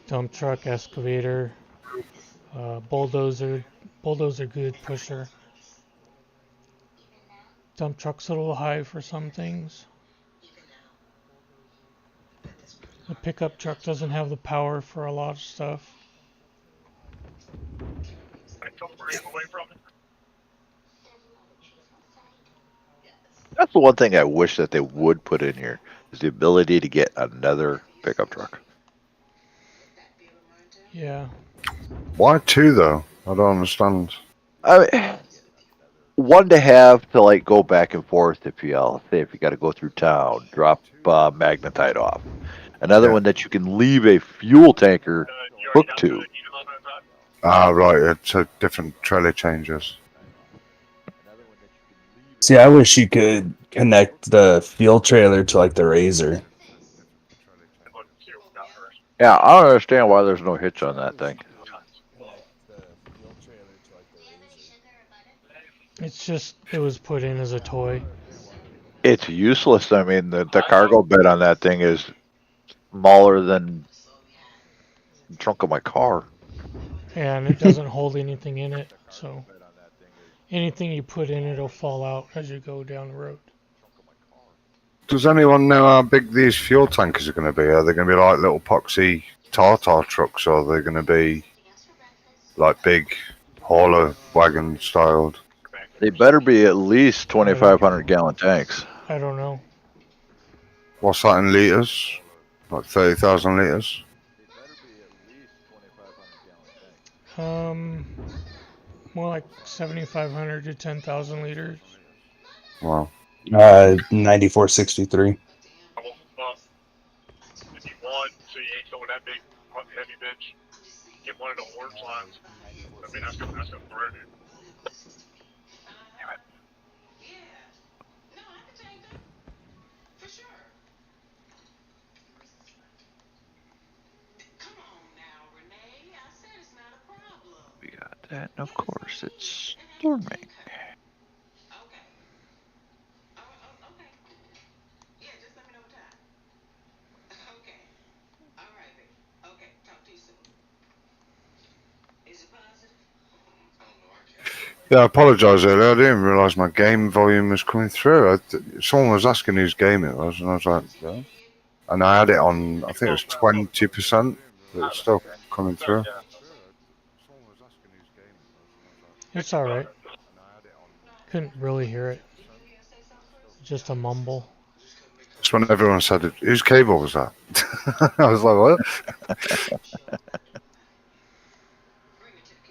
Dump truck, excavator, bulldozer. Bulldozer good pusher. Dump truck's a little high for some things. The pickup truck doesn't have the power for a lot of stuff. That's the one thing I wish that they would put in here is the ability to get another pickup truck. Yeah. Why two though? I don't understand. I mean, one to have to like go back and forth if you say if you got to go through town, drop magnetite off. Another one that you can leave a fuel tanker hooked to. Ah, right. It's a different trailer changes. See, I wish you could connect the fuel trailer to like the Razor. Yeah, I don't understand why there's no hitch on that thing. It's just, it was put in as a toy. It's useless. I mean, the cargo bed on that thing is smaller than the trunk of my car. And it doesn't hold anything in it, so anything you put in it will fall out as you go down the road. Does anyone know how big these fuel tankers are going to be? Are they going to be like little poxy Tartar trucks, or are they going to be like big hauler wagon styled? They better be at least 2,500 gallon tanks. I don't know. What's that in liters? Like 30,000 liters? More like 7,500 to 10,000 liters. Wow. 9463. We got that, and of course it's storming. Yeah, I apologise earlier. I didn't realise my game volume was coming through. Someone was asking whose game it was, and I was like, yeah. And I had it on, I think it was 20%, but it's still coming through. It's alright. Couldn't really hear it. Just a mumble. That's when everyone said, whose cable was that? I was like, what?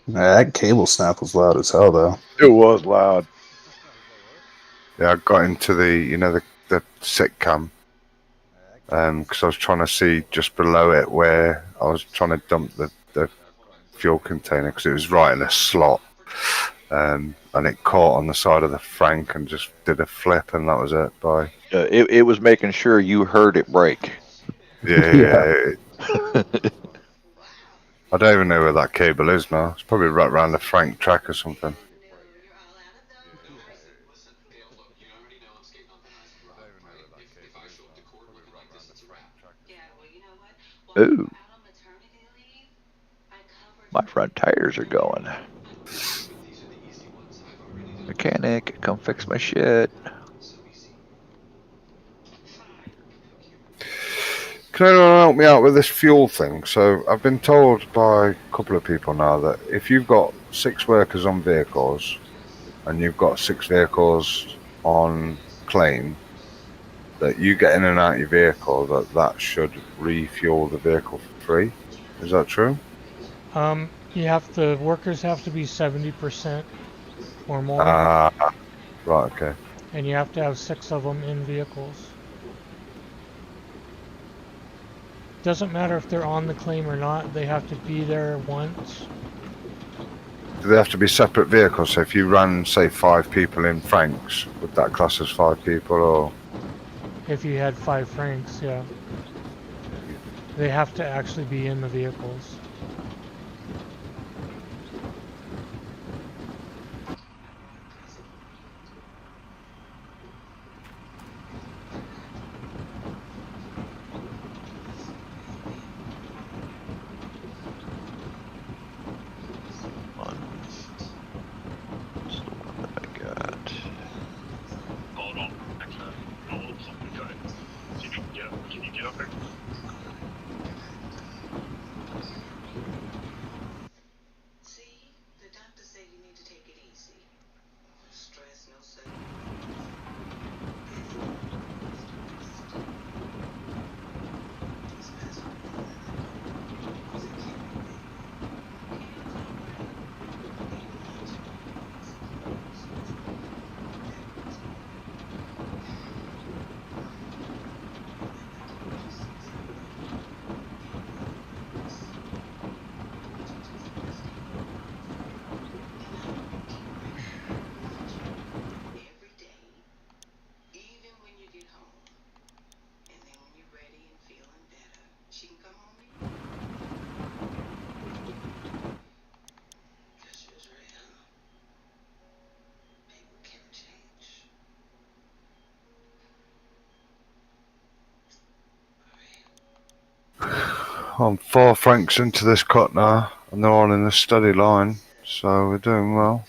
That cable snap was loud as hell, though. It was loud. Yeah, I got into the sit cam because I was trying to see just below it where I was trying to dump the fuel container because it was right in a slot. And it caught on the side of the Frank and just did a flip, and that was it. Bye. It was making sure you heard it break. Yeah. I don't even know where that cable is now. It's probably right around the Frank track or something. Ooh. My front tires are going. Mechanic, come fix my shit. Can anyone help me out with this fuel thing? So I've been told by a couple of people now that if you've got 6 workers on vehicles and you've got 6 vehicles on claim, that you get in and out your vehicle, that should refuel the vehicle for free. Is that true? Workers have to be 70% or more. Right, okay. And you have to have 6 of them in vehicles. Doesn't matter if they're on the claim or not, they have to be there once. Do they have to be separate vehicles? So if you run, say, 5 people in Franks, would that class as 5 people, or? If you had 5 Franks, yeah. They have to actually be in the vehicles. I'm 4 Franks into this cut now, and they're all in the steady line, so we're doing well.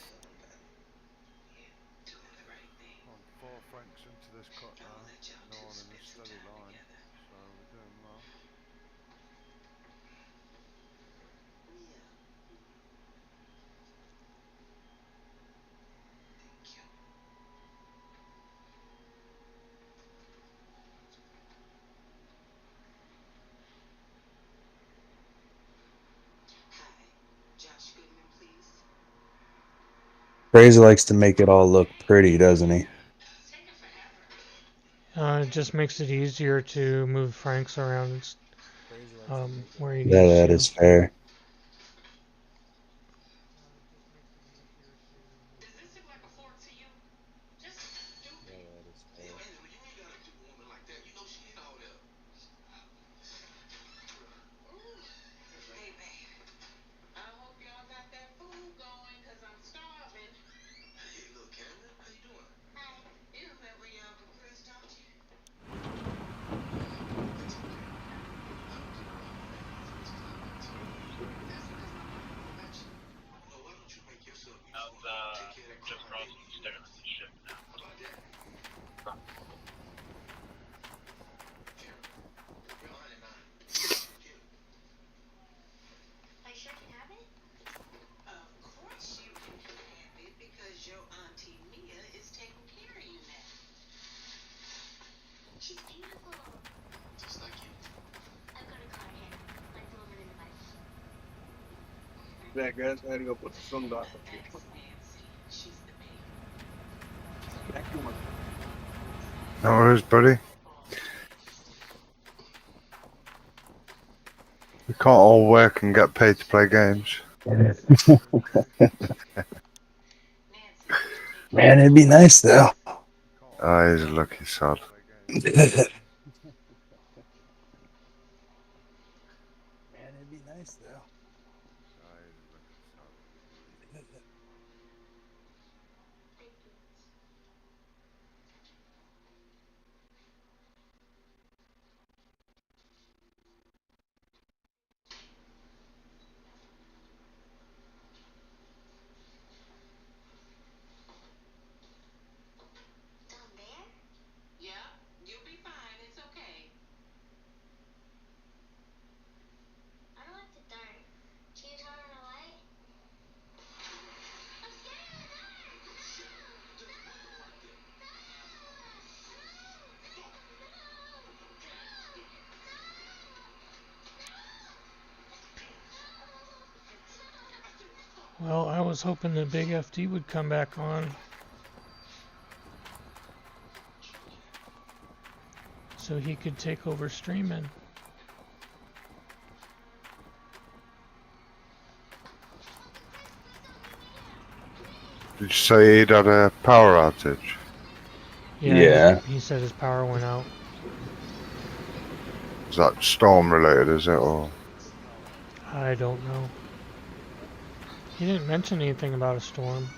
Fraser likes to make it all look pretty, doesn't he? It just makes it easier to move Franks around. where he Yeah, needs that to. is fair. Yeah, guys, I had to go put the sunblock up here. Back to work. No worries, buddy. We can't all work and get paid to play games. Man, it'd be nice though. Oh, he's a lucky sod. Man, it'd be nice though. Well, I was hoping the big FD would come back on, so he could take over streaming. Did you say he'd had a power outage? Yeah. He said his power went out. Is that storm related, is it, or? I don't know. He didn't mention anything about a storm.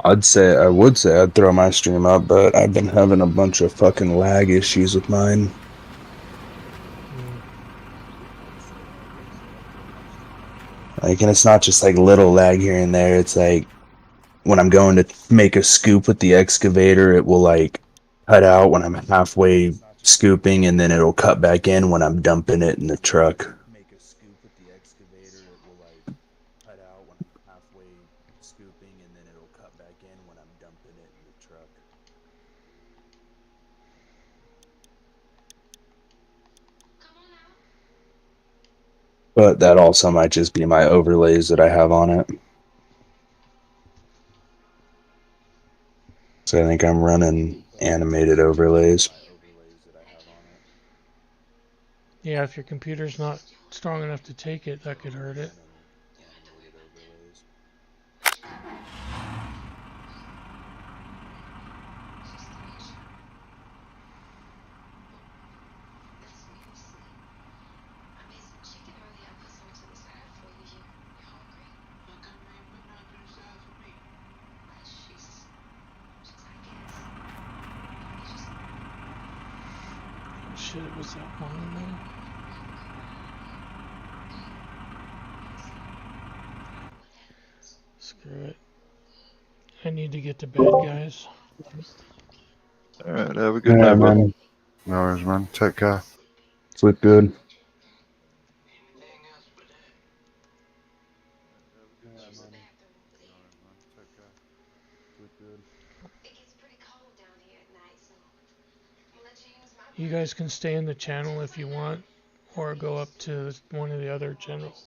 I would say I'd throw my stream up, but I've been having a bunch of fucking lag issues with mine. Like, and it's not just like little lag here and there. It's like when I'm going to make a scoop with the excavator, it will like cut out when I'm halfway scooping, and then it'll cut back in when I'm dumping it in the truck. Make a scoop with the excavator, it will like cut out when I'm halfway scooping, and then it'll cut back in when I'm dumping it in the truck. But that also might just be my overlays that I have on it. So I think I'm running animated overlays. Yeah, if your computer's not strong enough to take it, that could hurt it. Shit, was that one there? Screw it. I need to get to bed, guys. Alright, have a good night, man. bud. No worries, man. Take care. Sleep good. You guys can stay in the channel if you want, or go up to one of the other